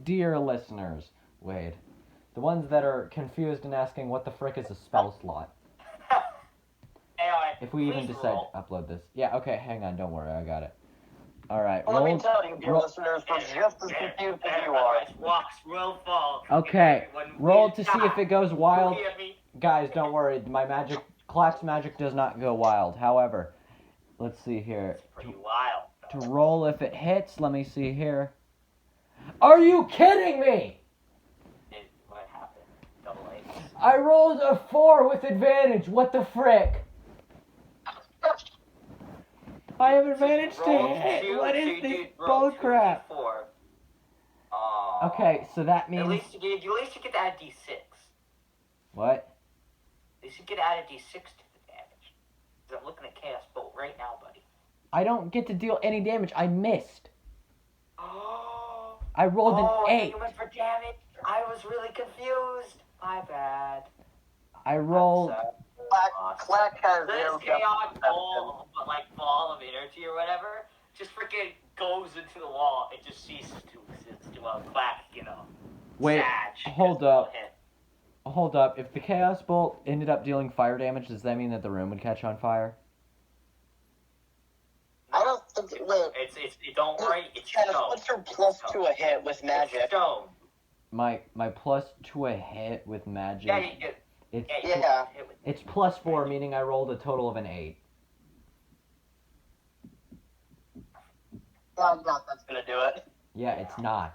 [SPEAKER 1] dear listeners, Wade. The ones that are confused and asking what the frick is a spell slot.
[SPEAKER 2] Anyway,
[SPEAKER 1] If we even
[SPEAKER 2] please
[SPEAKER 1] decide
[SPEAKER 2] roll.
[SPEAKER 1] to upload this. Yeah, okay, hang on, don't worry, I got it. Alright,
[SPEAKER 4] Let me
[SPEAKER 1] roll.
[SPEAKER 4] tell you, dear
[SPEAKER 1] roll-
[SPEAKER 4] listeners, we're just as confused as you are.
[SPEAKER 2] Walks real fall.
[SPEAKER 1] Okay,
[SPEAKER 2] When
[SPEAKER 1] roll
[SPEAKER 2] we
[SPEAKER 1] to see if
[SPEAKER 2] die,
[SPEAKER 1] it goes wild.
[SPEAKER 2] you hear me?
[SPEAKER 1] Guys, don't worry, my magic, Klak's magic does not go wild. However, let's see here.
[SPEAKER 2] It's pretty wild.
[SPEAKER 1] To
[SPEAKER 2] though.
[SPEAKER 1] roll if it hits, let me see here. Are you kidding me?
[SPEAKER 2] What happened? Double eights.
[SPEAKER 1] I rolled a 4 with advantage. What the frick? I have advantage to
[SPEAKER 2] Roll
[SPEAKER 1] hit.
[SPEAKER 2] two,
[SPEAKER 1] What
[SPEAKER 2] so
[SPEAKER 1] is
[SPEAKER 2] you
[SPEAKER 1] this
[SPEAKER 2] do roll
[SPEAKER 1] bullcrap?
[SPEAKER 2] 2d4.
[SPEAKER 1] Okay, so that
[SPEAKER 2] At
[SPEAKER 1] means
[SPEAKER 2] least you get to add d6.
[SPEAKER 1] what?
[SPEAKER 2] At least you get to add a d6 to the damage. 'Cause I'm looking at Chaos Bolt right now, buddy.
[SPEAKER 1] I don't get to deal any damage. I missed.
[SPEAKER 2] Oh,
[SPEAKER 1] I rolled an
[SPEAKER 2] I
[SPEAKER 1] 8.
[SPEAKER 2] thought you went for damage. I was really confused. My bad.
[SPEAKER 1] I rolled.
[SPEAKER 4] Klak has
[SPEAKER 2] This
[SPEAKER 4] zero
[SPEAKER 2] chaos
[SPEAKER 4] ball.
[SPEAKER 2] ball of energy or whatever just freaking goes into the wall. It just ceases to exist. Well, Klak,
[SPEAKER 1] Wait,
[SPEAKER 2] Sag,
[SPEAKER 1] hold
[SPEAKER 2] because
[SPEAKER 1] up.
[SPEAKER 2] of him.
[SPEAKER 1] Hold up. If the Chaos Bolt ended up dealing fire damage, does that mean that the room would catch on fire?
[SPEAKER 4] I don't think. Wait.
[SPEAKER 2] It's don't worry. It's
[SPEAKER 4] Dennis,
[SPEAKER 2] stone.
[SPEAKER 4] what's your plus to a hit with
[SPEAKER 2] It's
[SPEAKER 4] magic?
[SPEAKER 2] stone.
[SPEAKER 1] My plus to a hit with magic.
[SPEAKER 2] Yeah, you get.
[SPEAKER 1] It's
[SPEAKER 4] Yeah.
[SPEAKER 1] it's plus 4, meaning I rolled a total of an 8.
[SPEAKER 4] I'm not. That's gonna do it.
[SPEAKER 1] Yeah, it's not.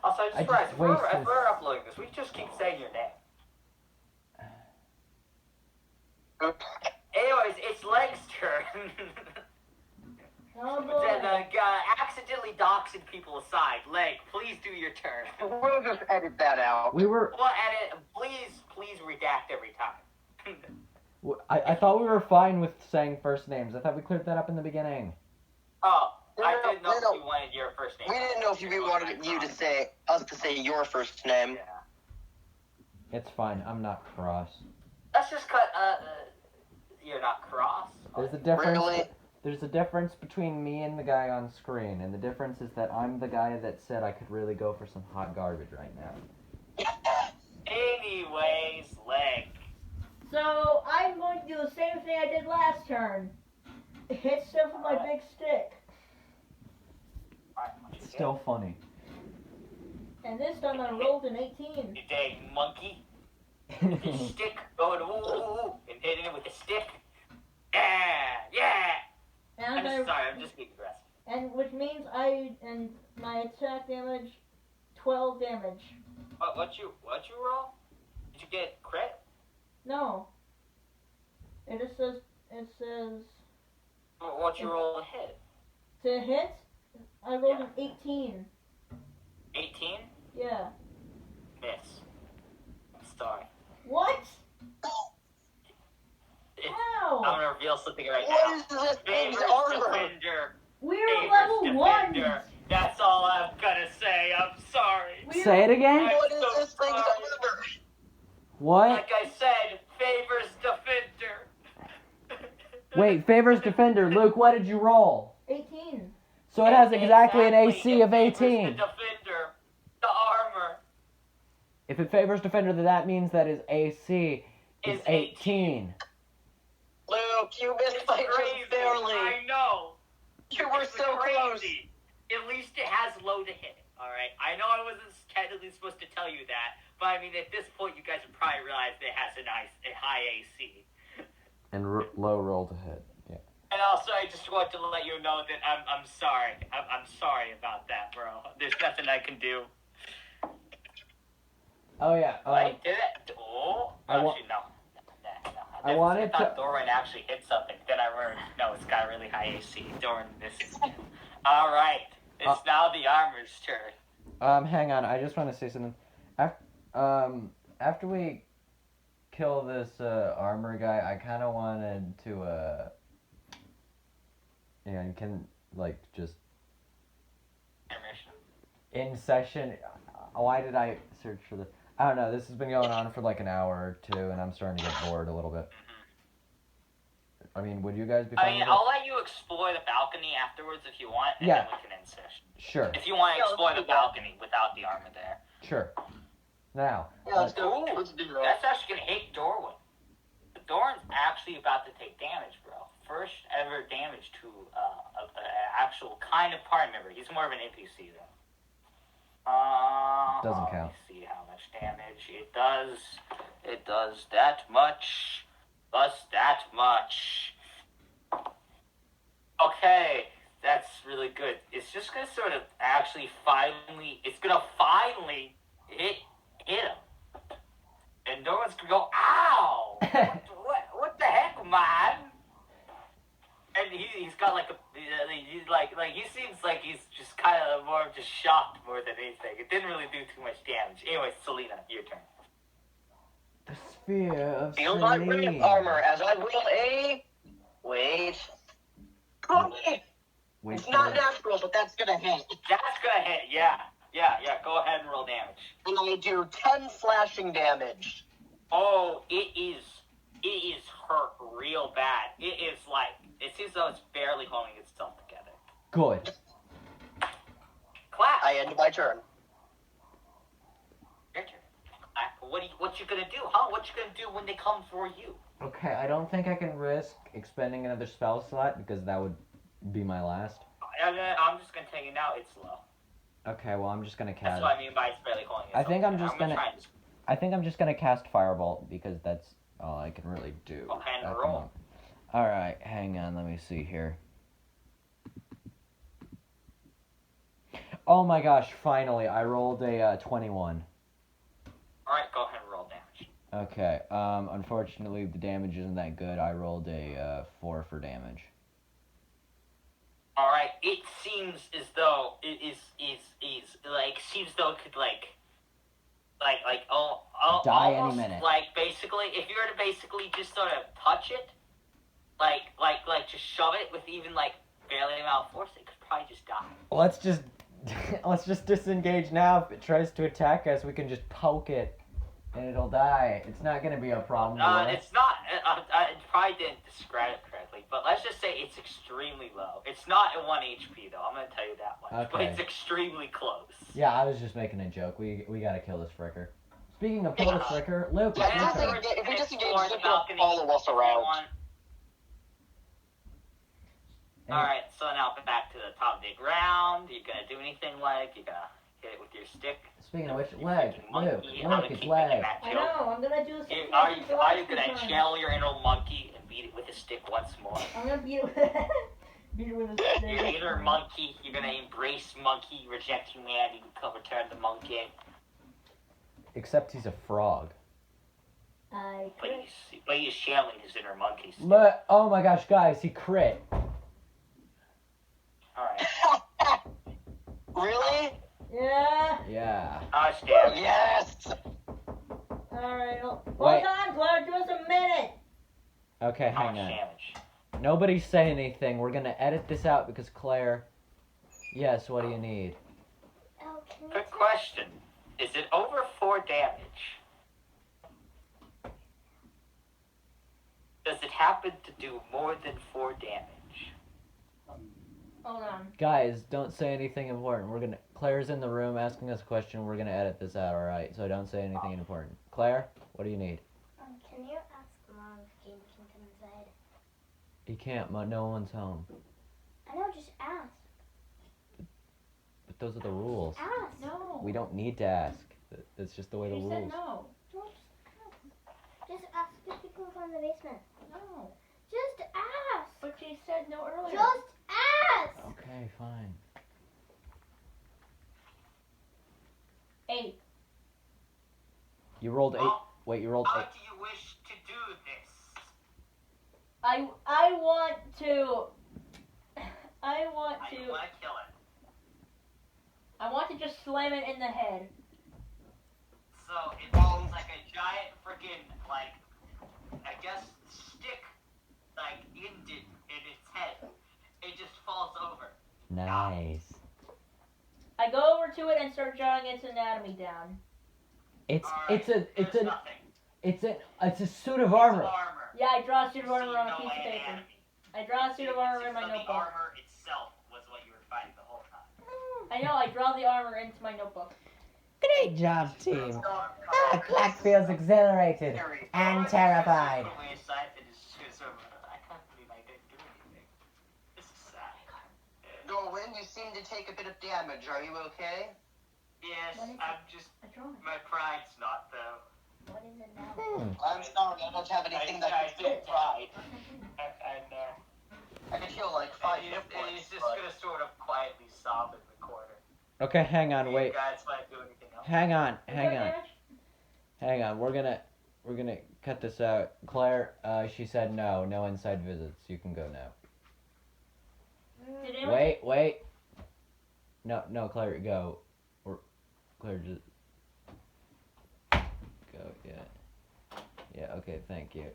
[SPEAKER 2] Also,
[SPEAKER 1] I
[SPEAKER 2] just realized,
[SPEAKER 1] just
[SPEAKER 2] if we're
[SPEAKER 1] wasted-
[SPEAKER 2] uploading this, we just keep saying your name.
[SPEAKER 4] Oops.
[SPEAKER 2] Anyways, it's Leg's turn.
[SPEAKER 3] Oh
[SPEAKER 2] Then,
[SPEAKER 3] boy.
[SPEAKER 2] accidentally doxing people aside. Leg, please do your turn.
[SPEAKER 4] We'll just edit that out.
[SPEAKER 1] We were.
[SPEAKER 2] Well, edit. Please redact every time.
[SPEAKER 1] I thought we were fine with saying first names. I thought we cleared that up in the beginning.
[SPEAKER 2] Oh, I
[SPEAKER 4] No,
[SPEAKER 2] didn't know
[SPEAKER 4] no.
[SPEAKER 2] if you wanted your first name.
[SPEAKER 4] We didn't know if we wanted you to say us to say your first name.
[SPEAKER 2] Yeah.
[SPEAKER 1] It's fine. I'm not cross.
[SPEAKER 2] Let's just cut. You're not cross.
[SPEAKER 1] There's a difference.
[SPEAKER 4] Really?
[SPEAKER 1] There's a difference between me and the guy on screen, and the difference is that I'm the guy that said I could really go for some hot garbage right now.
[SPEAKER 2] Anyways, Leg.
[SPEAKER 3] So I'm going to do the same thing I did last turn. Hit stuff with my big stick.
[SPEAKER 2] Alright, what you
[SPEAKER 1] It's
[SPEAKER 2] get?
[SPEAKER 1] still funny.
[SPEAKER 3] And this time I rolled an 18.
[SPEAKER 2] You dang monkey. Your stick going ooh, and hitting it with the stick. Yeah.
[SPEAKER 3] And
[SPEAKER 2] I'm just being aggressive.
[SPEAKER 3] and which means my attack damage 12 damage.
[SPEAKER 2] What you roll? Did you get crit?
[SPEAKER 3] No. It says
[SPEAKER 2] What you roll to hit?
[SPEAKER 3] to hit. I rolled an 18.
[SPEAKER 2] 18?
[SPEAKER 3] Yeah.
[SPEAKER 2] Miss. I'm sorry.
[SPEAKER 3] What?
[SPEAKER 2] I'm
[SPEAKER 3] Ow!
[SPEAKER 2] gonna reveal something right
[SPEAKER 4] What
[SPEAKER 2] now.
[SPEAKER 4] is this thing's
[SPEAKER 2] Favor's
[SPEAKER 4] armor?
[SPEAKER 2] defender.
[SPEAKER 3] We're
[SPEAKER 2] Favor's
[SPEAKER 3] level 1!
[SPEAKER 2] defender. That's all I'm gonna say. I'm sorry.
[SPEAKER 1] Say it again.
[SPEAKER 4] What is
[SPEAKER 2] so
[SPEAKER 4] this thing's
[SPEAKER 2] sorry.
[SPEAKER 4] armor?
[SPEAKER 1] What?
[SPEAKER 2] Like I said, Favor's defender.
[SPEAKER 1] Wait, favors defender. Luke, what did you roll?
[SPEAKER 3] 18.
[SPEAKER 1] So it has exactly an AC of
[SPEAKER 2] It favors
[SPEAKER 1] 18.
[SPEAKER 2] The defender, the armor.
[SPEAKER 1] If it favors defender, then that means that his AC is 18.
[SPEAKER 4] Luke, you missed by just barely.
[SPEAKER 2] I know.
[SPEAKER 4] You were
[SPEAKER 2] It's
[SPEAKER 4] so close.
[SPEAKER 2] crazy. At least it has low to hit. Alright? I know I wasn't technically supposed to tell you that, but I mean, at this point, you guys have probably realized it has a high AC.
[SPEAKER 1] And low roll to hit. Yeah.
[SPEAKER 2] And also, I just want to let you know that I'm sorry. I'm sorry about that, bro. There's nothing I can do.
[SPEAKER 1] Oh yeah.
[SPEAKER 2] Like, did it? Oh, actually, no.
[SPEAKER 1] I wanted
[SPEAKER 2] I thought
[SPEAKER 1] to.
[SPEAKER 2] Doran actually hit something. Then I learned, no, it's got really high AC. Doran misses. All right. It's now the armor's turn.
[SPEAKER 1] Hang on. I just want to say something. After we kill this armor guy, I kind of wanted to and can like just in session. Why did I search for this? I don't know. This has been going on for like an hour or two, and I'm starting to get bored a little bit. I mean, would you guys be fine with it?
[SPEAKER 2] I'll let you explore the balcony afterwards if you want, and then we can end session.
[SPEAKER 1] Sure.
[SPEAKER 2] If you want to explore the balcony without the armor there.
[SPEAKER 1] Sure. Now.
[SPEAKER 4] Yeah, let's go. Let's do that.
[SPEAKER 2] That's actually going to hit Dorwin. Doran's actually about to take damage, bro. First ever damage to an actual kind of party member. He's more of an NPC, though.
[SPEAKER 1] Doesn't count.
[SPEAKER 2] Let me see how much damage it does. It does that much. Plus that much. Okay, that's really good. It's just gonna sort of actually finally. It's gonna finally hit him. And no one's gonna go, ow! what the heck, man? And he's got like he's like he seems like he's just kind of more just shocked more than anything. It didn't really do too much damage. Anyway, Selena, your turn.
[SPEAKER 1] The sphere of
[SPEAKER 4] Feel my ramp armor as I will a... Wait. It's not natural, but that's gonna hit.
[SPEAKER 2] That's gonna hit, yeah. Go ahead and roll damage.
[SPEAKER 4] And I do 10 slashing damage.
[SPEAKER 2] Oh, it is hurt real bad. It seems though it's barely holding itself together.
[SPEAKER 1] Good.
[SPEAKER 2] Klak.
[SPEAKER 4] I end my turn.
[SPEAKER 2] Your turn. Klak, what you gonna do, huh? What you gonna do when they come for you?
[SPEAKER 1] Okay, I don't think I can risk expending another spell slot because that would be my last.
[SPEAKER 2] I'm just gonna tell you now, it's low.
[SPEAKER 1] Okay, well I'm just gonna cast.
[SPEAKER 2] That's what I mean by it's barely holding itself
[SPEAKER 1] I think I'm just
[SPEAKER 2] together.
[SPEAKER 1] gonna. I think I'm just gonna cast Firebolt because that's all I can really do.
[SPEAKER 2] Go ahead and
[SPEAKER 1] at the
[SPEAKER 2] roll.
[SPEAKER 1] moment. All right, hang on. Let me see here. Oh my gosh! Finally, I rolled a 21.
[SPEAKER 2] All right, go ahead and roll damage.
[SPEAKER 1] Okay. Unfortunately, the damage isn't that good. I rolled a 4 for damage.
[SPEAKER 2] All right, it seems as though it is seems though it could
[SPEAKER 1] Die any
[SPEAKER 2] almost
[SPEAKER 1] minute.
[SPEAKER 2] like basically if you were to basically just sort of touch it, like just shove it with even like barely amount of force, it could probably just die.
[SPEAKER 1] Let's just disengage now. If it tries to attack us, we can just poke it, and it'll die. It's not gonna be a problem.
[SPEAKER 2] It's not. I probably didn't describe it correctly, but let's just say it's extremely low. It's not at 1 HP though. I'm gonna tell you that much. But
[SPEAKER 1] Okay.
[SPEAKER 2] it's extremely close.
[SPEAKER 1] Yeah, I was just making a joke. We gotta kill this fricker. Speaking of kill this fricker, Luke,
[SPEAKER 2] Yeah,
[SPEAKER 1] it's your turn.
[SPEAKER 4] If we disengage,
[SPEAKER 2] Explore
[SPEAKER 4] it's
[SPEAKER 2] the
[SPEAKER 4] gonna
[SPEAKER 2] balcony.
[SPEAKER 4] follow us around.
[SPEAKER 2] Alright, so now back to the top of the ground. You're gonna do anything like you're gonna hit it with your stick.
[SPEAKER 1] Speaking of which,
[SPEAKER 2] You
[SPEAKER 1] leg,
[SPEAKER 2] freaking
[SPEAKER 1] Luke,
[SPEAKER 2] monkey. I'm gonna
[SPEAKER 1] it's
[SPEAKER 2] keep
[SPEAKER 1] leg.
[SPEAKER 2] making that
[SPEAKER 3] I
[SPEAKER 2] joke.
[SPEAKER 3] know, I'm gonna do something.
[SPEAKER 2] Are you gonna channel your inner monkey and beat it with a stick once more?
[SPEAKER 3] I'm gonna beat it with beat it with a
[SPEAKER 2] Your
[SPEAKER 3] stick.
[SPEAKER 2] inner monkey, you're gonna embrace monkey, reject humanity, become return the monkey.
[SPEAKER 1] Except he's a frog.
[SPEAKER 3] I
[SPEAKER 2] But
[SPEAKER 3] crit.
[SPEAKER 2] he's channeling his inner monkey.
[SPEAKER 1] But oh my gosh, guys, he crit.
[SPEAKER 2] Alright.
[SPEAKER 4] Really?
[SPEAKER 3] Yeah.
[SPEAKER 1] Yeah.
[SPEAKER 2] Gosh damn.
[SPEAKER 4] Yes!
[SPEAKER 3] Alright. Hold
[SPEAKER 1] Wait.
[SPEAKER 3] on, Clark. Give us a minute.
[SPEAKER 1] Okay,
[SPEAKER 2] How
[SPEAKER 1] hang
[SPEAKER 2] much
[SPEAKER 1] on.
[SPEAKER 2] damage?
[SPEAKER 1] Nobody say anything. We're gonna edit this out because Claire. Yes. What do you need?
[SPEAKER 6] Oh, can we
[SPEAKER 2] Good question. Is it over 4 damage? Does it happen to do more than 4 damage?
[SPEAKER 3] Hold on.
[SPEAKER 1] Guys, don't say anything important. Claire's in the room asking us a question. We're gonna edit this out, alright? So don't say anything important. Claire, what do you need?
[SPEAKER 6] Can you ask Mom if Game can come inside?
[SPEAKER 1] You can't, no one's home.
[SPEAKER 6] I know, just ask.
[SPEAKER 1] But those are the rules.
[SPEAKER 6] Ask.
[SPEAKER 3] No.
[SPEAKER 1] We don't need to ask. That's just the way the
[SPEAKER 3] She
[SPEAKER 1] rules.
[SPEAKER 3] said no.
[SPEAKER 6] No, just ask if people are in the basement.
[SPEAKER 3] No.
[SPEAKER 6] Just ask.
[SPEAKER 3] But she said no earlier.
[SPEAKER 6] Just ask.
[SPEAKER 1] Okay, fine.
[SPEAKER 3] 8.
[SPEAKER 1] You rolled 8. Wait, you rolled 8.
[SPEAKER 2] How do you wish to do this?
[SPEAKER 3] I want to. I want
[SPEAKER 2] I
[SPEAKER 3] to.
[SPEAKER 2] want to kill it.
[SPEAKER 3] I want to just slam it in the head.
[SPEAKER 2] So it looks like a giant freaking, like, I guess, stick, like, indent in its head. It just falls over.
[SPEAKER 1] Nice.
[SPEAKER 3] I go over to it and start jotting its anatomy down.
[SPEAKER 1] It's
[SPEAKER 2] Alright,
[SPEAKER 1] it's
[SPEAKER 2] there's
[SPEAKER 1] a
[SPEAKER 2] nothing.
[SPEAKER 1] it's a suit of
[SPEAKER 2] It's
[SPEAKER 1] armor.
[SPEAKER 3] Yeah, I draw a suit of
[SPEAKER 2] You
[SPEAKER 3] armor
[SPEAKER 2] see
[SPEAKER 3] on a
[SPEAKER 2] no
[SPEAKER 3] piece of paper.
[SPEAKER 2] anatomy.
[SPEAKER 3] I draw a suit of armor in my
[SPEAKER 2] It's just that
[SPEAKER 3] notebook.
[SPEAKER 2] The armor itself was what you were fighting the whole time.
[SPEAKER 3] I know, I draw the armor into my notebook.
[SPEAKER 5] Great job, team. Klak feels exhilarated and terrified.
[SPEAKER 2] I can't believe I didn't do anything. This is sad.
[SPEAKER 4] Norwin, you seem to take a bit of damage. Are you okay?
[SPEAKER 2] Yes,
[SPEAKER 3] What is
[SPEAKER 2] I'm just.
[SPEAKER 3] I draw it.
[SPEAKER 2] My pride's not though.
[SPEAKER 3] What is it now?
[SPEAKER 4] I'm sorry, I don't have anything that
[SPEAKER 2] I
[SPEAKER 4] can
[SPEAKER 2] did pride. And
[SPEAKER 4] I can heal like 5 hit
[SPEAKER 2] he's
[SPEAKER 4] points.
[SPEAKER 2] just
[SPEAKER 4] but-
[SPEAKER 2] gonna sort of quietly sob in the corner.
[SPEAKER 1] Okay, hang on,
[SPEAKER 2] Do
[SPEAKER 1] wait.
[SPEAKER 2] You guys want to do anything else?
[SPEAKER 1] Hang on,
[SPEAKER 3] You
[SPEAKER 1] hang
[SPEAKER 3] got
[SPEAKER 1] on.
[SPEAKER 3] damage?
[SPEAKER 1] Hang on. We're gonna cut this out. Claire, she said no inside visits. You can go now.
[SPEAKER 3] Did anyone
[SPEAKER 1] Wait. No, Claire, go. Or Claire, just go. Yeah. Okay. Thank you.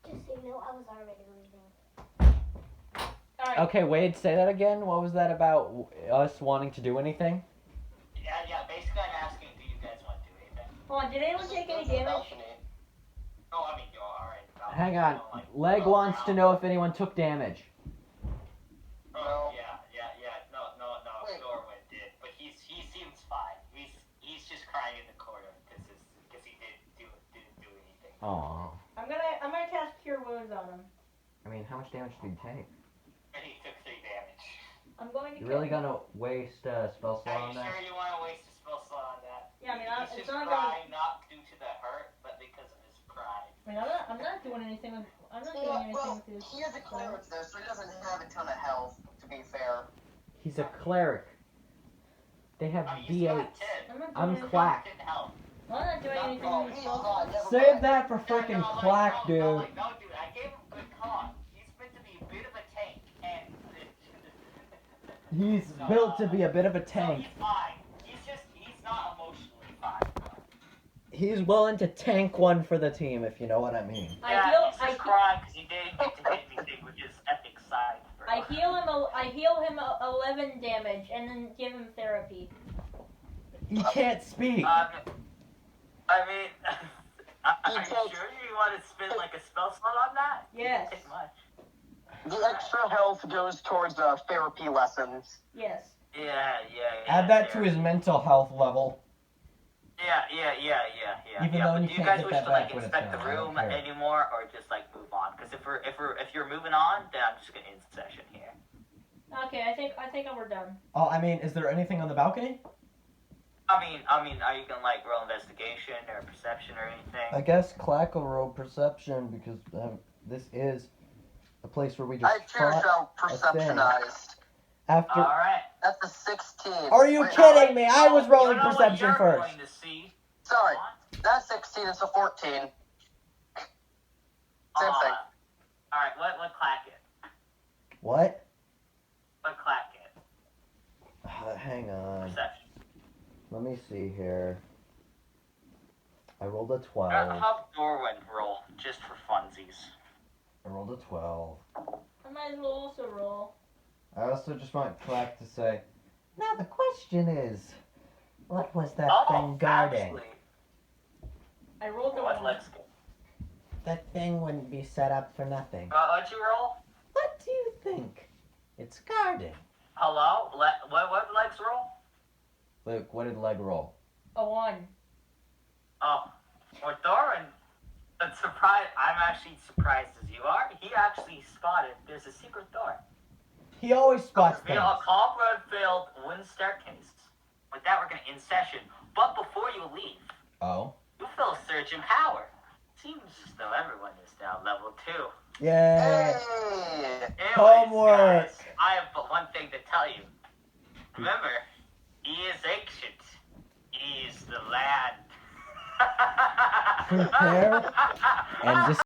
[SPEAKER 6] Just so you know, I was already leaving.
[SPEAKER 3] Alright.
[SPEAKER 1] Okay, Wade, say that again. What was that about? Us wanting to do anything?
[SPEAKER 2] Yeah. Basically, I'm asking, do you guys want to do anything?
[SPEAKER 3] Hold on, did anyone take any damage?
[SPEAKER 2] No, I mean, you're alright.
[SPEAKER 1] Hang on. Leg wants to know if anyone took damage.
[SPEAKER 2] Oh, yeah. No.
[SPEAKER 4] Wait.
[SPEAKER 2] Norwin did, but he seems fine. He's just crying in the corner because he didn't do anything.
[SPEAKER 1] Aww.
[SPEAKER 3] I'm gonna cast Cure Wounds on him.
[SPEAKER 1] I mean, how much damage did he take?
[SPEAKER 2] And he took 3 damage.
[SPEAKER 3] I'm going to
[SPEAKER 1] You
[SPEAKER 3] kill
[SPEAKER 1] really
[SPEAKER 3] him.
[SPEAKER 1] gonna waste a spell slot
[SPEAKER 2] Are
[SPEAKER 1] on
[SPEAKER 2] you
[SPEAKER 1] that?
[SPEAKER 2] sure you want to waste a spell slot on that?
[SPEAKER 3] Yeah, I mean,
[SPEAKER 2] he's
[SPEAKER 3] it's
[SPEAKER 2] just
[SPEAKER 3] not
[SPEAKER 2] crying not due to the hurt, but because of his pride.
[SPEAKER 3] I mean, I'm not doing anything with. I'm not doing
[SPEAKER 4] Yeah,
[SPEAKER 3] anything
[SPEAKER 4] well,
[SPEAKER 3] with this.
[SPEAKER 4] he is a cleric though, so he doesn't have a ton of health, to be fair.
[SPEAKER 1] He's a cleric. They have
[SPEAKER 2] Oh, he's
[SPEAKER 1] D8s.
[SPEAKER 2] got 10.
[SPEAKER 3] I'm not doing
[SPEAKER 1] I'm
[SPEAKER 3] anything.
[SPEAKER 1] Klak.
[SPEAKER 2] Didn't help.
[SPEAKER 3] I'm not doing anything
[SPEAKER 4] Oh,
[SPEAKER 3] with
[SPEAKER 4] he's
[SPEAKER 3] this.
[SPEAKER 4] not. Never
[SPEAKER 1] Save
[SPEAKER 4] mind.
[SPEAKER 1] that for frickin'
[SPEAKER 2] No,
[SPEAKER 1] Klak,
[SPEAKER 2] no,
[SPEAKER 1] dude.
[SPEAKER 2] No, dude, I gave him a good call. He's meant to be a bit of a tank, and
[SPEAKER 1] He's built to be a bit of a
[SPEAKER 2] so
[SPEAKER 1] tank.
[SPEAKER 2] he's fine. He's not emotionally fine.
[SPEAKER 1] He's willing to tank one for the team, if you know what I mean.
[SPEAKER 2] Yeah,
[SPEAKER 3] I
[SPEAKER 2] he's just crying because he didn't get to hit anything with his epic side.
[SPEAKER 3] heal him 11 damage and then give him therapy.
[SPEAKER 1] He can't speak.
[SPEAKER 2] I mean, are you
[SPEAKER 4] takes-
[SPEAKER 2] sure you want to spend like a spell slot on that?
[SPEAKER 3] Yes.
[SPEAKER 2] It doesn't take much.
[SPEAKER 4] The extra health goes towards therapy lessons.
[SPEAKER 3] Yes.
[SPEAKER 2] Yeah.
[SPEAKER 1] Add that to his mental health level.
[SPEAKER 2] Yeah.
[SPEAKER 1] Even
[SPEAKER 2] yeah.
[SPEAKER 1] though
[SPEAKER 2] But
[SPEAKER 1] you
[SPEAKER 2] do you
[SPEAKER 1] can't
[SPEAKER 2] guys
[SPEAKER 1] get
[SPEAKER 2] wish
[SPEAKER 1] that
[SPEAKER 2] to like
[SPEAKER 1] back when it's
[SPEAKER 2] inspect
[SPEAKER 1] gone,
[SPEAKER 2] the
[SPEAKER 1] I don't
[SPEAKER 2] room
[SPEAKER 1] care.
[SPEAKER 2] anymore, or just like move on? Because if you're moving on, then I'm just gonna end session here.
[SPEAKER 3] Okay, I think we're done.
[SPEAKER 1] Oh, I mean, is there anything on the balcony?
[SPEAKER 2] I mean, are you gonna like roll investigation or perception or anything?
[SPEAKER 1] I guess Klak will roll perception because this is a place where we just
[SPEAKER 4] I too shall perceptionize.
[SPEAKER 1] After.
[SPEAKER 2] All right.
[SPEAKER 4] That's a 16.
[SPEAKER 1] Are you
[SPEAKER 4] Wait,
[SPEAKER 1] kidding me? I was
[SPEAKER 2] You
[SPEAKER 1] rolling
[SPEAKER 2] know what
[SPEAKER 1] perception
[SPEAKER 2] you're
[SPEAKER 1] first.
[SPEAKER 2] going to see?
[SPEAKER 4] Sorry, that's 16. It's a 14. Same thing.
[SPEAKER 2] All right. What Klak it?
[SPEAKER 1] What?
[SPEAKER 2] What Klak it?
[SPEAKER 1] Hang on.
[SPEAKER 2] Perception.
[SPEAKER 1] Let me see here. I rolled a 12.
[SPEAKER 2] Have Norwin roll just for funsies.
[SPEAKER 1] I rolled a 12.
[SPEAKER 3] I might as well also roll.
[SPEAKER 1] I also just want Klak to say,
[SPEAKER 5] Now the question is, what was that
[SPEAKER 2] Oh,
[SPEAKER 5] thing guarding?
[SPEAKER 2] actually,
[SPEAKER 3] I rolled a
[SPEAKER 2] what
[SPEAKER 3] 1.
[SPEAKER 2] let's go.
[SPEAKER 5] That thing wouldn't be set up for nothing.
[SPEAKER 2] What'd you roll?
[SPEAKER 5] What do you
[SPEAKER 1] think it's guarding.
[SPEAKER 2] Hello? What legs roll?
[SPEAKER 1] Luke, what did leg roll?
[SPEAKER 3] A 1.
[SPEAKER 2] Oh, for Thorin, I'm actually surprised as you are. He actually spotted there's a secret door.
[SPEAKER 1] He always spots
[SPEAKER 2] Reveal
[SPEAKER 1] things.
[SPEAKER 2] a cobweb-filled wooden staircase. With that, we're gonna end session. But before you leave,
[SPEAKER 1] Oh.
[SPEAKER 2] you feel a surge in power. Seems as though everyone is now level 2.
[SPEAKER 1] Yay!
[SPEAKER 4] Hey!
[SPEAKER 2] Anyways,
[SPEAKER 1] Homework.
[SPEAKER 2] guys, I have but one thing to tell you. Remember, he is ancient. He is the lad.
[SPEAKER 1] Prepare and